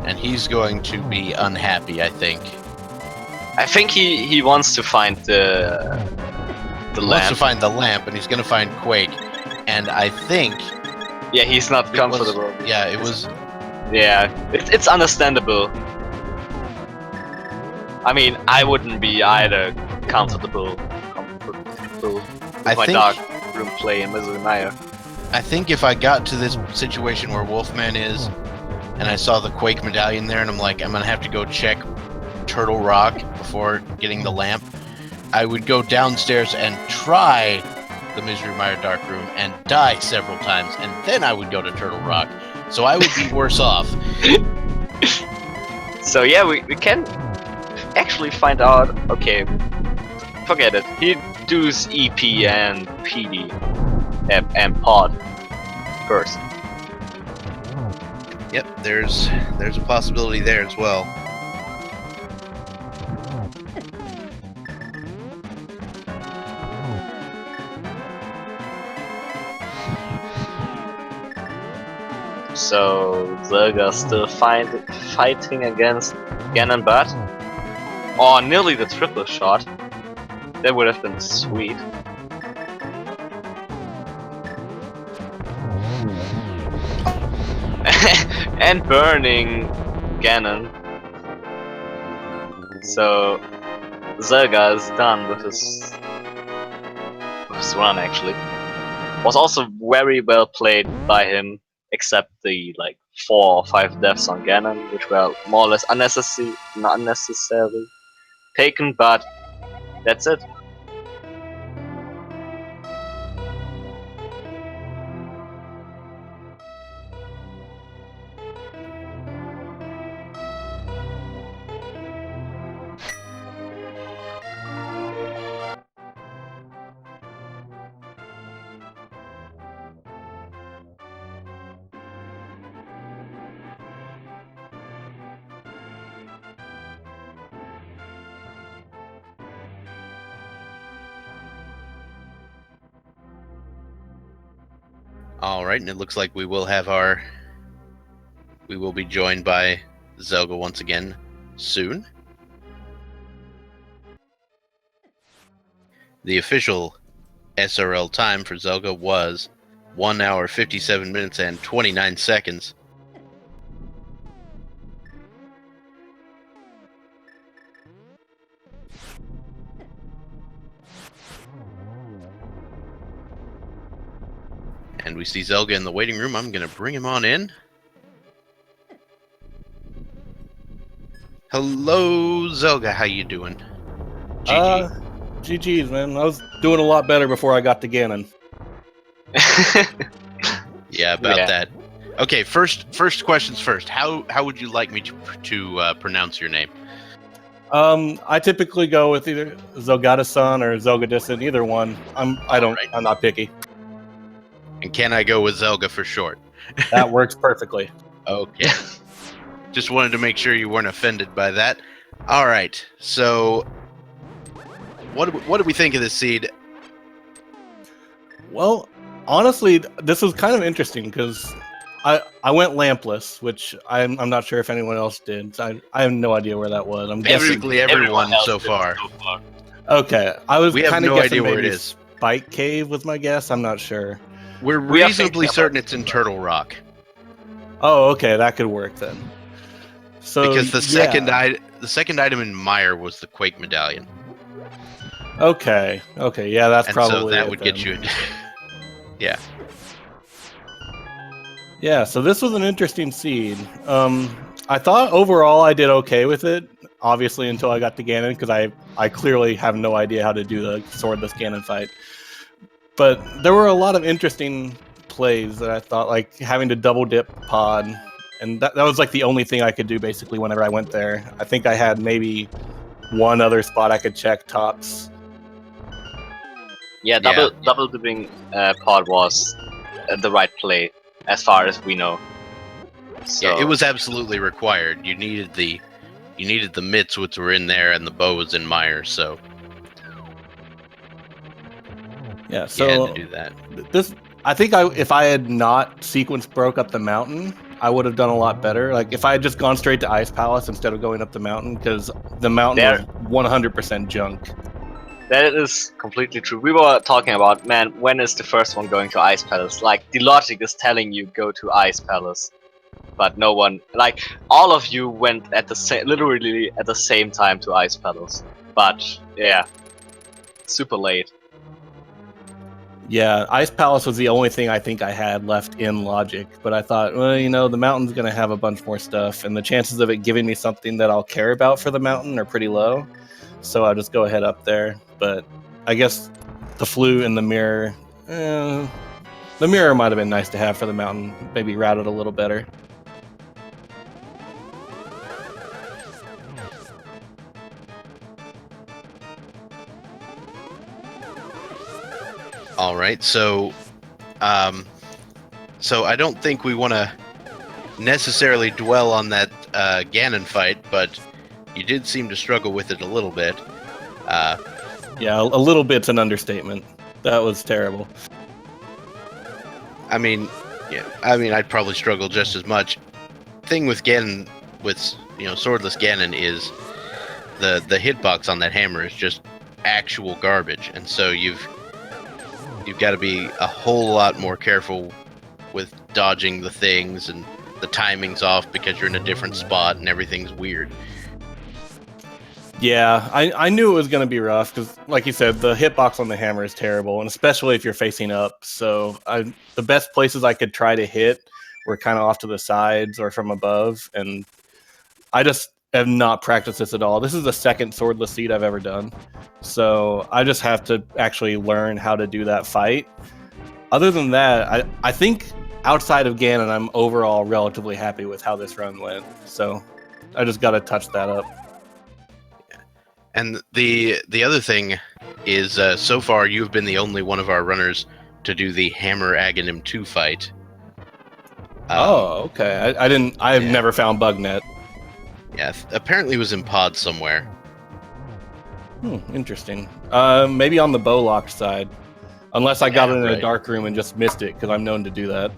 and he's going to be unhappy, I think. I think he wants to find the lamp. Wants to find the lamp, and he's going to find Quake. And I think... Yeah, he's not comfortable. Yeah, it was... Yeah, it's understandable. I mean, I wouldn't be either comfortable with my dark room play in Misery Mire. I think if I got to this situation where Wolfman is, and I saw the Quake Medallion there, and I'm like, I'm gonna have to go check Turtle Rock before getting the lamp, I would go downstairs and try the Misery Mire Dark Room and die several times, and then I would go to Turtle Rock. So I would be worse off. So yeah, we can actually find out. Okay, forget it. He does EP and PD and pod first. Yep, there's a possibility there as well. So Zelga's still fighting against Ganon, but nearly the triple shot. That would have been sweet. And burning Ganon. So Zelga is done with his run. Actually, was also very well played by him, except the like 4 or 5 deaths on Ganon, which were more or less not unnecessarily taken, but that's it. Alright, and it looks like we will be joined by Zelga once again soon. The official SRL time for Zelga was 1 hour, 57 minutes, and 29 seconds. And we see Zelga in the waiting room. I'm going to bring him on in. Hello, Zelga. How you doing? GG. GG's, man. I was doing a lot better before I got to Ganon. Yeah, about that. Okay, first questions first. How would you like me to pronounce your name? I typically go with either zelgadissan or zelgadissan, either one. I'm not picky. And can I go with Zelga for short? That works perfectly. Okay. Just wanted to make sure you weren't offended by that. All right. So, what do we think of this seed? Well, honestly, this was kind of interesting because I went lampless, which I'm not sure if anyone else did. I have no idea where that was. I'm guessing Basically everyone so far. Okay, I was We have kind of no guessing idea where it maybe is. Spike Cave was my guess. I'm not sure. We're reasonably certain it's in Turtle Rock. Oh, okay, that could work then. So Because the yeah. second item in Mire was the Quake Medallion. Okay, yeah, that's And probably so that it would then. get you into... Yeah. Yeah, so this was an interesting seed. I thought overall I did okay with it, obviously until I got to Ganon, because I clearly have no idea how to do the Swordless Ganon fight. But there were a lot of interesting plays that I thought, like having to double dip pod, and that was like the only thing I could do basically whenever I went there. I think I had maybe one other spot I could check tops. Yeah, double dipping pod was the right play as far as we know. So Yeah, it was absolutely required. You needed the mitts, which were in there, and the bow was in Mire, so Yeah, you had so to do that. I think if I had not sequence broke up the mountain, I would have done a lot better. Like if I had just gone straight to Ice Palace instead of going up the mountain, because the mountain was 100% junk. that is completely true. We were talking about, man, when is the first one going to Ice Palace? Like the logic is telling you go to Ice Palace, but no one, like all of you went at the literally at the same time to Ice Palace. But yeah, super late. Yeah, Ice Palace was the only thing I think I had left in logic, but I thought, well, the mountain's going to have a bunch more stuff, and the chances of it giving me something that I'll care about for the mountain are pretty low, so I'll just go ahead up there. But I guess the flute and the mirror, the mirror might have been nice to have for the mountain, maybe route it a little better. All right, so I don't think we want to necessarily dwell on that Ganon fight, but you did seem to struggle with it a little bit. Yeah, a little bit's an understatement. That was terrible. I mean, I'd probably struggle just as much. Thing with Ganon, with Swordless Ganon, is the hitbox on that hammer is just actual garbage, and so you've got to be a whole lot more careful with dodging the things, and the timing's off because you're in a different spot and everything's weird. Yeah, I knew it was going to be rough because, like you said, the hitbox on the hammer is terrible, and especially if you're facing up. So the best places I could try to hit were kind of off to the sides or from above, and I just have not practiced this at all. This is the second Swordless seed I've ever done, so I just have to actually learn how to do that fight. Other than that, I think outside of Ganon, I'm overall relatively happy with how this run went, so I just got to touch that up. And the other thing is, so far you've been the only one of our runners to do the Hammer Aghanim 2 fight. Oh, okay. I have never found Bugnet. Yeah, apparently it was in pod somewhere. Interesting. Maybe on the bow locked side. Unless I got it in a dark room and just missed it, because I'm known to do that.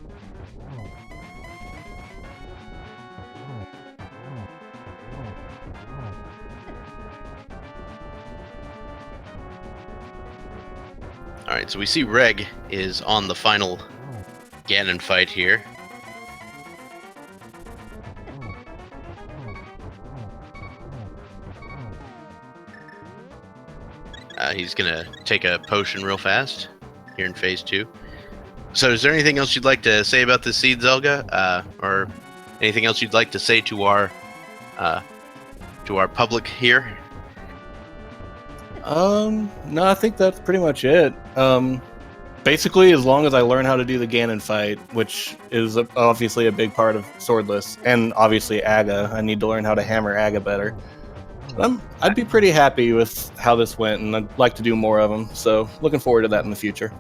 Alright, so we see Reg is on the final Ganon fight here. He's gonna take a potion real fast here in phase 2. So is there anything else you'd like to say about this seed, Zelga? Or anything else you'd like to say to our public here? No, I think that's pretty much it. Basically, as long as I learn how to do the Ganon fight, which is obviously a big part of Swordless, and obviously Aga, I need to learn how to hammer Aga better. I'd be pretty happy with how this went, and I'd like to do more of them, so looking forward to that in the future.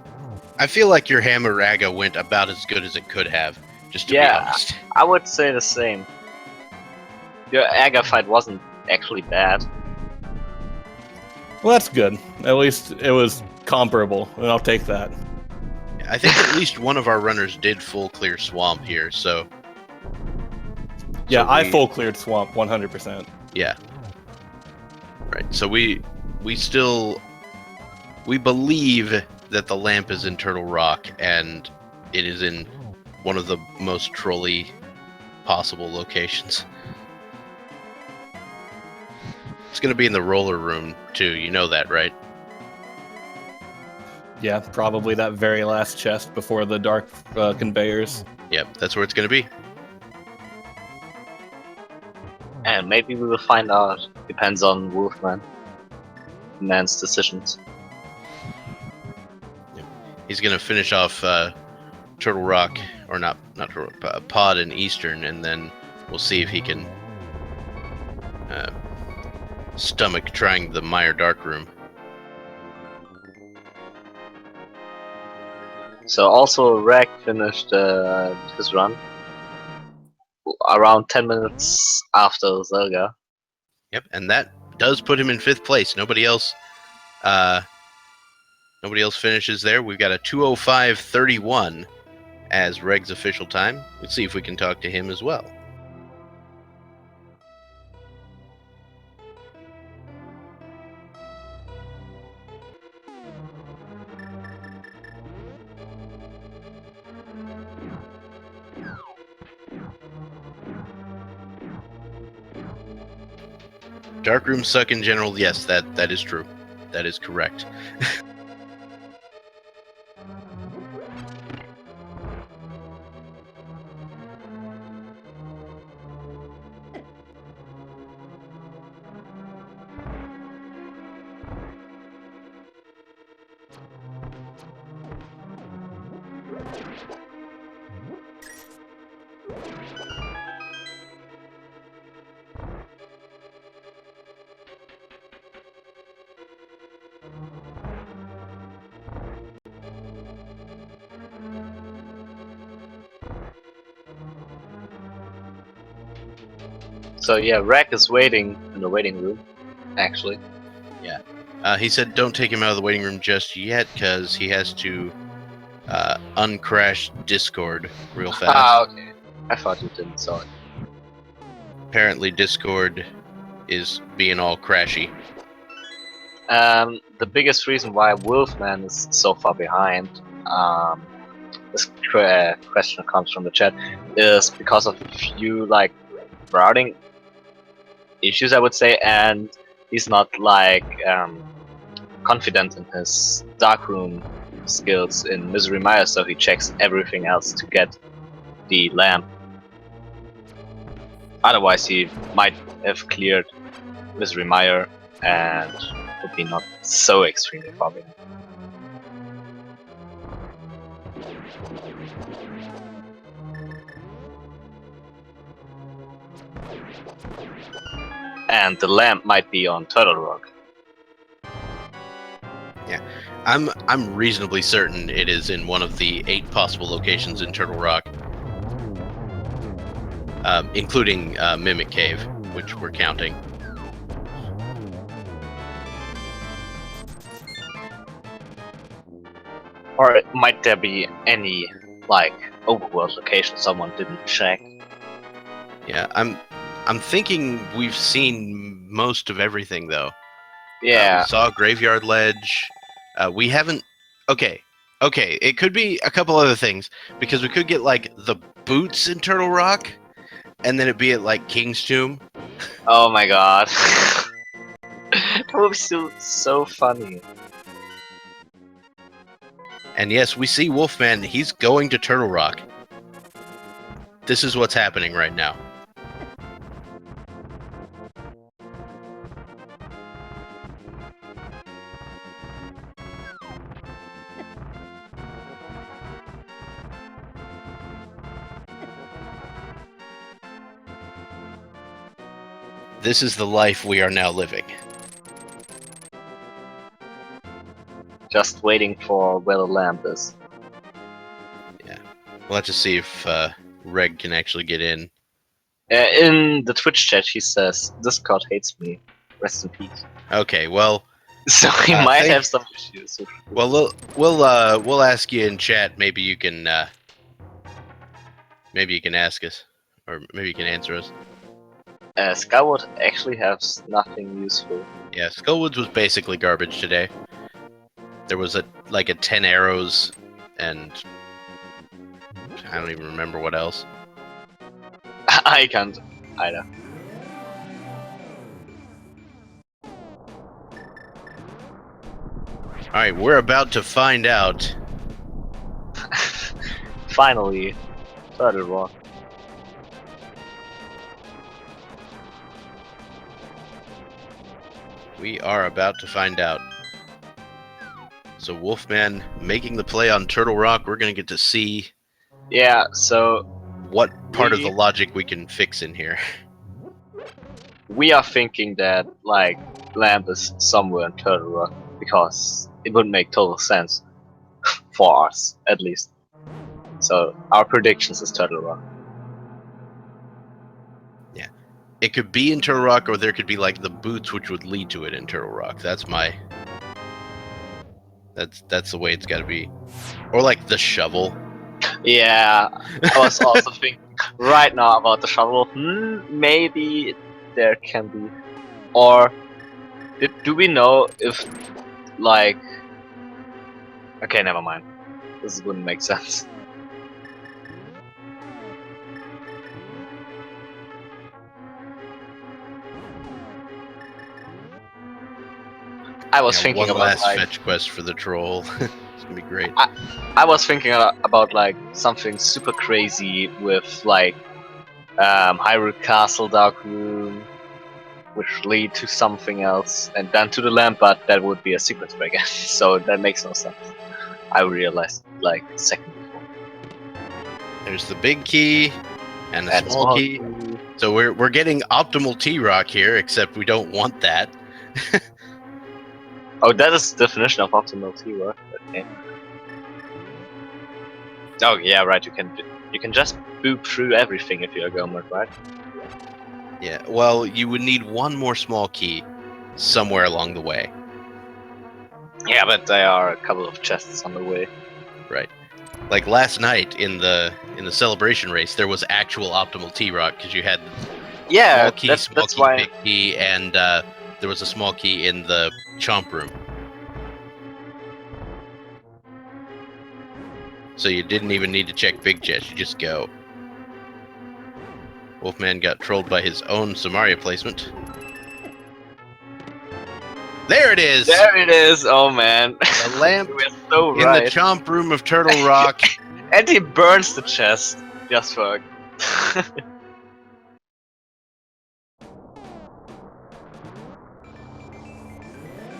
I feel like your hammer Aga went about as good as it could have, just to be honest. I would say the same. Your Aga fight wasn't actually bad. Well, that's good. At least it was comparable, and I'll take that. I think at least one of our runners did full clear swamp here, so... Yeah, I full cleared swamp, 100%. Yeah. Right, so we believe that the lamp is in Turtle Rock, and it is in one of the most trolly possible locations. It's going to be in the roller room, too. You know that, right? Yeah, probably that very last chest before the dark conveyors. Yep, that's where it's going to be. And maybe we will find out. Depends on Wolfman. Man's decisions. He's going to finish off Turtle Rock, or not Turtle Rock, Pod and Eastern, and then we'll see if he can stomach trying the Mire Dark Room. So also Rag finished his run around 10 minutes after Zelga. Yep, and that does put him in 5th place. Nobody else finishes there. We've got a 2:05:31 as Reg's official time. Let's see if we can talk to him as well. Darkrooms suck in general. Yes, that is true. That is correct. So yeah, Rag is waiting in the waiting room, actually. He said don't take him out of the waiting room just yet because he has to uncrash Discord real fast. Ah, okay. I thought you didn't saw it. Apparently Discord is being all crashy. The biggest reason why Wolfman is so far behind, this question comes from the chat, is because of a few like routing issues, I would say, and he's not like confident in his darkroom skills in Misery Mire, so he checks everything else to get the lamp. Otherwise, he might have cleared Misery Mire and would be not so extremely far behind. And the lamp might be on Turtle Rock. I'm reasonably certain it is in one of the 8 possible locations in Turtle Rock, including Mimic Cave, which we're counting. Or might there be any like overworld location someone didn't check? Yeah, I'm thinking we've seen most of everything though. Yeah. We saw Graveyard Ledge. We haven't. Okay. It could be a couple other things because we could get like the boots in Turtle Rock, and then it'd be at like King's Tomb. Oh my god. That would be so funny. And yes, we see Wolfman. He's going to Turtle Rock. This is what's happening right now. This is the life we are now living. Just waiting for where the lamp is. Yeah. We'll have to see if Reg can actually get in. In the Twitch chat, he says, Discord hates me. Rest in peace. Okay, well. So he might have some issues. Well, we'll ask you in chat. Maybe you can ask us, or maybe you can answer us. Skyward actually has nothing useful. Yeah, Skullwoods was basically garbage today. There was a 10 arrows, and I don't even remember what else. I can't either. Alright, we're about to find out. Finally, Turtle Rock. We are about to find out. So Wolfman making the play on Turtle Rock, we're going to get to see Yeah, so what part of the We- logic we can fix in here. we are thinking that like Lamp is somewhere in Turtle Rock because it would make total sense for us, at least. So our predictions is Turtle Rock. It could be in Turtle Rock, or there could be like the boots which would lead to it in Turtle Rock. That's the way it's got to be. Or like the shovel. Yeah, I was also thinking right now about the shovel. Maybe there can be, or do we know if like? Okay, never mind. This wouldn't make sense. I was thinking one about last like fetch quest for the troll. It's gonna be great. I was thinking about like something super crazy with like Hyrule Castle Dark Room, which lead to something else, and then to the lamp, but that would be a sequence break, so that makes no sense. I realized like a second before. There's the big key and the And small key. So we're getting optimal T-Rock here, except we don't want that. Oh, that is the definition of optimal T, right? Okay. Oh yeah, right. You can just boop through everything if you're a Gomer, right? Yeah, well, you would need one more small key somewhere along the way. Yeah, but there are a couple of chests on the way. Right. Like last night in the celebration race, there was actual optimal T-Rock because you had Yeah, small key, that's why. big key, and there was a small key in the chomp room. So you didn't even need to check big chest, you just go. Wolfman got trolled by his own Samaria placement. There it is! There it is! Oh man. The lamp We're so in right. the chomp room of Turtle Rock. And he burns the chest. Just for.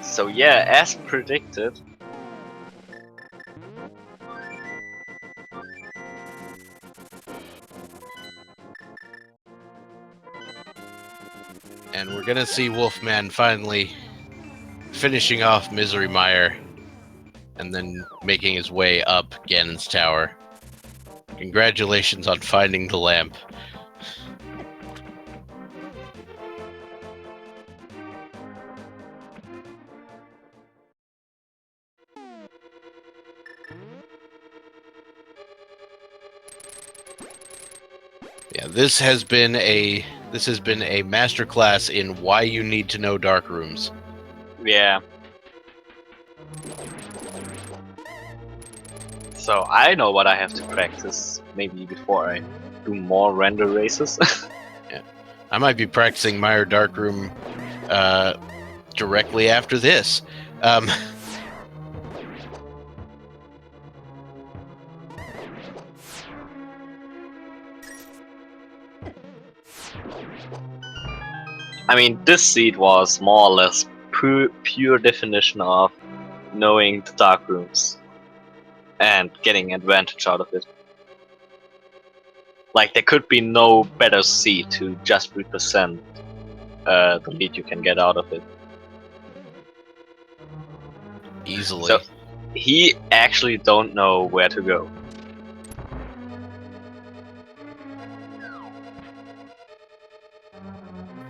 So yeah, as predicted. And we're gonna see Wolfman finally finishing off Misery Mire and then making his way up Ganon's Tower. Congratulations on finding the lamp. Yeah, this has been a masterclass in why you need to know dark rooms. Yeah. So I know what I have to practice maybe before I do more render races. Yeah. I might be practicing Mire Darkroom directly after this. I mean, this seed was more or less pure definition of knowing the dark rooms and getting advantage out of it. Like, there could be no better seed to just represent the lead you can get out of it. Easily. So, he actually don't know where to go.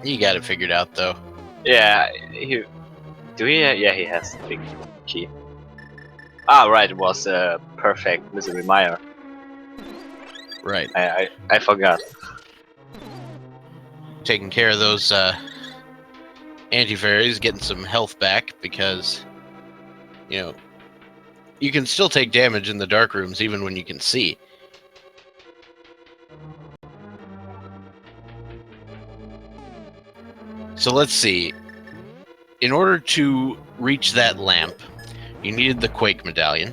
You got it figured out, though. Yeah, yeah, he has the big key. Ah, right, it was a perfect Misery Mire. Right. I forgot. Taking care of those anti-fairies, getting some health back, because, you know, you can still take damage in the dark rooms even when you can see. So let's see. In order to reach that lamp, you needed the Quake Medallion,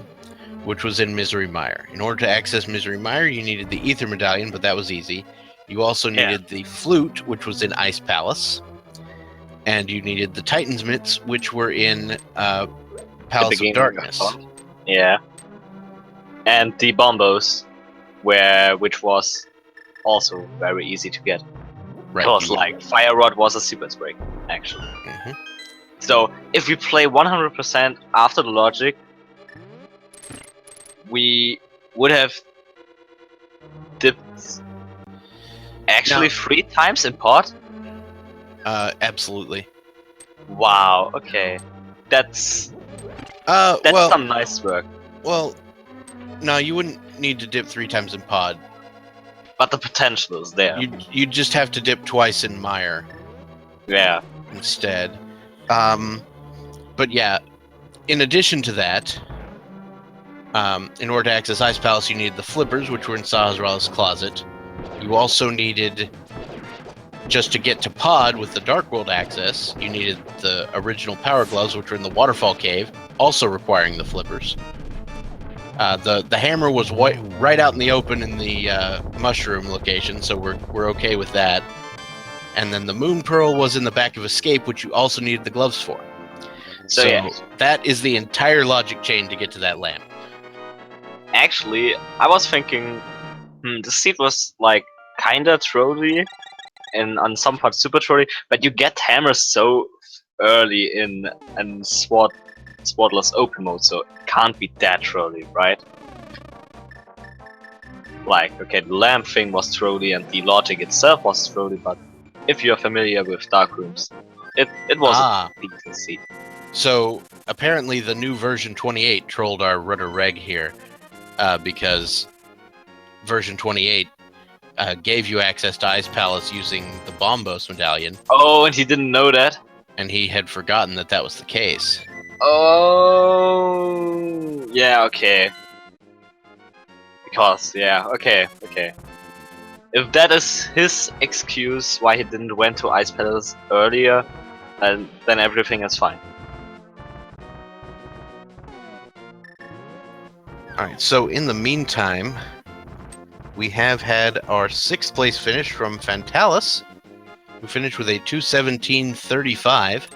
which was in Misery Mire. In order to access Misery Mire, you needed the Ether Medallion, but that was easy. You also needed the Flute, which was in Ice Palace. And you needed the Titan's Mitts, which were in Palace of Darkness. Yeah. And the Bombos, which was also very easy to get. Right. Because, like, Fire Rod was a super break, actually. Mm-hmm. So, if we play 100% after the logic, we would have dipped actually 3 times in pot? Absolutely. Wow, okay. That's well, some nice work. Well, no, you wouldn't need to dip 3 times in pod. But the potential is there. You'd just have to dip twice in Mire. Yeah. Instead. But yeah, in addition to that, in order to access Ice Palace, you needed the flippers, which were in Sahasrah's closet. You also needed, just to get to Pod with the Dark World access, you needed the original Power Gloves, which were in the Waterfall Cave, also requiring the flippers. The hammer was right out in the open in the mushroom location, so we're okay with that. And then the Moon Pearl was in the back of Escape, which you also needed the gloves for. So yeah, that is the entire logic chain to get to that lamp. Actually, I was thinking, the seed was like kinda trolly, and on some parts super trolly, but you get hammers so early in Swordless open mode, so it can't be that trolly, right? Like, okay, the lamp thing was trolly and the logic itself was trolly, but if you're familiar with Dark Rooms, it was a decent seed. So apparently the new version 28 trolled our rudder reg here, because version 28 gave you access to Ice Palace using the Bombos medallion. Oh, and he didn't know that? And he had forgotten that was the case. Oh, yeah, okay. Because, yeah, okay. If that is his excuse why he didn't went to Ice Palace earlier, then everything is fine. Alright, so in the meantime, we have had our 6th place finish from Fantalis, who finished with a 2:17.35.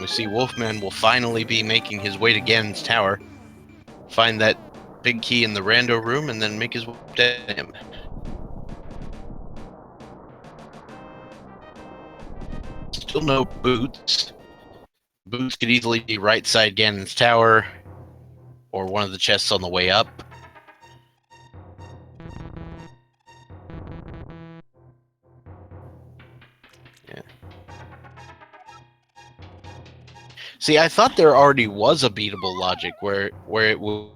We see Wolfman will finally be making his way to Ganon's Tower, find that big key in the rando room, and then make his way to him. Still no boots. Boots could easily be right side Ganon's Tower, or one of the chests on the way up. Yeah. See, I thought there already was a beatable logic where it will.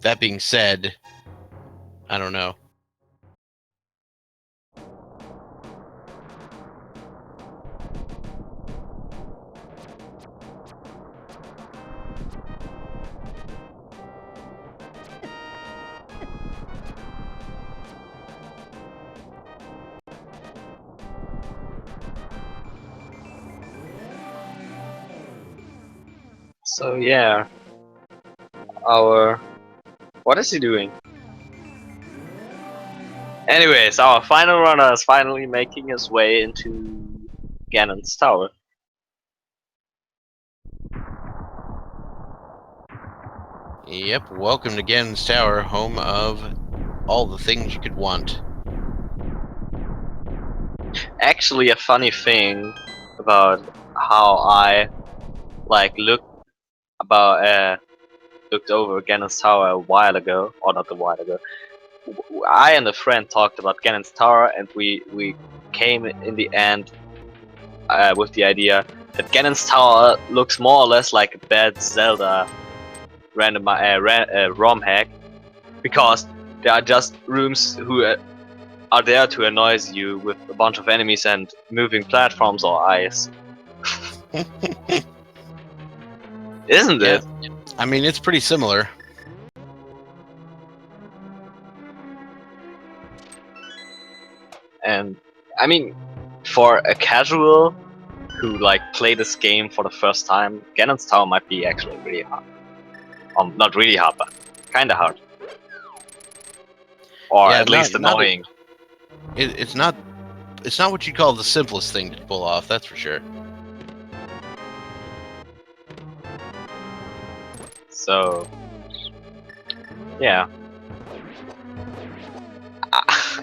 That being said, I don't know. So yeah, what is he doing? Anyways, our final runner is finally making his way into Ganon's Tower. Yep, welcome to Ganon's Tower, home of all the things you could want. Actually, a funny thing about how I looked over Ganon's Tower a while ago, or not a while ago. I and a friend talked about Ganon's Tower, and we came in the end with the idea that Ganon's Tower looks more or less like a bad Zelda ROM hack, because there are just rooms are there to annoy you with a bunch of enemies and moving platforms or ice. Isn't Yeah. it? I mean, it's pretty similar. And I mean, for a casual who like play this game for the first time, Ganon's Tower might be actually really hard. Not really hard, but kinda hard. Or Yeah, at least not annoying. It's not what you call the simplest thing to pull off. That's for sure. So, yeah.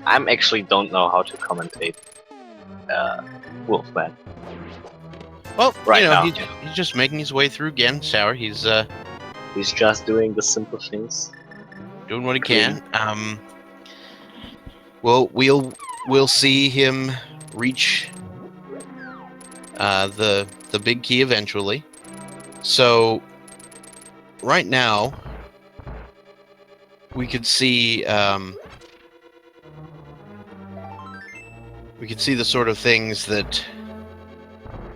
I'm actually don't know how to commentate Wolfman. Well, Right you know, now. he's just making his way through Ganon's Tower. He's He's just doing the simple things. doing what he can. We'll see him reach the big key eventually. So right now we could see the sort of things that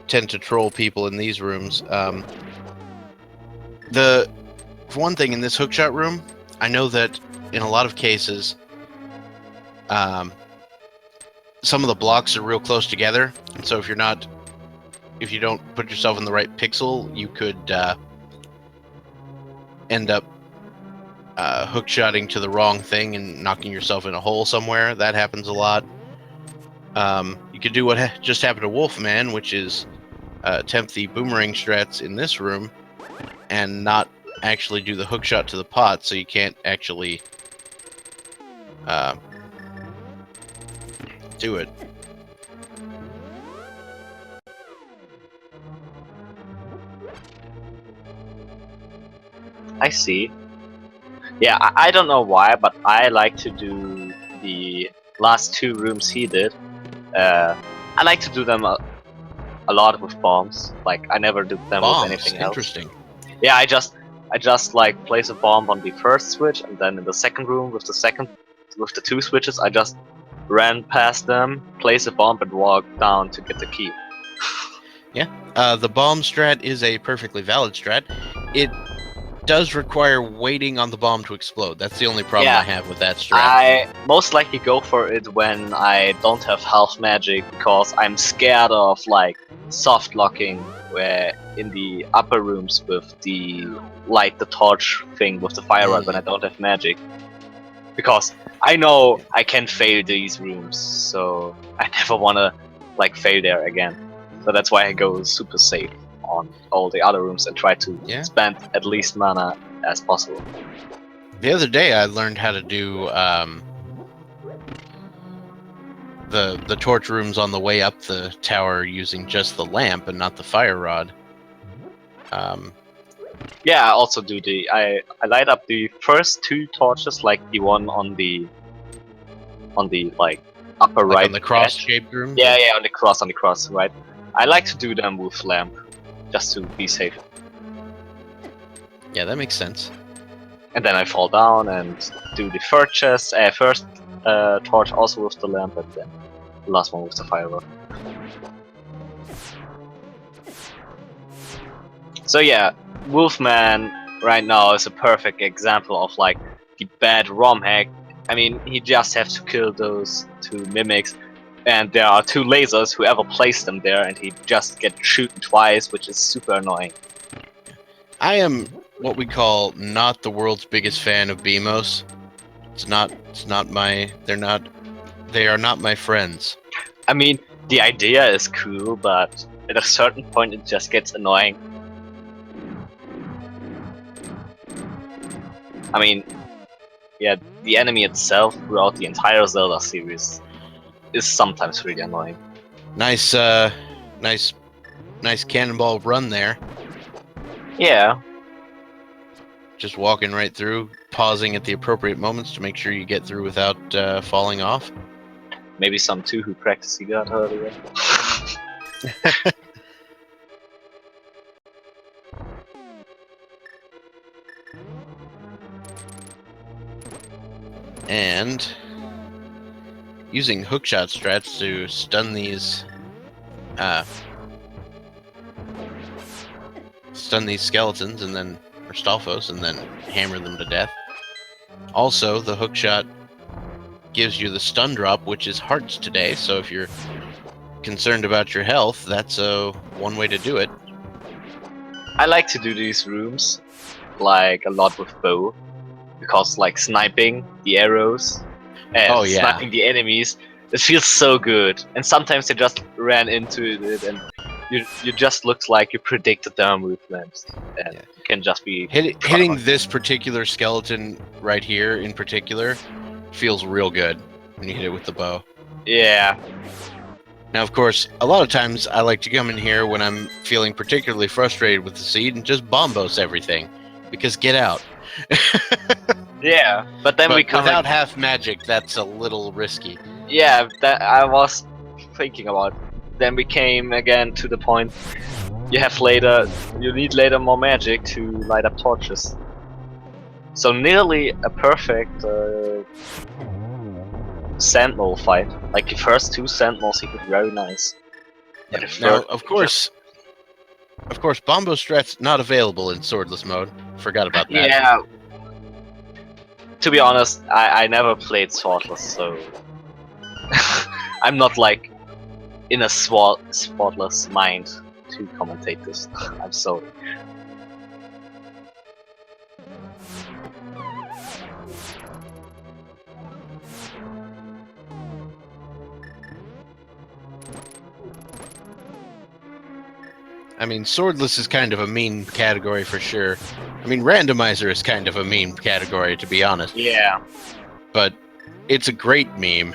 tend to troll people in these rooms. For one thing, in this hookshot room, I know that in a lot of cases, some of the blocks are real close together, and so if you don't put yourself in the right pixel, you could end up hookshotting to the wrong thing and knocking yourself in a hole somewhere. That happens a lot. You could do what just happened to Wolfman, which is attempt the boomerang strats in this room and not actually do the hookshot to the pot, so you can't actually do it. I see. Yeah, I don't know why, but I like to do the last two rooms he did. I like to do them a lot with bombs. Like I never do them Bombs, with anything else. interesting. Yeah, I just like place a bomb on the first switch, and then in the second room with the two switches, I just ran past them, place a bomb, and walk down to get the key. The bomb strat is a perfectly valid strat. It does require waiting on the bomb to explode. That's the only problem Yeah. I have with that strat. I most likely go for it when I don't have health magic, because I'm scared of like soft locking where in the upper rooms with the light the torch thing with the fire rod when I don't have magic. Because I know I can fail these rooms, so I never wanna like fail there again. So that's why I go super safe on all the other rooms and try to Yeah. spend at least mana as possible. The other day, I learned how to do the torch rooms on the way up the tower using just the lamp and not the fire rod. Yeah, I also do I light up the first two torches, like the one on the like upper Like right on the edge. cross-shaped room. Yeah, on the cross, right. I like to do them with lamp, just to be safe. Yeah, that makes sense. And then I fall down and do the first torch also with the lamp, and then the last one with the fire rod. So yeah, Wolfman right now is a perfect example of like the bad ROM hack. I mean, he just has to kill those two mimics, and there are two lasers, whoever placed them there, and he just gets shooting twice, which is super annoying. I am what we call not the world's biggest fan of BMOS. They are not my friends. I mean, the idea is cool, but at a certain point it just gets annoying. I mean, yeah, the enemy itself throughout the entire Zelda series is sometimes really annoying. Nice cannonball run there. Yeah. Just walking right through, pausing at the appropriate moments to make sure you get through without falling off. Maybe some too who practiced got earlier. And using hookshot strats to stun these skeletons and then or Stalfos and then hammer them to death. Also, the hookshot gives you the stun drop, which is hearts today, so if you're concerned about your health, that's one way to do it. I like to do these rooms like a lot with bow, because like sniping the arrows and Oh, yeah. sniping the enemies, it feels so good. And sometimes they just ran into it and you just looks like you predicted their movements, and Yeah. you can just be Hitting this particular skeleton right here in particular feels real good when you hit it with the bow. Yeah. Now, of course, a lot of times I like to come in here when I'm feeling particularly frustrated with the seed and just bombos everything, because get out. Yeah, but then But we come without like, half magic, that's a little risky. yeah, that I was thinking about. Then we came again to the point you need later more magic to light up torches. So nearly a perfect sandmole fight. Like the first two sandmoles he did very nice. But the Now, third of course, Bombo Strat's not available in Swordless mode. Forgot about that. Yeah. To be honest, I never played Swordless, so I'm not like in a Swordless mind to commentate this. I'm sorry. I mean, Swordless is kind of a mean category for sure. I mean, Randomizer is kind of a meme category, to be honest. Yeah. But it's a great meme,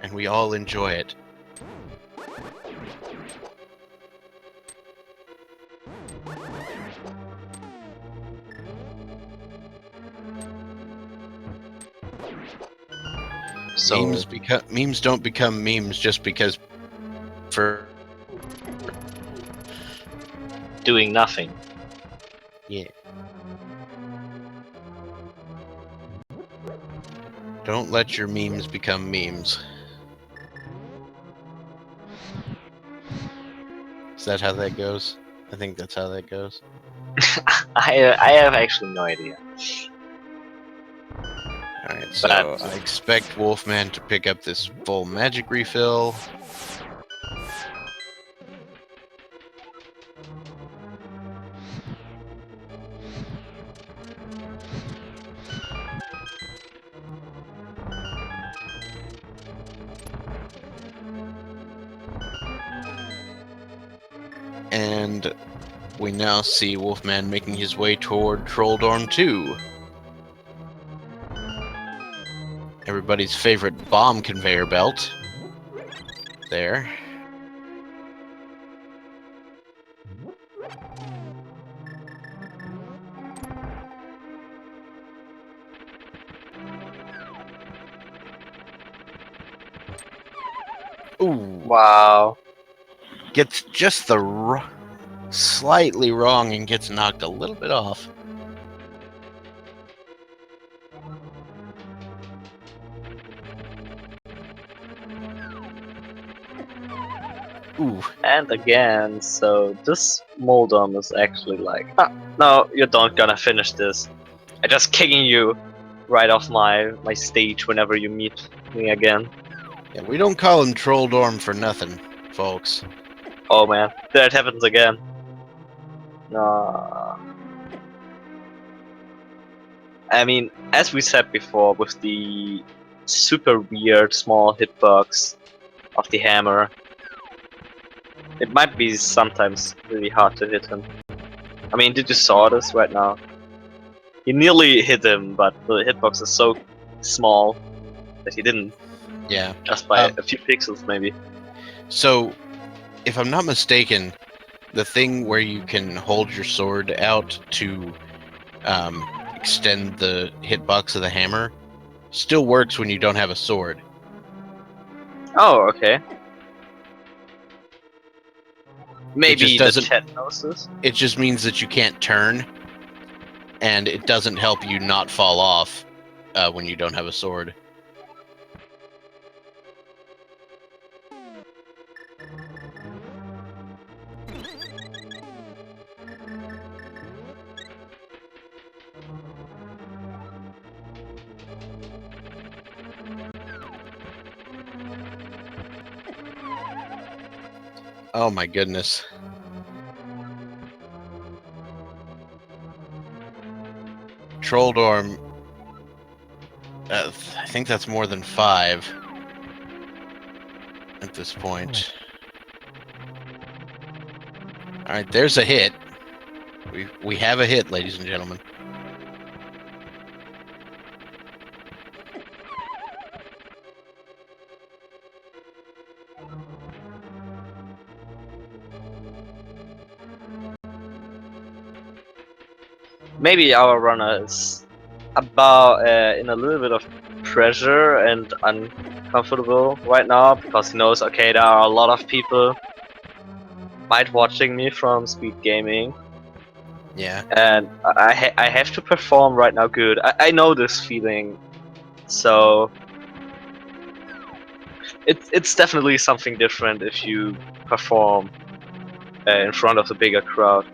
and we all enjoy it. So Memes don't become memes just because for doing nothing. yeah. Don't let your memes become memes. Is that how that goes? I think that's how that goes. I have actually no idea. Alright, so I expect Wolfman to pick up this full magic refill. And we now see Wolfman making his way toward Trolldorm 2. Everybody's favorite bomb conveyor belt. There. Ooh. Wow. Gets just the slightly wrong and gets knocked a little bit off. Ooh. And again, so this Moldom is actually like, no, you're not gonna finish this. I'm just kicking you right off my stage whenever you meet me again. Yeah, we don't call him Trolldorm for nothing, folks. Oh man, that happens again. No. I mean, as we said before, with the super weird small hitbox of the hammer, it might be sometimes really hard to hit him. I mean, did you saw this right now? He nearly hit him, but the hitbox is so small that he didn't. Yeah. Just by a few pixels, maybe. So, if I'm not mistaken, the thing where you can hold your sword out to extend the hitbox of the hammer still works when you don't have a sword. Oh, okay. Maybe the doesn't- chat knows this. It just means that you can't turn, and it doesn't help you not fall off when you don't have a sword. Oh my goodness. Trolldorm. I think that's more than 5 at this point. All right, there's a hit. We have a hit, ladies and gentlemen. Maybe our runner is about in a little bit of pressure and uncomfortable right now because he knows, okay, there are a lot of people might watching me from Speed Gaming, Yeah. and I have to perform right now good. I know this feeling, so it's definitely something different if you perform in front of a bigger crowd.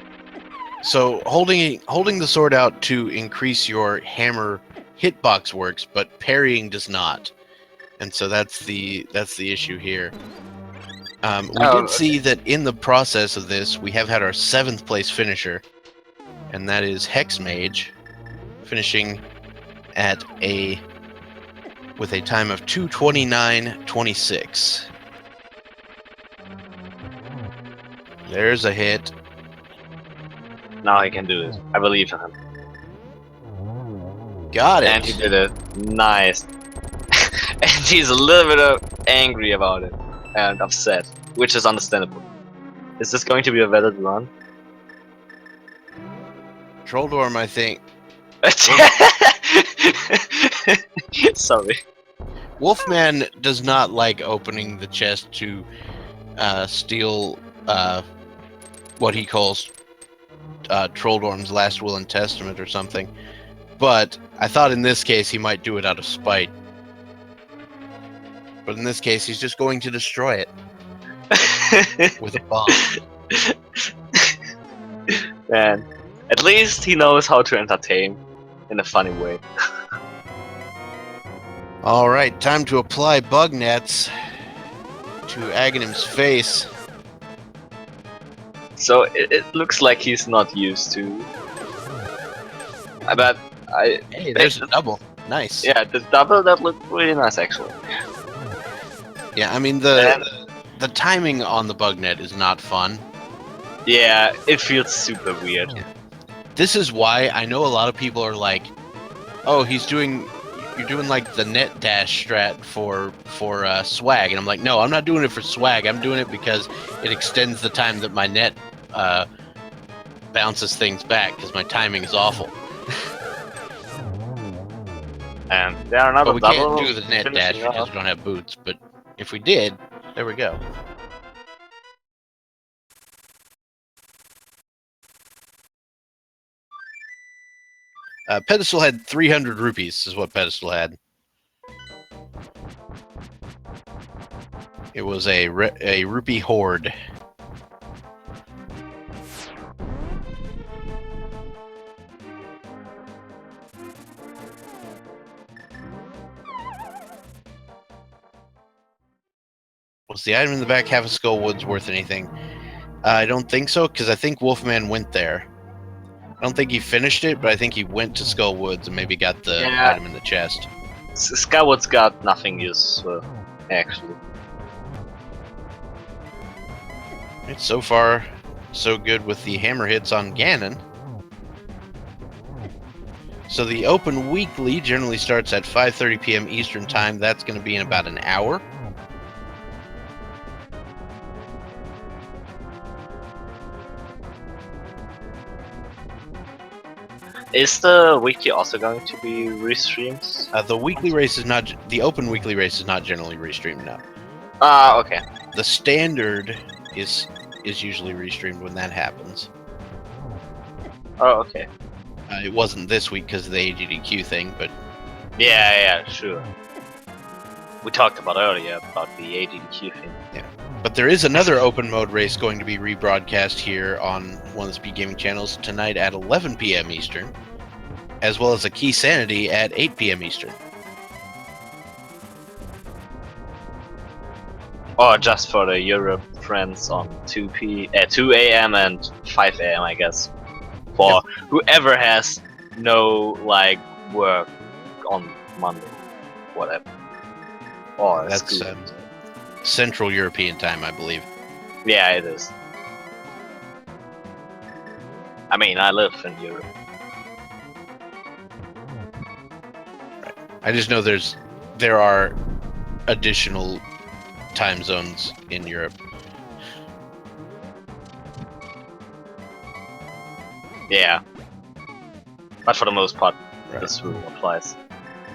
So holding the sword out to increase your hammer hitbox works, but parrying does not, and so that's the issue here. We did see that in the process of this, we have had our 7th place finisher, and that is Hex Mage, finishing at with a time of 2:29.26. There's a hit. Now he can do it. I believe in him. Got it. And he did it. Nice. And he's a little bit angry about it and upset, which is understandable. Is this going to be a valid run? Trolldorm, I think. Sorry. Wolfman does not like opening the chest to steal what he calls Trolldorm's last will and testament or something. But I thought in this case he might do it out of spite. But in this case, he's just going to destroy it with a bomb. Man, at least he knows how to entertain in a funny way. All right, time to apply bug nets to Aghanim's face. So it looks like he's not used to. But Hey, there's a double. Nice. Yeah, the double that looked really nice actually. Yeah, I mean the timing on the bug net is not fun. Yeah, it feels super weird. This is why I know a lot of people are like, "Oh, you're doing like the net dash strat for swag," and I'm like, "No, I'm not doing it for swag. I'm doing it because it extends the time that my net bounces things back because my timing is awful." And there are another But we double. can't do the net dash because we don't have boots. But if we did, there we go. Pedestal had 300 rupees, is what Pedestal had. It was a rupee hoard. Was the item in the back half of Skull Woods worth anything? I don't think so, because I think Wolfman went there. I don't think he finished it, but I think he went to Skull Woods and maybe got the item in the chest. Skullwood's got nothing useful, actually. It's so far so good with the hammer hits on Ganon. So the open weekly generally starts at 5:30 p.m. Eastern Time. That's going to be in about an hour. Is the weekly also going to be restreamed? The weekly race is not. The open weekly race is not generally restreamed. No. Okay. The standard is usually restreamed when that happens. Oh, okay. It wasn't this week because of the AGDQ thing, but Yeah, sure. We talked about earlier about the AGDQ thing. yeah. But there is another open mode race going to be rebroadcast here on one of the Speed Gaming channels tonight at 11 p.m. Eastern, as well as a Key Sanity at 8 p.m. Eastern. Or just for the Europe friends on 2 a.m. and 5 a.m. I guess. For whoever has no like work on Monday, whatever. Or That's school. Central European time, I believe. Yeah, it is. I mean, I live in Europe. I just know there are additional time zones in Europe. Yeah. But for the most part, Right. this rule applies.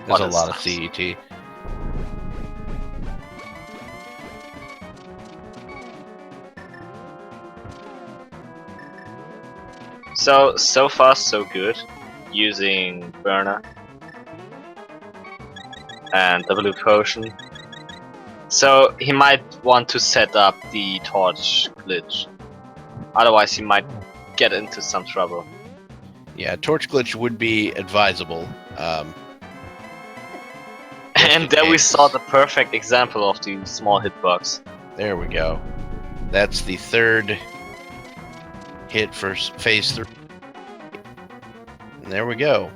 There's a Other lot of stuff. CET. So far so good. Using burner and the blue potion. So he might want to set up the torch glitch. Otherwise he might get into some trouble. Yeah, torch glitch would be advisable. And there we case. saw the perfect example of the small hitbox. There we go. That's the third hit for phase 3. And there we go.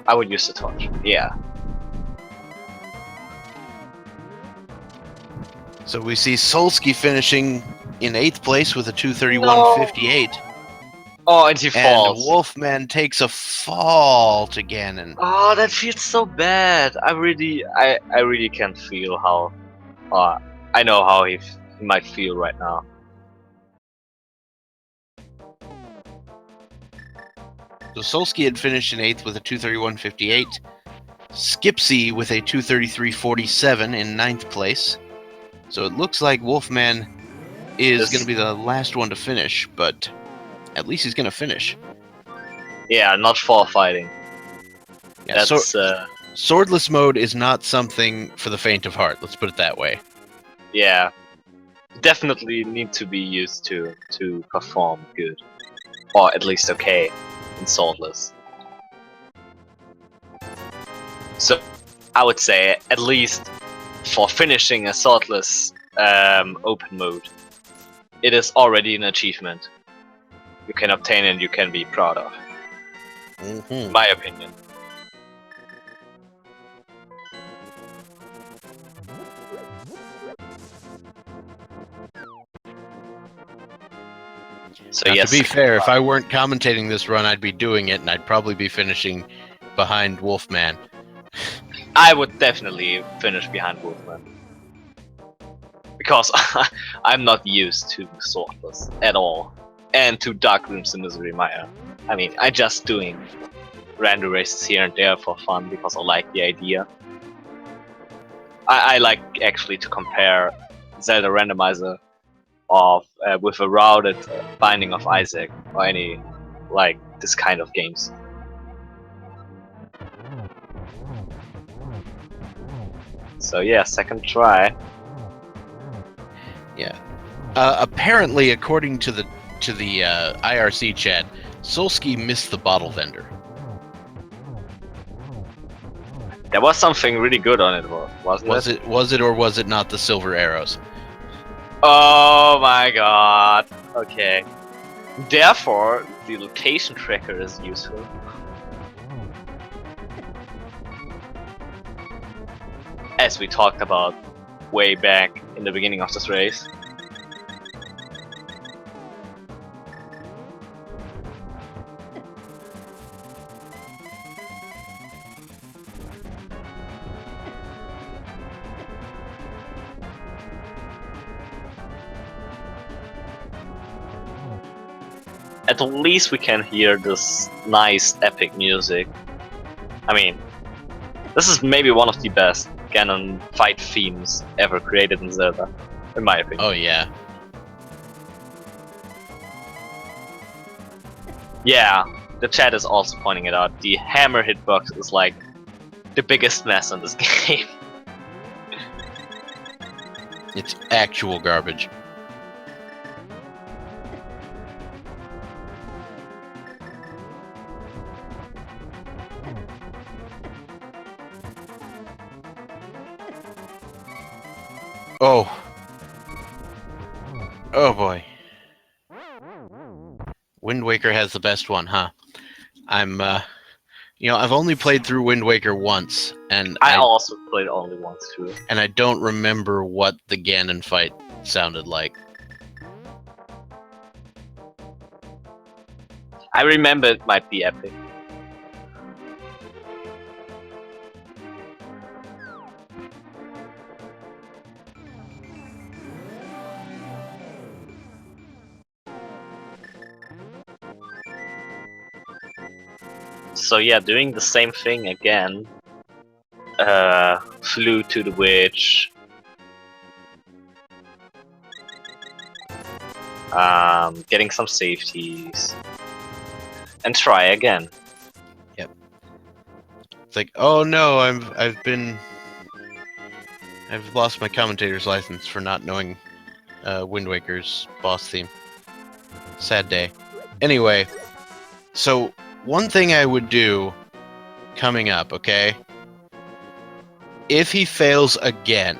I would use the torch. Yeah. So we see Solsky finishing in 8th place with a 231.58. Oh, and he And falls. Wolfman takes a fall to Ganon. Oh, that feels so bad. I really can feel how. I know how he might feel right now. So Solsky had finished in 8th with a 231.58. Skipsy with a 233.47 in 9th place. So it looks like Wolfman is going to be the last one to finish, but at least he's going to finish. Yeah, not fall fighting. Yeah, That's Swordless mode is not something for the faint of heart. Let's put it that way. yeah. Definitely need to be used to perform good, or at least okay, in Swordless. So I would say at least for finishing a Swordless open mode, it is already an achievement you can obtain and you can be proud of. Mm-hmm. My opinion. So Now, yes, to be fair, if I weren't commentating this run, I'd be doing it, and I'd probably be finishing behind Wolfman. I would definitely finish behind Wolfman. Because I'm not used to Swordless at all. And to Dark Rooms in Misery Mire. I mean, I'm just doing random races here and there for fun because I like the idea. I like actually to compare Zelda Randomizer with a routed Binding of Isaac or any like this kind of games. So yeah, second try. Yeah. Apparently, according to the IRC chat, Solsky missed the bottle vendor. There was something really good on it, wasn't it? Was it or was it not the silver arrows? Oh my god. Okay. Therefore, the location tracker is useful. As we talked about way back in the beginning of this race. At least we can hear this nice epic music. I mean, this is maybe one of the best Ganon fight themes ever created in Zelda, in my opinion. Oh yeah. Yeah, the chat is also pointing it out. The hammer hitbox is like the biggest mess in this game. It's actual garbage. Oh. Wind Waker has the best one, huh? I'm, I've only played through Wind Waker once, and I also played only once too. and I don't remember what the Ganon fight sounded like. I remember it might be epic. So yeah, doing the same thing again. Flew to the witch. Getting some safeties. And try again. It's like, oh no, I've lost my commentator's license for not knowing Wind Waker's boss theme. Sad day. Anyway, so one thing I would do coming up, okay? If he fails again,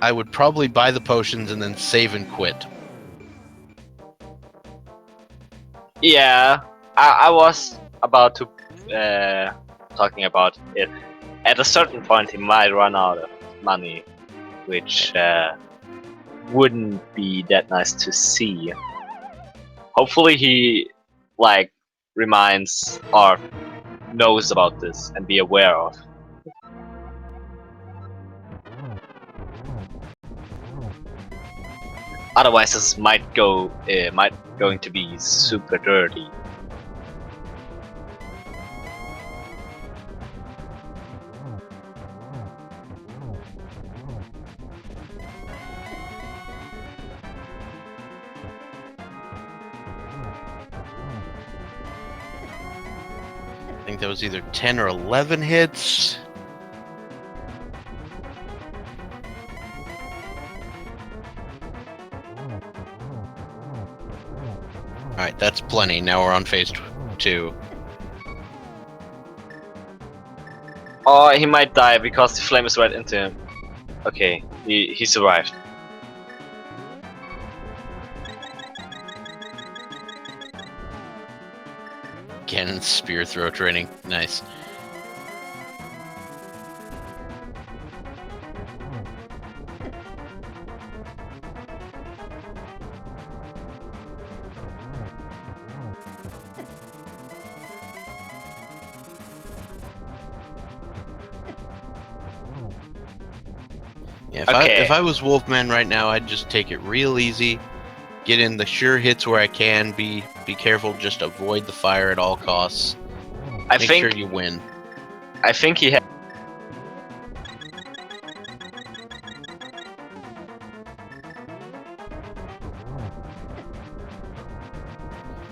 I would probably buy the potions and then save and quit. Yeah, I was about to talking about it. At a certain point, he might run out of money, which wouldn't be that nice to see. Hopefully, he reminds or knows about this and be aware of. Otherwise, this might going to be super dirty. I think that was either 10 or 11 hits. Alright, that's plenty. Now we're on phase 2. Or he might die because the flame is right into him. Okay, he survived. Ganon's spear throw training. Nice. Yeah, if I was Wolfman right now, I'd just take it real easy. Get in the sure hits where I can. Be careful. Just avoid the fire at all costs. Make sure you win. I think he had.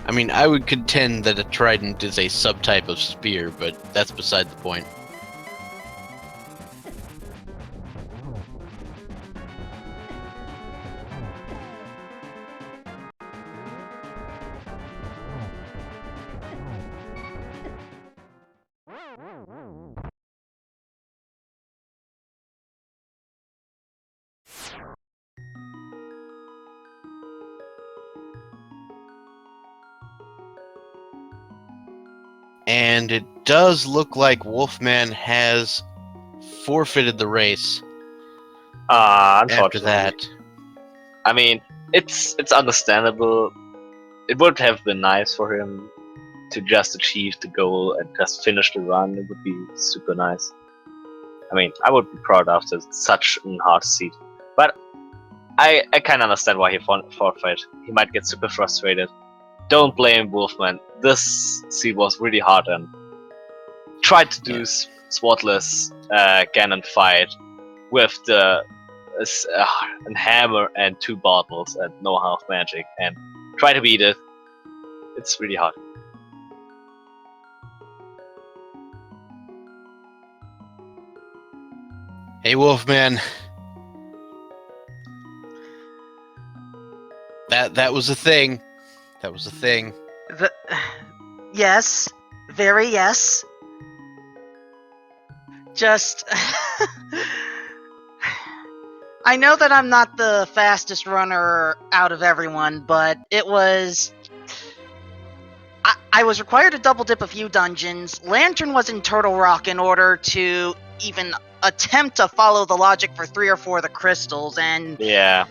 I mean, I would contend that a trident is a subtype of spear, but that's beside the point. And it does look like Wolfman has forfeited the race Unfortunately. after that. I mean, it's understandable. It would have been nice for him to just achieve the goal and just finish the run. It would be super nice. I mean, I would be proud after such a hard seat. But I kind of understand why he forfeit. He might get super frustrated. Don't blame Wolfman. This seat was really hard and tried to do Swordless Ganon fight with a hammer and 2 bottles and no half magic and try to beat it. It's really hard. Hey, Wolfman. That was a thing. That was a thing. Yes, very yes. Just I know that I'm not the fastest runner out of everyone, but it was... I was required to double dip a few dungeons. Lantern was in Turtle Rock in order to even attempt to follow the logic for 3 or 4 of the crystals, and Yeah.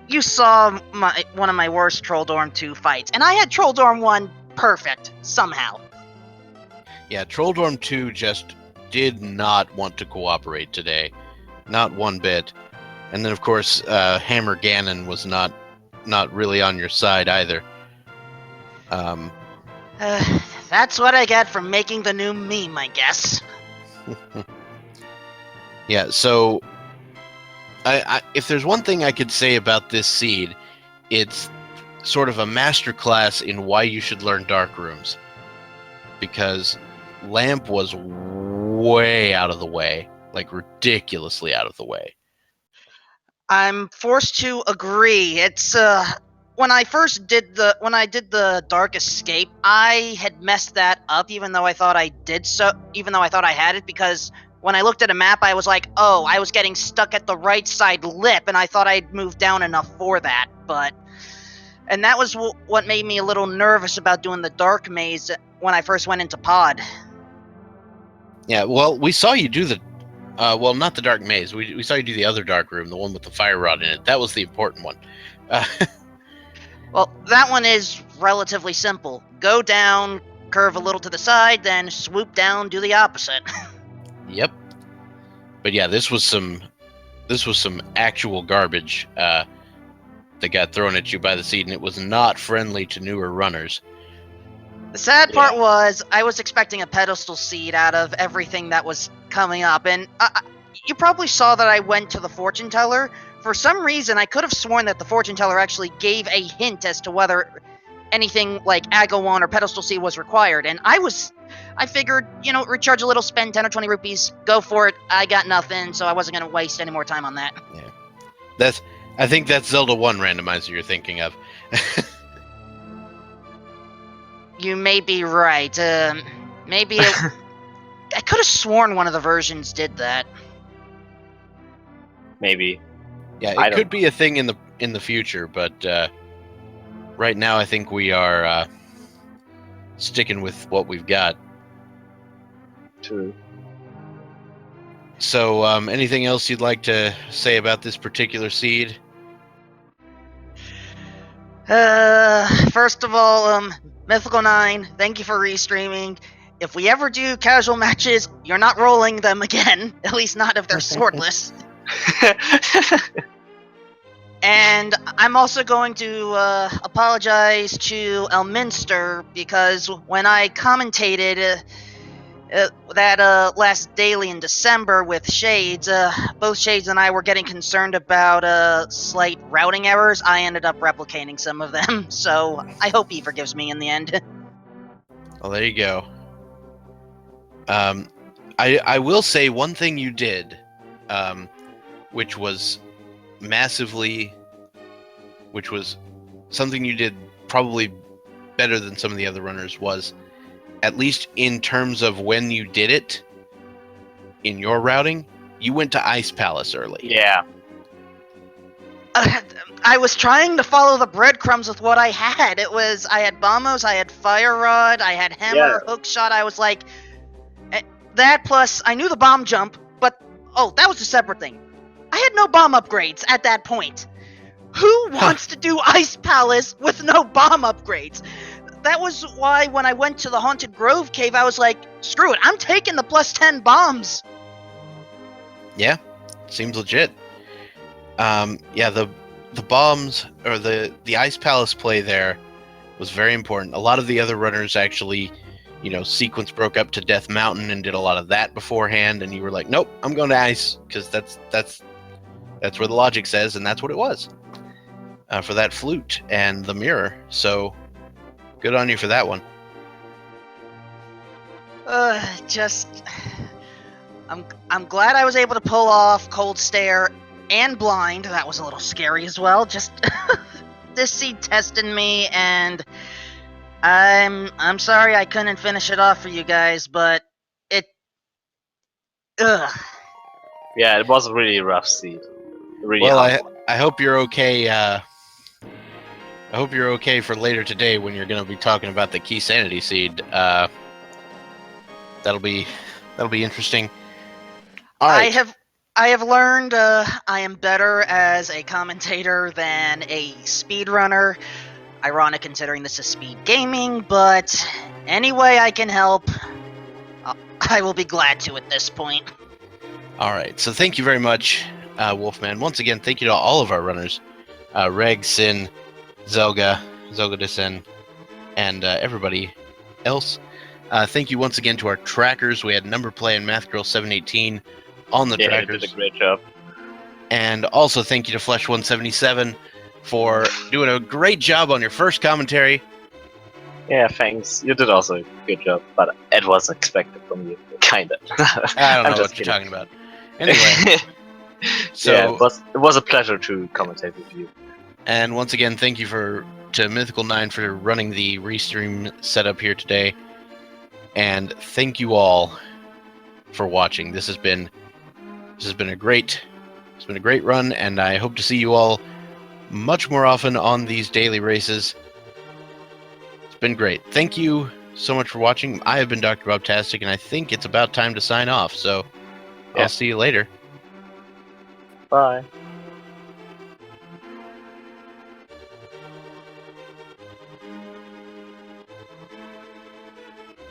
you saw one of my worst Trolldorm 2 fights, and I had Trolldorm 1 perfect, somehow. Yeah, Trolldorm 2 just did not want to cooperate today. Not one bit. And then, of course, Hammer Ganon was not really on your side either. That's what I get for making the new meme, I guess. Yeah, so if there's one thing I could say about this seed, it's sort of a masterclass in why you should learn Dark Rooms. Because Lamp was way out of the way, like ridiculously out of the way. I'm forced to agree. It's when I did the Dark Escape, I had messed that up even though I thought I had it, because when I looked at a map I was like, "Oh, I was getting stuck at the right side lip and I thought I'd moved down enough for that." And that was what made me a little nervous about doing the Dark Maze when I first went into Pod. Yeah, well, we saw you do the well, not the Dark Maze. We saw you do the other Dark Room, the one with the fire rod in it. That was the important one. Well, that one is relatively simple. Go down, curve a little to the side, then swoop down, do the opposite. Yep. But yeah, this was some actual garbage that got thrown at you by the seed, and it was not friendly to newer runners. The sad part was, I was expecting a pedestal seed out of everything that was coming up, and you probably saw that I went to the fortune teller. For some reason, I could have sworn that the fortune teller actually gave a hint as to whether anything like Agawon or pedestal seed was required, and I figured, recharge a little, spend 10 or 20 rupees, go for it. I got nothing, so I wasn't going to waste any more time on that. Yeah. I think that's Zelda 1 randomizer you're thinking of. You may be right. Maybe I could have sworn one of the versions did that. Maybe. Yeah, it could be a thing in the future, but right now I think we are sticking with what we've got. True. So, anything else you'd like to say about this particular seed? First of all, Mythical 9, thank you for restreaming. If we ever do casual matches, you're not rolling them again. At least not if they're swordless. And I'm also going to apologize to Elminster, because when I commentated that last daily in December with Shades, both Shades and I were getting concerned about slight routing errors. I ended up replicating some of them, so I hope he forgives me in the end. Well, there you go. I will say one thing you did, which was something you did probably better than some of the other runners, was, at least in terms of when you did it in your routing, you went to Ice Palace early. Yeah. I was trying to follow the breadcrumbs with what I had. I had Bombos, I had Fire Rod, I had Hammer, Hookshot. I was like, that plus, I knew the bomb jump, but, that was a separate thing. I had no bomb upgrades at that point. Who wants to do Ice Palace with no bomb upgrades? That was why when I went to the Haunted Grove cave, I was like, screw it, I'm taking the plus 10 bombs. Yeah, seems legit. Yeah, the bombs, or the Ice Palace play there was very important. A lot of the other runners actually, sequence broke up to Death Mountain and did a lot of that beforehand, and you were like, nope, I'm going to Ice, because that's where the logic says, and that's what it was. For that flute and the mirror, so good on you for that one. I'm glad I was able to pull off Cold Stare and Blind. That was a little scary as well. Just this seed tested me, and I'm sorry I couldn't finish it off for you guys, but Yeah, it was a really rough seed. really Well, harmful. I hope you're okay. I hope you're okay for later today when you're going to be talking about the key sanity seed. That'll be interesting. All right. I have learned I am better as a commentator than a speedrunner. Ironic considering this is speed gaming, but any way I can help, I will be glad to at this point. All right. So thank you very much, Wolfman. Once again, thank you to all of our runners, Reg, Sin, zelgadissan, and everybody else. Thank you once again to our trackers. We had Number Play and Math Girl 718 on the Yeah, you trackers. did a great job. And also thank you to Flesh177 for doing a great job on your first commentary. Yeah, thanks. You did also a good job, but it was expected from you, kinda. I don't I'm know just what you're kidding. talking about. Anyway, so yeah, it was a pleasure to commentate with you. and once again, thank you to Mythical 9 for running the restream setup here today. And thank you all for watching. This has been a great run, and I hope to see you all much more often on these daily races. It's been great. Thank you so much for watching. I have been Dr. Bobtastic, and I think it's about time to sign off. So Yeah. I'll see you later. Bye.